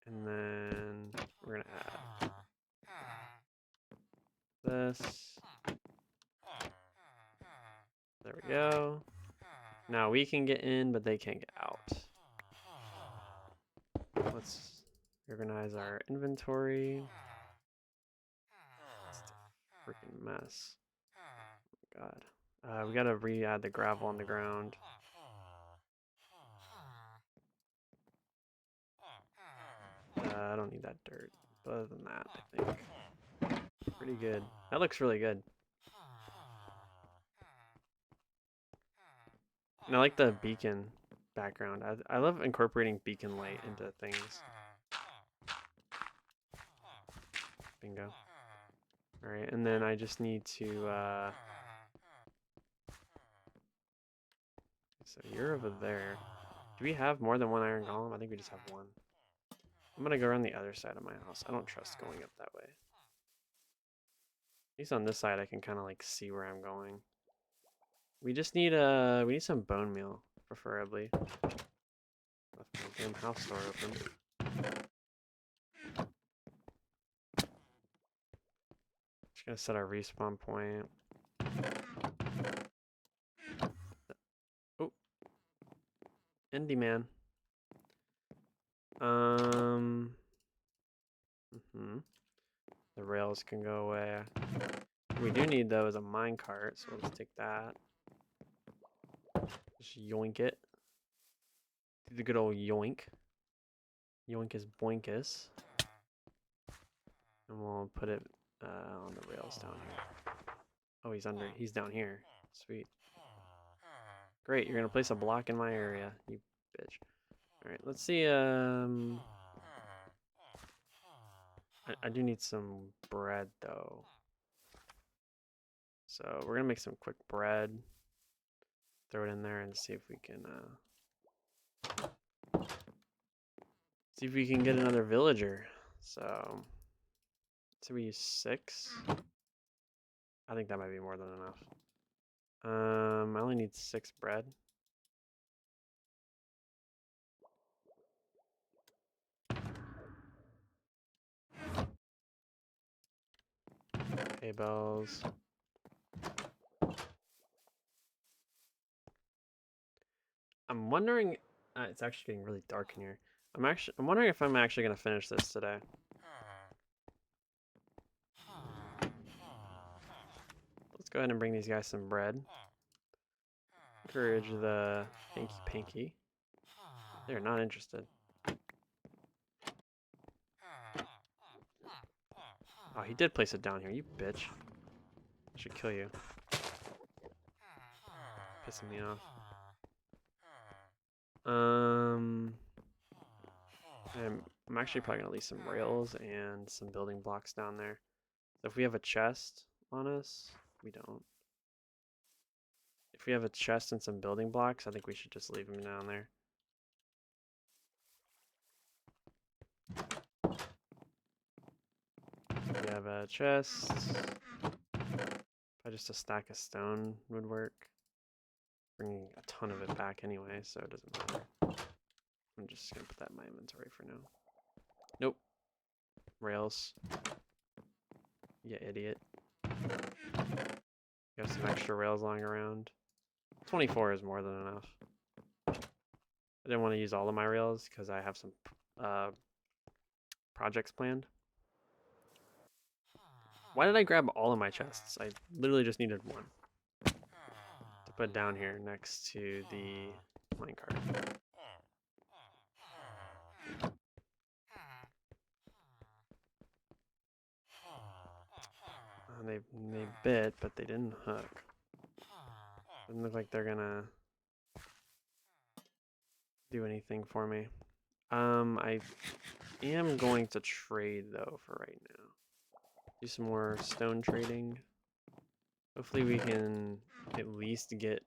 And then we're gonna add this. There we go. Now we can get in, but they can't get out. Let's organize our inventory. It's a freaking mess. Oh my God. We gotta re-add the gravel on the ground. I don't need that dirt. But other than that, I think pretty good. That looks really good. And I like the beacon background. I love incorporating beacon light into things. Bingo. Alright, and then I just need to so you're over there. Do we have more than one iron golem? I think we just have one. I'm gonna go around the other side of my house. I don't trust going up that way. At least on this side I can kinda like see where I'm going. We just need we need some bone meal, preferably. Left my damn house door open. Just gonna set our respawn point. Oh, Indie man. The rails can go away. We do need though is a minecart, so let's take that. Just yoink it. Do the good old yoink. Yoinkus boinkus. And we'll put it on the rails down here. Oh, he's down here. Sweet. Great, you're gonna place a block in my area, you bitch. Alright, let's see, I do need some bread though. So we're gonna make some quick bread. Throw it in there and see if we can get another villager. So we use 6. I think that might be more than enough. I only need 6 bread. Hay bells. I'm wondering. It's actually getting really dark in here. I'm wondering if I'm actually gonna finish this today. Let's go ahead and bring these guys some bread. Encourage the hanky panky. They're not interested. Oh, he did place it down here, you bitch. I should kill you. Pissing me off. I'm actually probably gonna leave some rails and some building blocks down there. So if we have a chest on us, we don't. If we have a chest and some building blocks, I think we should just leave them down there. We have a chest. Just a stack of stone would work. Bringing a ton of it back anyway, so it doesn't matter. I'm just gonna put that in my inventory for now. Nope. Rails. You idiot. Got some extra rails lying around. 24 is more than enough. I didn't want to use all of my rails because I have some projects planned. Why did I grab all of my chests? I literally just needed one to put down here next to the minecart. They bit, but they didn't hook. Doesn't look like they're gonna do anything for me. I am going to trade though for right now. Do some more stone trading. Hopefully we can at least get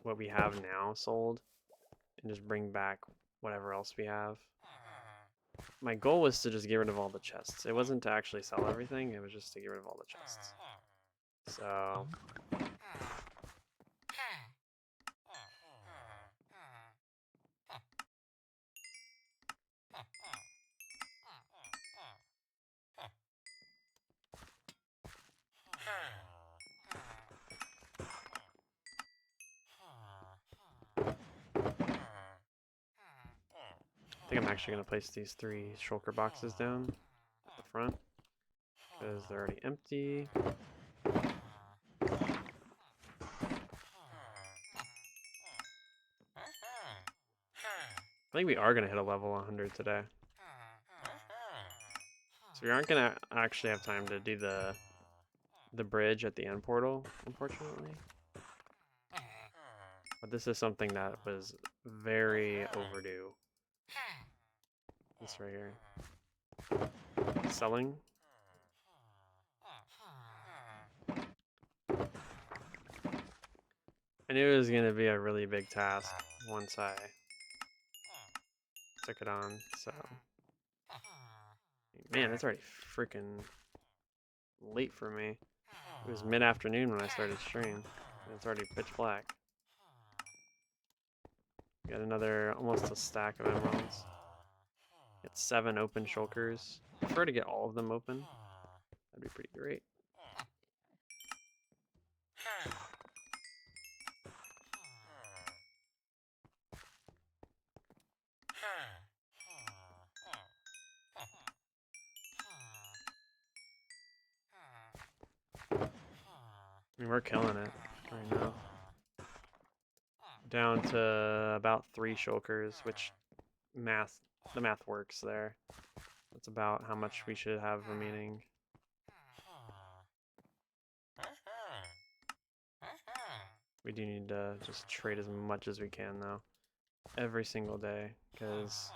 what we have now sold and just bring back whatever else we have. My goal was to just get rid of all the chests. It wasn't to actually sell everything, it was just to get rid of all the chests. So I think I'm actually going to place these 3 shulker boxes down at the front because they're already empty. I think we are going to hit a level 100 today. So we aren't going to actually have time to do the bridge at the end portal, unfortunately. But this is something that was very overdue. This right here. Selling. I knew it was going to be a really big task once I took it on, so. Man, it's already freaking late for me. It was mid-afternoon when I started stream, and it's already pitch black. Got another, almost a stack of emeralds. Get 7 open shulkers. I prefer to get all of them open. That'd be pretty great. I mean, we're killing it right now. Down to about 3 shulkers, which the math works there. That's about how much we should have remaining. We do need to just trade as much as we can though, every single day, because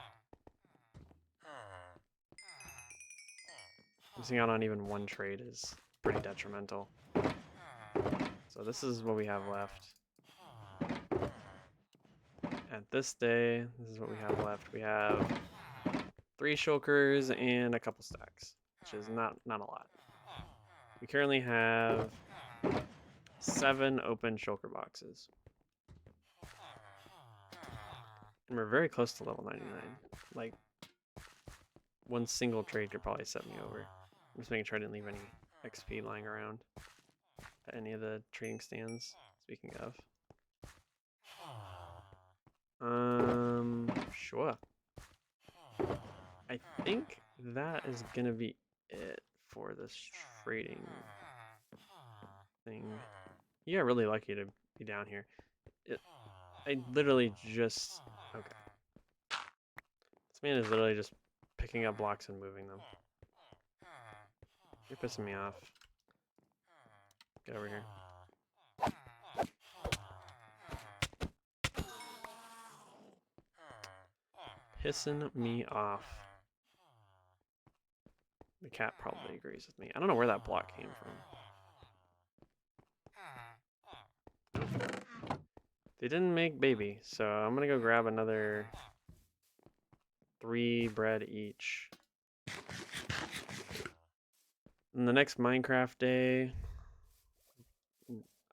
missing out on even one trade is pretty detrimental. So this is what we have left. At this day, this is what we have left. We have 3 shulkers and a couple stacks, which is not a lot. We currently have 7 open shulker boxes. And we're very close to level 99. Like, one single trade could probably set me over. I'm just making sure I didn't leave any XP lying around at any of the trading stands, speaking of. Sure. I think that is gonna be it for this trading thing. You got really lucky to be down here. I literally just... Okay. This man is literally just picking up blocks and moving them. You're pissing me off. Get over here. pissing me off. The cat probably agrees with me. I don't know where that block came from. Nope. They didn't make baby, so I'm gonna go grab another 3 bread each. And the next Minecraft day,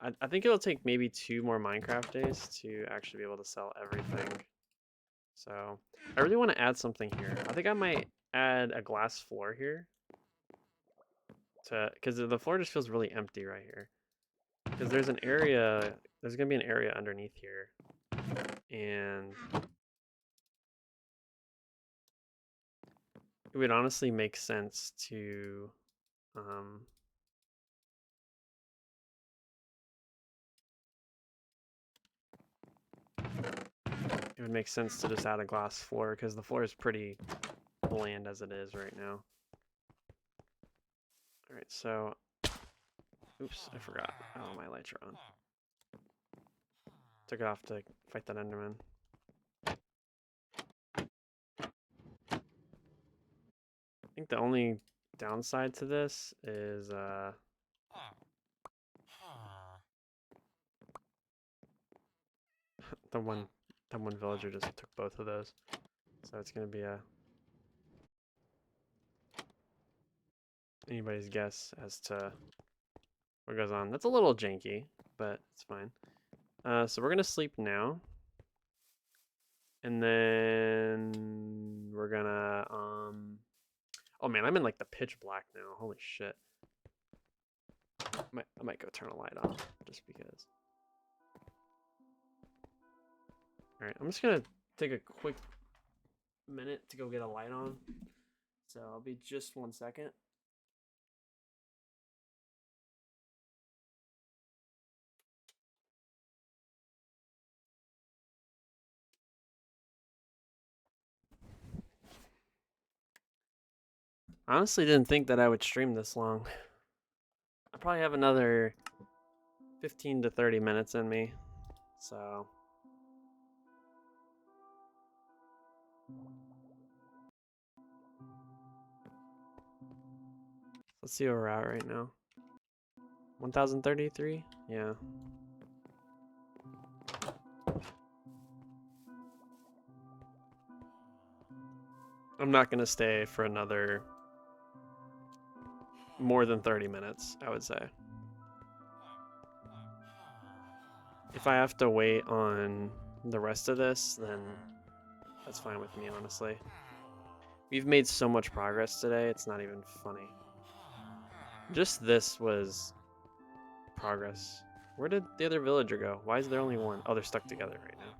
I think it'll take maybe 2 more Minecraft days to actually be able to sell everything. So I really want to add something here. I think I might add a glass floor here, because the floor just feels really empty right here. Because there's an area, there's gonna be an area underneath here, and it would honestly make sense to it would make sense to just add a glass floor, because the floor is pretty bland as it is right now. All right, so oops, I forgot. Oh, my lights are on. Took it off to fight that Enderman. I think the only downside to this is the one villager just took both of those, so it's gonna be anybody's guess as to what goes on. That's a little janky, but it's fine. So we're gonna sleep now, and then we're gonna oh man, I'm in like the pitch black now. Holy shit. I might go turn a light on just because. All right, I'm just gonna take a quick minute to go get a light on. So I'll be just 1 second. I honestly didn't think that I would stream this long. I probably have another 15 to 30 minutes in me, so. Let's see where we're at right now. 1033? Yeah. I'm not gonna stay for another more than 30 minutes, I would say. If I have to wait on the rest of this, then that's fine with me, honestly. We've made so much progress today, it's not even funny. Just this was progress. Where did the other villager go? Why is there only one? Oh, they're stuck together right now.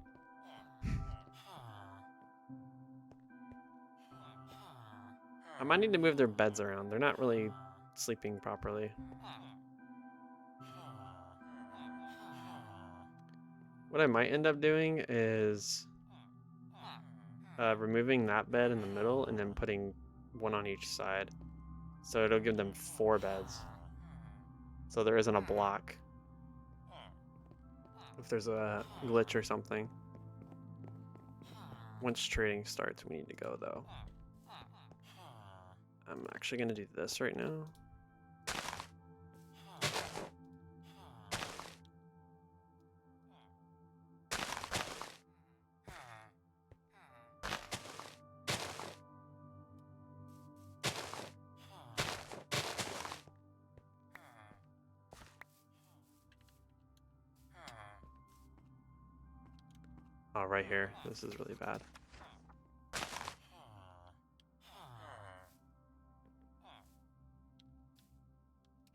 I might need to move their beds around. They're not really sleeping properly. What I might end up doing is removing that bed in the middle and then putting one on each side. So it'll give them 4 beds. So there isn't a block if there's a glitch or something. Once trading starts, we need to go though. I'm actually gonna do this right now. Oh, right here. This is really bad.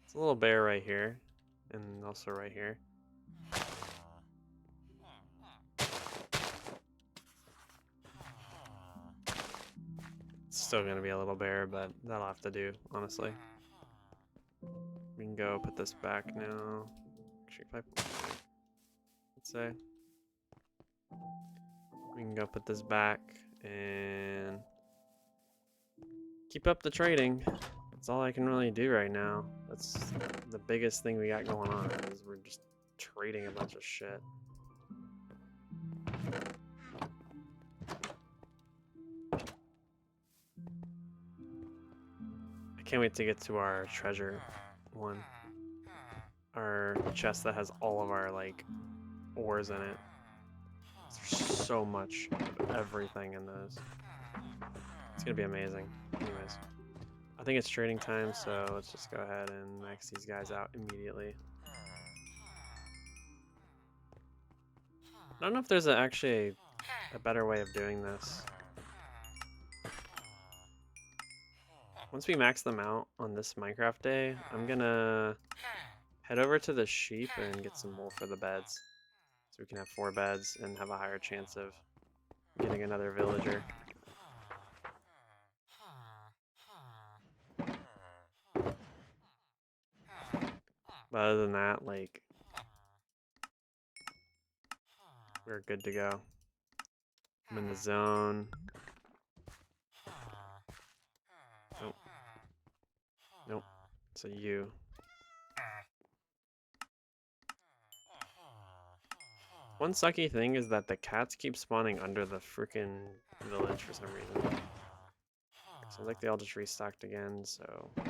It's a little bear right here, and also right here. It's still gonna be a little bear, but that'll have to do, honestly. We can go put this back now. Actually, if I, let's say we can go put this back and keep up the trading. That's all I can really do right now. That's the biggest thing we got going on, is we're just trading a bunch of shit. Can't wait to get to our treasure one. Our chest that has all of our, like, ores in it. There's so much of everything in those. It's gonna be amazing. Anyways, I think it's trading time, so let's just go ahead and max these guys out immediately. I don't know if there's actually a better way of doing this. Once we max them out on this Minecraft day, I'm gonna head over to the sheep and get some wool for the beds. So we can have 4 beds and have a higher chance of getting another villager. But other than that, like, we're good to go. I'm in the zone. Nope. Nope. It's a U. One sucky thing is that the cats keep spawning under the freaking village for some reason. Sounds like they all just restocked again, so we'll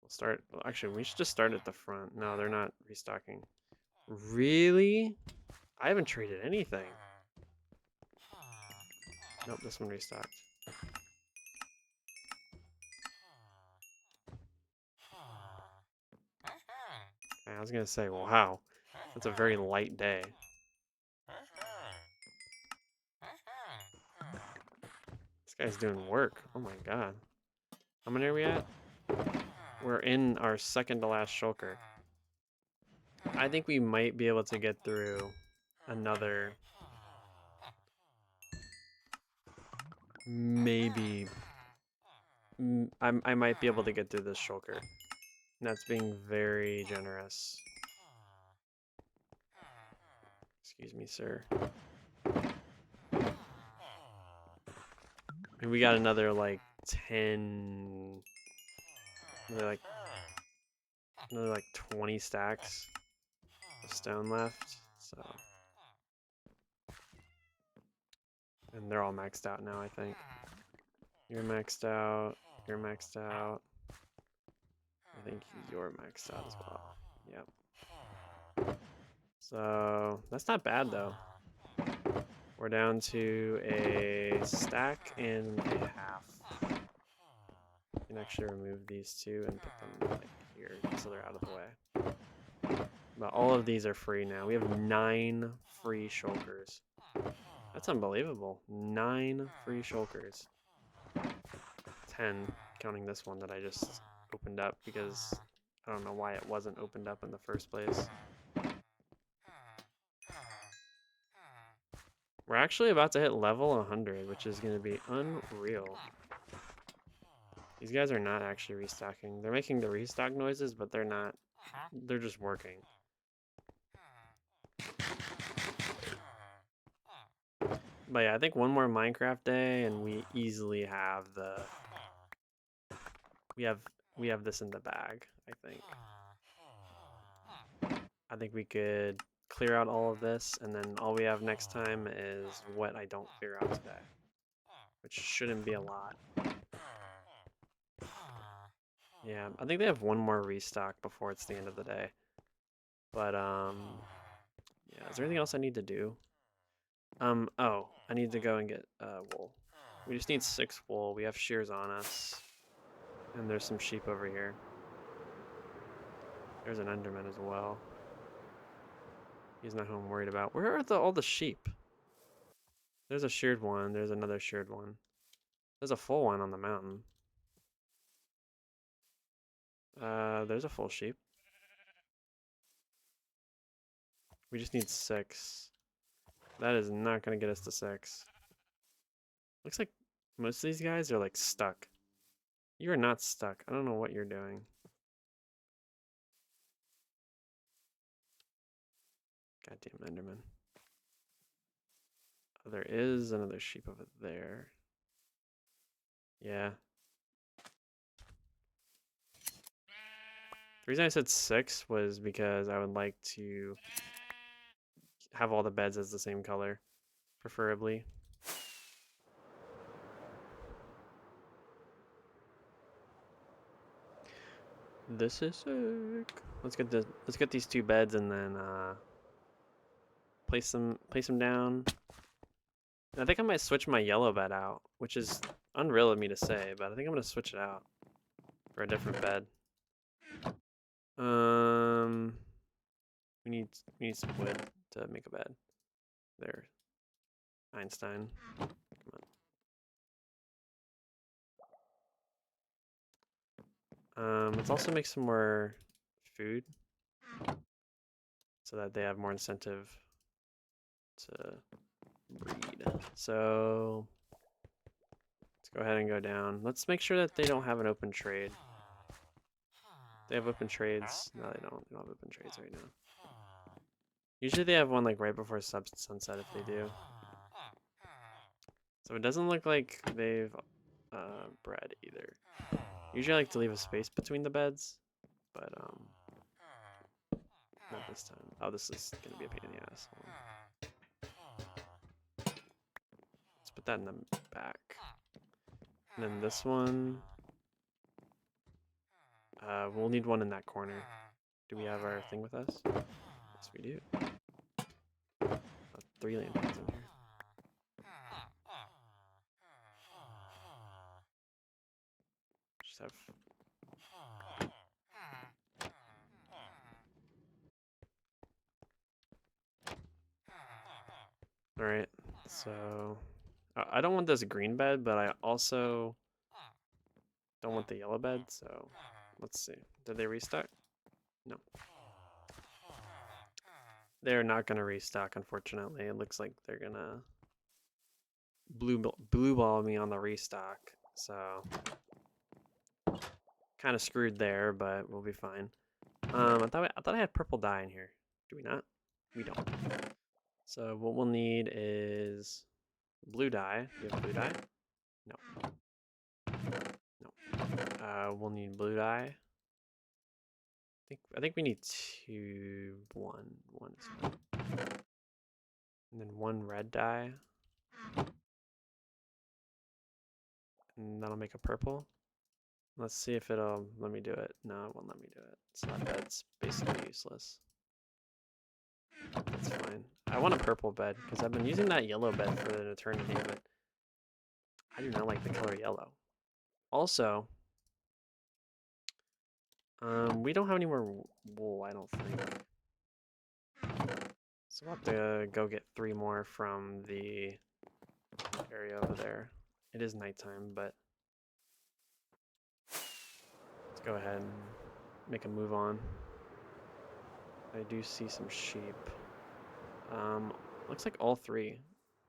start. Well, actually, we should just start at the front. No, they're not restocking. Really? I haven't traded anything. Nope, this one restocked. I was gonna say, wow, that's a very light day. This guy's doing work. Oh my god. How many are we at? We're in our second to last shulker. I think we might be able to get through another, maybe, I might be able to get through this shulker. And that's being very generous. Excuse me, sir. And we got another like 10, another like 20 stacks of stone left. So, and they're all maxed out now, I think. You're maxed out. You're maxed out. I think you're maxed out as well. Yep. So that's not bad though. We're down to a stack and a half. You can actually remove these two and put them like here so they're out of the way. But all of these are free now. We have 9 free shulkers. That's unbelievable. 9 free shulkers. 10 counting this one that I just opened up because I don't know why it wasn't opened up in the first place. We're actually about to hit level 100, which is going to be unreal. These guys are not actually restocking. They're making the restock noises, but they're not. They're just working. But yeah, I think one more Minecraft day and we easily have the... We have this in the bag, I think. I think we could clear out all of this, and then all we have next time is what I don't clear out today, which shouldn't be a lot. Yeah, I think they have one more restock before it's the end of the day. But yeah, is there anything else I need to do? Oh, I need to go and get wool. We just need 6 wool. We have shears on us, and there's some sheep over here. There's an Enderman as well. He's not who I'm worried about. Where are all the sheep? There's a sheared one. There's another sheared one. There's a full one on the mountain. There's a full sheep. We just need 6. That is not going to get us to 6. Looks like most of these guys are like stuck. You are not stuck. I don't know what you're doing. Goddamn Enderman. Oh, there is another sheep over there. Yeah. The reason I said 6 was because I would like to have all the beds as the same color, preferably. This is sick. Let's get these 2 beds and then place them down. And I think I might switch my yellow bed out, which is unreal of me to say, but I think I'm gonna switch it out for a different bed. We need some wood to make a bed. There, Einstein. Come on. Let's also make some more food so that they have more incentive to breed. So let's go ahead and go down. Let's make sure that they don't have an open trade. They have open trades. No, they don't. They don't have open trades right now. Usually they have one like right before sunset if they do. So it doesn't look like they've bred either. Usually I like to leave a space between the beds, but not this time. Oh, this is gonna be a pain in the ass. Let's put that in the back. And then this one, we'll need one in that corner. Do we have our thing with us? Yes, we do. 3 lanterns in here. Just have. All right, so I don't want this green bed, but I also don't want the yellow bed. So let's see. Did they restock? No. They're not gonna restock, unfortunately. It looks like they're gonna blue ball me on the restock. So kind of screwed there, but we'll be fine. I thought I had purple dye in here. Do we not? We don't. So what we'll need is blue dye. Do you have blue dye? No. No. We'll need blue dye. I think we need 2, 1 is fine. And then 1 red dye. And that'll make a purple. Let's see if it'll let me do it. No, it won't let me do it. So that bed's basically useless. That's fine. I want a purple bed because I've been using that yellow bed for an eternity, but I do not like the color yellow. Also, we don't have any more wool, I don't think. So we'll have to go get 3 more from the area over there. It is nighttime, but let's go ahead and make a move on. I do see some sheep. Looks like all 3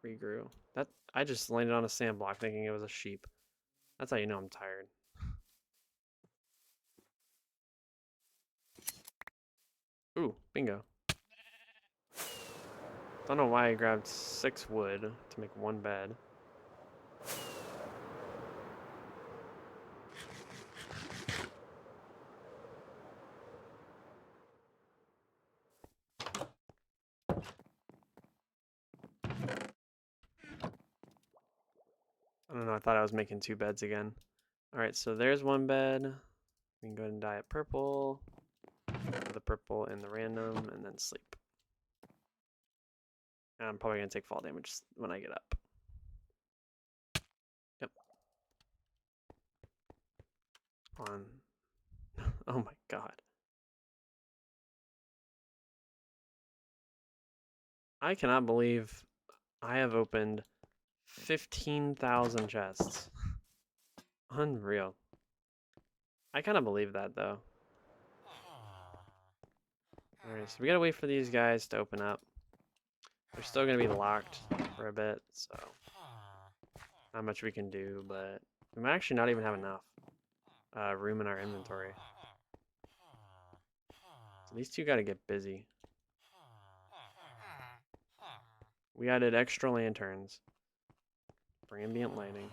regrew. That I just landed on a sand block thinking it was a sheep. That's how you know I'm tired. Ooh, bingo. Don't know why I grabbed 6 wood to make 1 bed. I don't know, I thought I was making 2 beds again. Alright, so there's 1 bed. We can go ahead and dye it purple. Put the purple in the random, and then sleep. And I'm probably going to take fall damage when I get up. Yep. On. Oh my god. I cannot believe I have opened 15,000 chests. Unreal. I kind of believe that though. Alright, so we gotta wait for these guys to open up. They're still gonna be locked for a bit, so not much we can do, but we might actually not even have enough room in our inventory. So these 2 gotta get busy. We added extra lanterns for ambient lighting.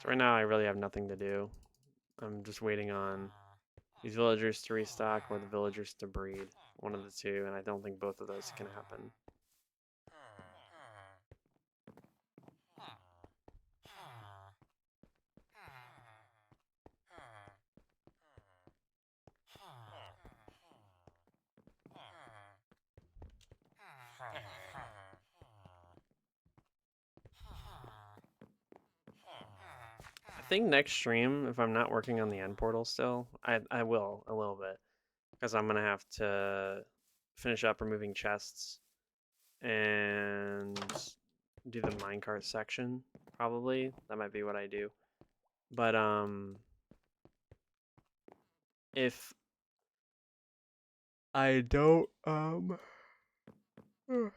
So right now I really have nothing to do. I'm just waiting on these villagers to restock or the villagers to breed. One of the 2, and I don't think both of those can happen. think next stream, if I'm not working on the end portal still, I will a little bit, because I'm gonna have to finish up removing chests and do the minecart section. Probably that might be what I do. But if I don't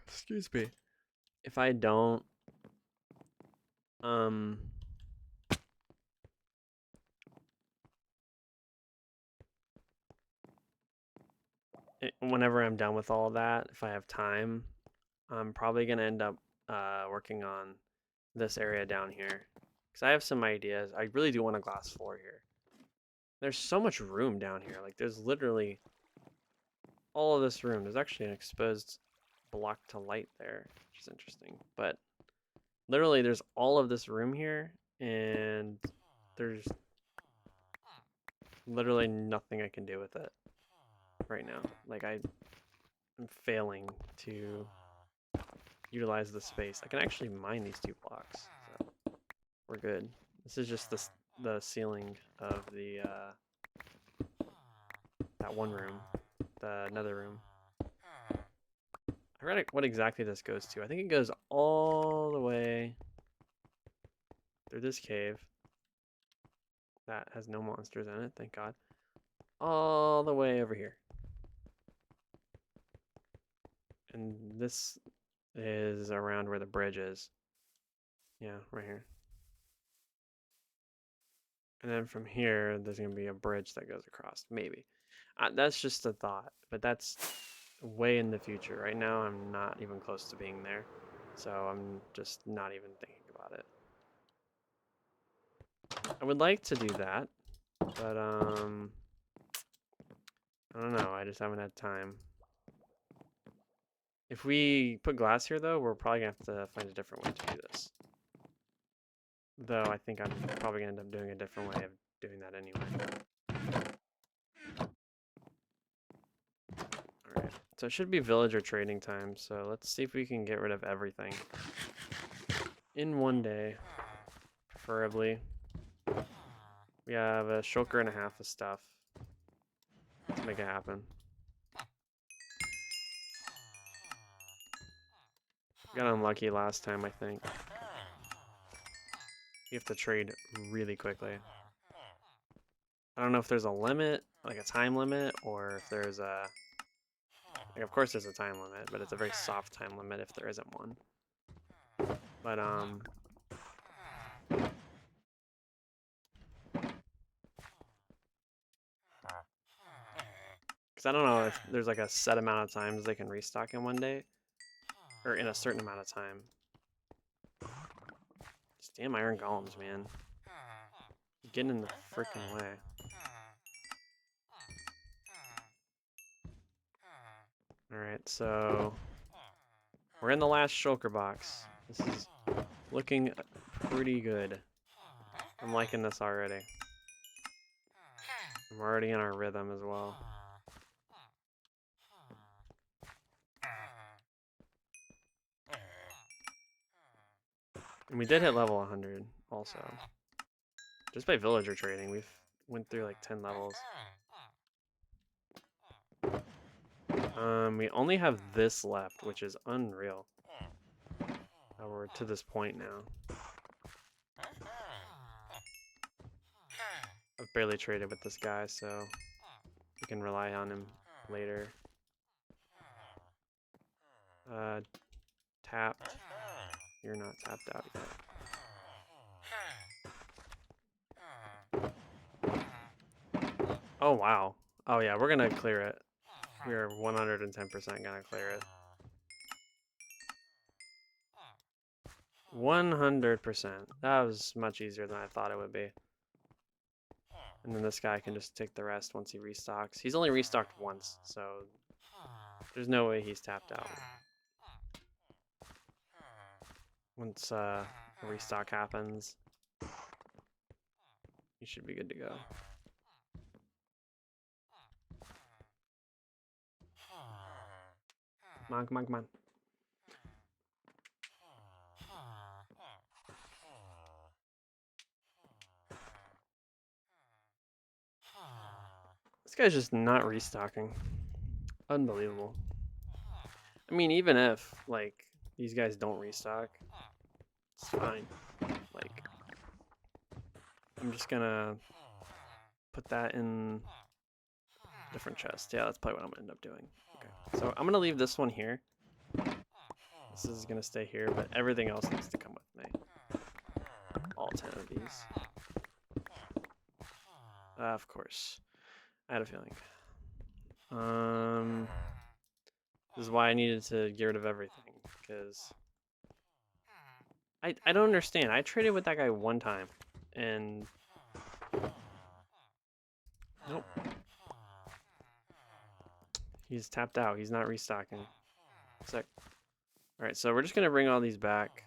excuse me. If I don't whenever I'm done with all of that, if I have time, I'm probably gonna end up working on this area down here, because I have some ideas. I really do want a glass floor here. There's so much room down here. Like, there's literally all of this room. There's actually an exposed block to light there, which is interesting. But literally, there's all of this room here, and there's literally nothing I can do with it right now. Like, I'm failing to utilize the space. I can actually mine these 2 blocks, so we're good. This is just the ceiling of the that one room, the nether room. I forgot what exactly this goes to. I think it goes all the way through this cave that has no monsters in it, thank God, all the way over here. And this is around where the bridge is. Yeah, right here. And then from here, there's going to be a bridge that goes across, maybe. That's just a thought, but that's way in the future. Right now, I'm not even close to being there, so I'm just not even thinking about it. I would like to do that, but I don't know. I just haven't had time. If we put glass here, though, we're probably going to have to find a different way to do this. Though I think I'm probably going to end up doing a different way of doing that anyway. Alright, so it should be villager trading time, so let's see if we can get rid of everything in one day, preferably. We have a shulker and a half of stuff. Let's make it happen. Got unlucky last time, I think. You have to trade really quickly. I don't know if there's a limit, like a time limit, or if there's a... Like, of course there's a time limit, but it's a very soft time limit if there isn't one. But, because I don't know if there's like a set amount of times they can restock in one day, or in a certain amount of time. These damn iron golems, man. Getting in the freaking way. Alright, so we're in the last shulker box. This is looking pretty good. I'm liking this already. I'm already in our rhythm as well. And we did hit level 100 also. Just by villager trading, we've went through like 10 levels. We only have this left, which is unreal. We're to this point now. I've barely traded with this guy, so we can rely on him later. Tapped. You're not tapped out yet. Oh, wow. Oh, yeah, we're gonna clear it. We're 110% gonna clear it. 100%. That was much easier than I thought it would be. And then this guy can just take the rest once he restocks. He's only restocked once, so there's no way he's tapped out. Once a restock happens, you should be good to go. Come on, come on, come on. This guy's just not restocking. Unbelievable. I mean, even if, like, these guys don't restock, it's fine. Like, I'm just gonna put that in a different chest. Yeah, that's probably what I'm gonna end up doing. Okay, so I'm gonna leave this one here. This is gonna stay here, but everything else needs to come with me. All 10 of these. Of course. I had a feeling. This is why I needed to get rid of everything, because I don't understand. I traded with that guy one time, and nope. He's tapped out. He's not restocking. Sick. Alright, so we're just going to bring all these back.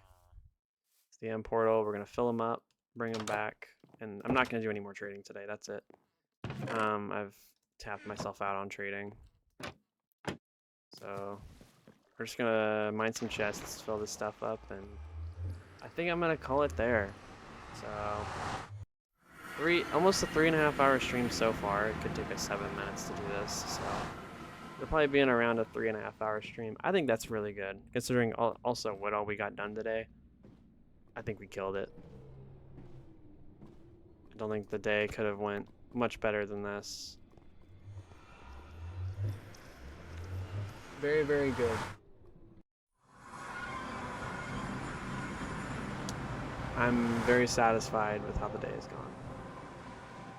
It's the end portal. We're going to fill them up, bring them back, and I'm not going to do any more trading today. That's it. I've tapped myself out on trading. So we're just going to mine some chests, fill this stuff up, and I think I'm going to call it there. So almost a 3.5 hour stream so far. It could take us 7 minutes to do this, so it'll probably be in around a 3.5 hour stream. I think that's really good, considering also what all we got done today. I think we killed it. I don't think the day could have went much better than this. Very, very good. I'm very satisfied with how the day has gone.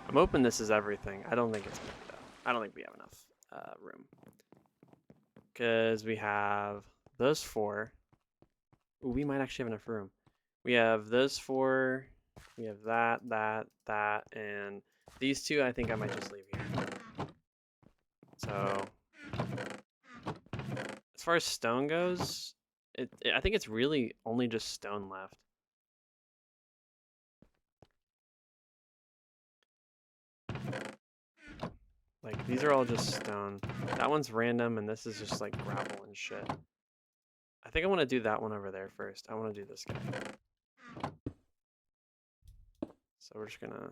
I'm hoping this is everything. I don't think it's good though. I don't think we have enough room. Because we have those 4. Ooh, we might actually have enough room. We have those 4. We have that, and these 2 I think I might just leave here. So, as far as stone goes, I think it's really only just stone left. Like, these are all just stone. That one's random, and this is just like gravel and shit. I think I want to do that one over there first. I want to do this guy. So we're just gonna...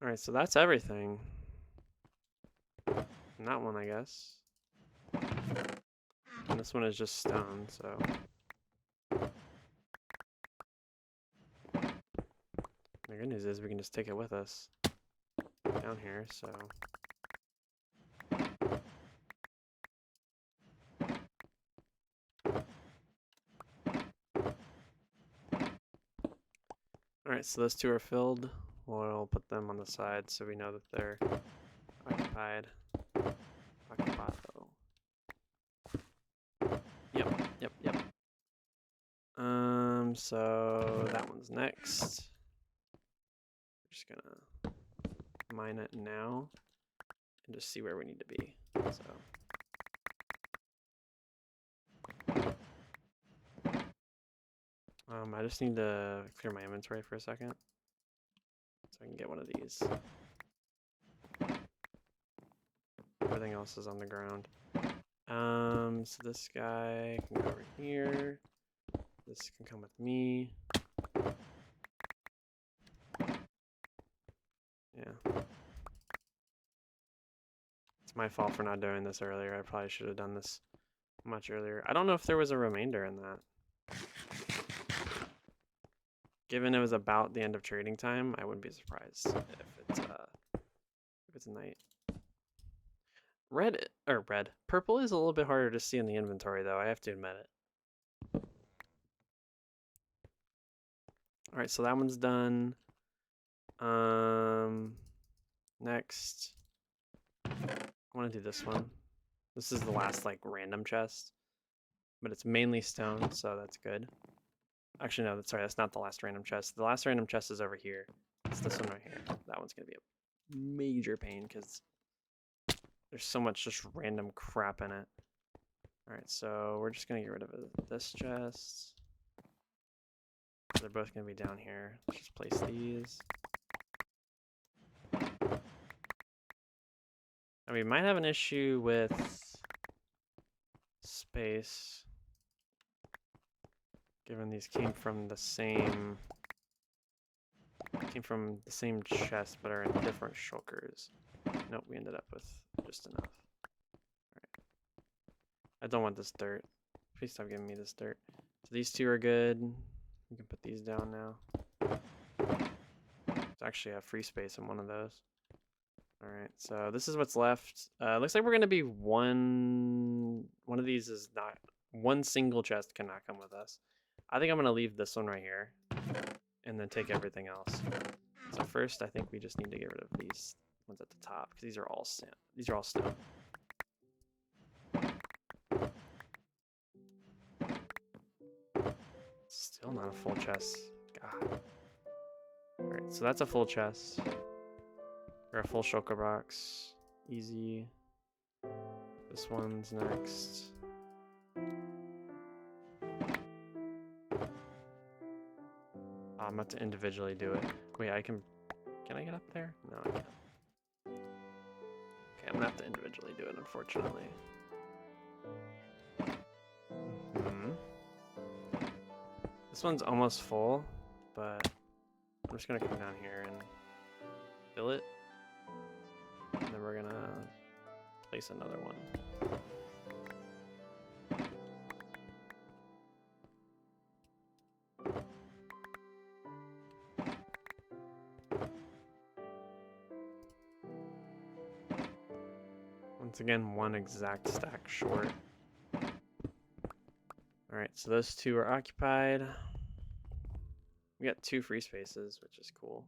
Alright, so that's everything. And that one, I guess. And this one is just stone, so... The good news is we can just take it with us down here, so... Alright, so those 2 are filled. We'll put them on the side so we know that they're occupied. Occupado. Yep. So that one's next. We're just gonna mine it now and just see where we need to be. So I just need to clear my inventory for a second so I can get one of these. Everything else is on the ground. So this guy can go over here. This can come with me. Yeah. It's my fault for not doing this earlier. I probably should have done this much earlier. I don't know if there was a remainder in that. Given it was about the end of trading time, I wouldn't be surprised if it's night. Purple is a little bit harder to see in the inventory though, I have to admit it. Alright, so that one's done. Next. I want to do this one. This is the last like random chest. But it's mainly stone, so that's good. Actually, no, that's not the last random chest. The last random chest is over here. It's this one right here. That one's going to be a major pain because there's so much just random crap in it. Alright, so we're just going to get rid of this chest. They're both going to be down here. Let's just place these. And we might have an issue with space, given these came from the same chest but are in different shulkers. Nope, we ended up with just enough. Alright. I don't want this dirt. Please stop giving me this dirt. So these two are good. We can put these down now. There's actually a free space in one of those. Alright, so this is what's left. Looks like we're gonna be one of these is not, one single chest cannot come with us. I think I'm gonna leave this one right here and then take everything else. So first I think we just need to get rid of these ones at the top because these are all stone. Still not a full chest. God. Alright, so that's a full chest. Or a full shulker box. Easy. This one's next. Oh, I'm about to individually do it. Wait, can I get up there? No, I can't. Okay, I'm gonna have to individually do it, unfortunately. This one's almost full, but I'm just gonna come down here and fill it. And then we're gonna place another one. Once again, one exact stack short. Alright, so those two are occupied. We got 2 free spaces, which is cool.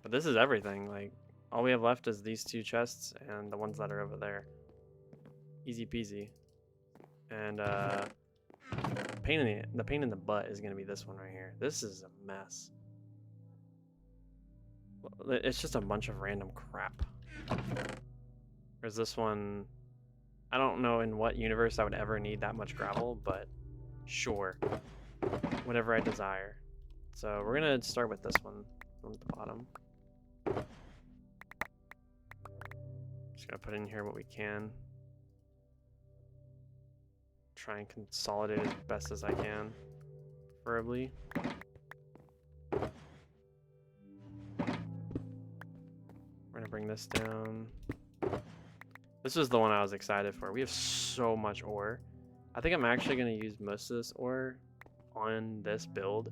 But this is everything. Like, all we have left is these 2 chests and the ones that are over there. Easy peasy. And the pain in the butt is gonna be this one right here. This is a mess. It's just a bunch of random crap. Whereas this one, I don't know in what universe I would ever need that much gravel, but sure. Whatever I desire. So we're gonna start with this one at the bottom. Just gonna put in here what we can. Try and consolidate as best as I can, preferably. We're gonna bring this down. This is the one I was excited for. We have so much ore. I think I'm actually gonna use most of this ore on this build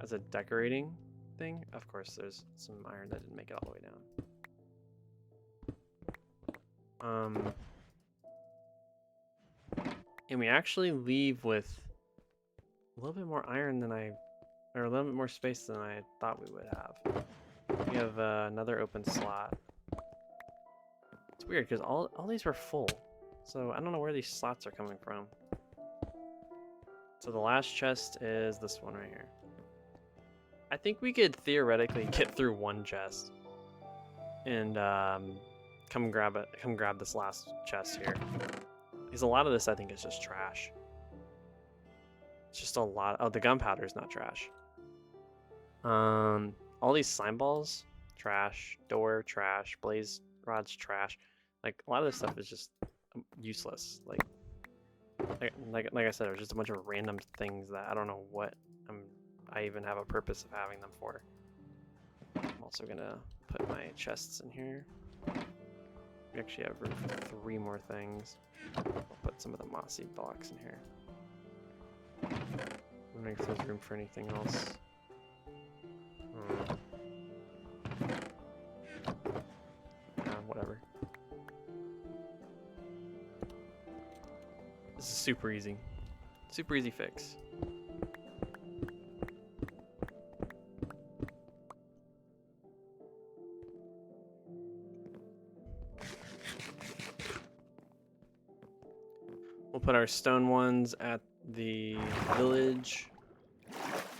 as a decorating thing. Of course, there's some iron that didn't make it all the way down. And we actually leave with a little bit more iron than or a little bit more space than I thought we would have. We have another open slot. It's weird because all these were full, so I don't know where these slots are coming from. So the last chest is this one right here. I think we could theoretically get through one chest and come grab this last chest here. Because a lot of this I think is just trash. It's just a lot. Oh, the gunpowder is not trash. All these slime balls, trash. Door, trash. Blaze rods, trash. Like a lot of this stuff is just useless. Like I said, it was just a bunch of random things that I don't know what I even have a purpose of having them for. I'm also gonna put my chests in here. We actually have room for 3 more things. I'll put some of the mossy blocks in here. I'm wondering if there's room for anything else. Whatever. This is super easy. Super easy fix. We'll put our stone ones at the village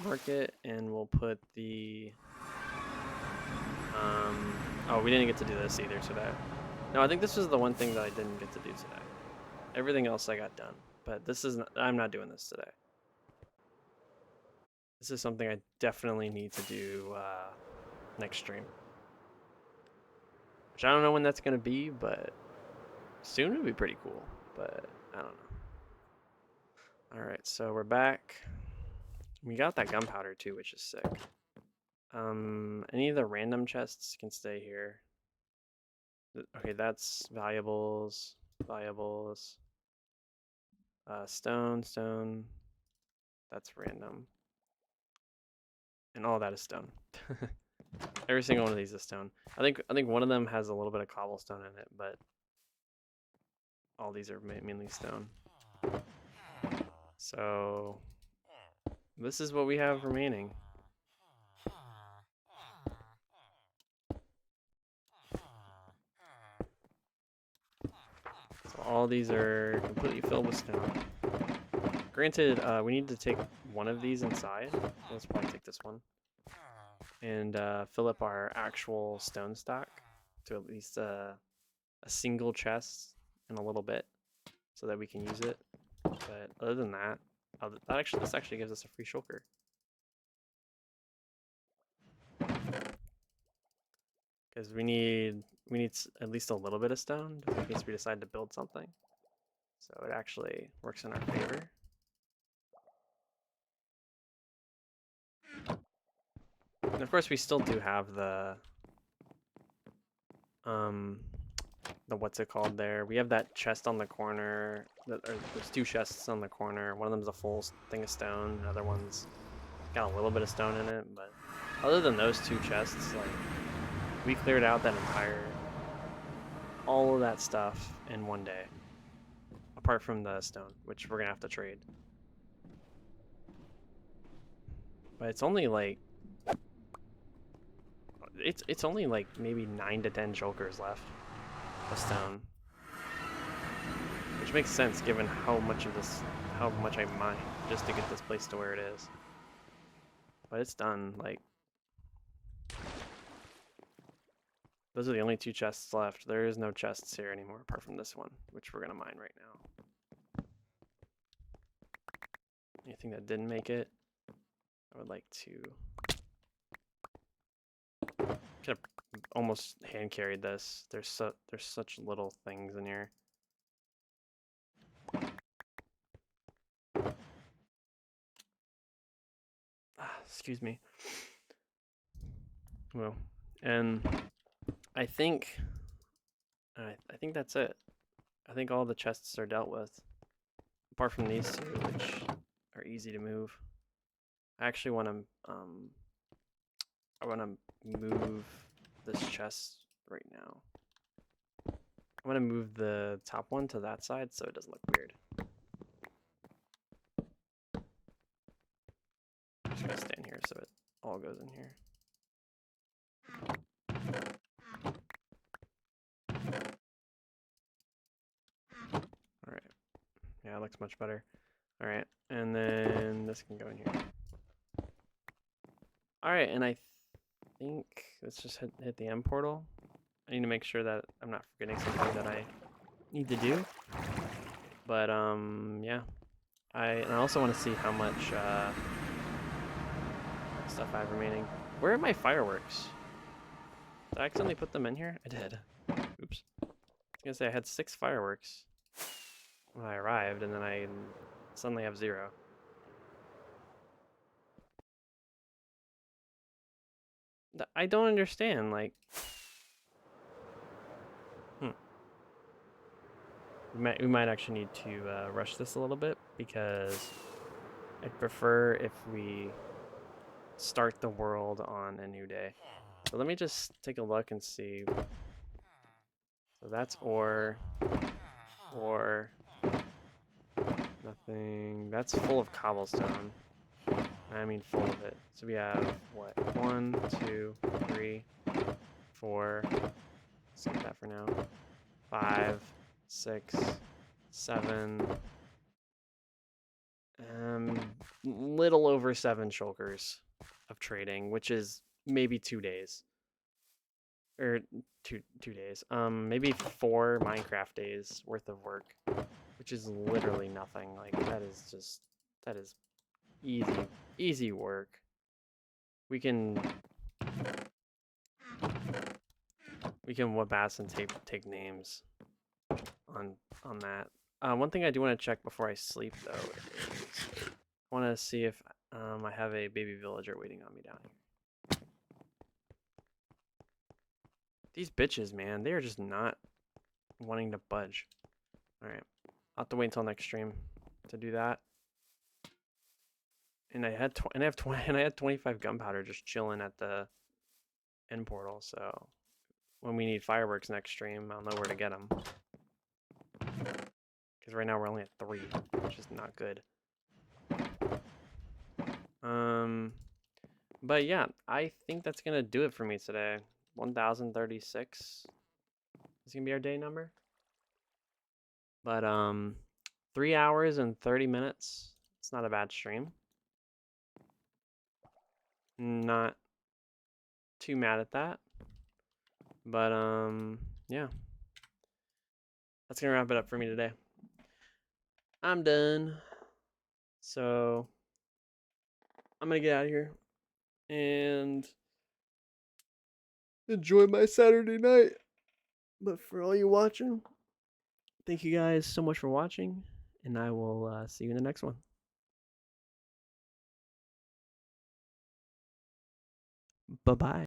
market, and we'll put the oh, we didn't get to do this either today. No, I think this was the one thing that I didn't get to do today. Everything else I got done, but I'm not doing this today. This is something I definitely need to do next stream. Which I don't know when that's going to be, but soon it'll be pretty cool. But I don't know. Alright, so we're back. We got that gunpowder too, which is sick. Any of the random chests can stay here. Okay, that's valuables. Stone. That's random. And all that is stone. Every single one of these is stone. I think one of them has a little bit of cobblestone in it, but all these are mainly stone. So this is what we have remaining. So all these are completely filled with stone. Granted, we need to take one of these inside. Let's probably take this one. And fill up our actual stone stock to at least a single chest in a little bit so that we can use it. But other than that, this actually gives us a free shulker. Because we need at least a little bit of stone just in case we decide to build something. So it actually works in our favor. And of course we still do have the what's it called there? We have that chest on the corner. There's two chests on the corner. One of them's a full thing of stone. The other one's got a little bit of stone in it. But other than those two chests, like we cleared out that all of that stuff in one day. Apart from the stone, which we're gonna have to trade. But it's only like it's only like maybe 9 to 10 shulkers left of stone, which makes sense given how much I mined just to get this place to where it is. But it's done. Like those are the only two chests left. There is no chests here anymore apart from this one, which we're gonna mine right now. Anything that didn't make it, I would like to. Could have almost hand carried this. There's such little things in here. Excuse me. Well, and I think that's it. I think all the chests are dealt with, apart from these two, which are easy to move. I actually want to move this chest right now. I want to move the top one to that side so it doesn't look weird. I'm just gonna stand here so it all goes in here. Alright. Yeah, it looks much better. Alright, and then this can go in here. Alright, and I think let's just hit the end portal. I need to make sure that I'm not forgetting something that I need to do. But yeah. I also want to see how much stuff I have remaining. Where are my fireworks? Did I accidentally put them in here? I did. Oops. I was gonna say I had 6 fireworks when I arrived, and then I suddenly have 0. I don't understand, like... We might actually need to rush this a little bit, because I'd prefer if we start the world on a new day. So let me just take a look and see. So that's ore, nothing. That's full of cobblestone. I mean full of it. So we have, what, 1, 2, 3, 4, skip that for now, 5, 6, 7, little over 7 shulkers of trading, which is maybe 2 days. Or two days. Maybe 4 Minecraft days worth of work, which is literally nothing. Like that is Easy work. We can whoop ass and take names on that. One thing I do want to check before I sleep though is I want to see if I have a baby villager waiting on me down here. These bitches, man, they are just not wanting to budge. All right, I'll have to wait until next stream to do that. And I had 25 gunpowder just chilling at the end portal. So when we need fireworks next stream, I'll know where to get them. Because right now we're only at 3, which is not good. But yeah, I think that's gonna do it for me today. 1036 is gonna be our day number. But 3 hours and 30 minutes. It's not a bad stream. Not too mad at that. But yeah. That's gonna wrap it up for me today. I'm done. So I'm gonna get out of here and enjoy my Saturday night. But for all you watching, thank you guys so much for watching, and I will see you in the next one. Bye-bye.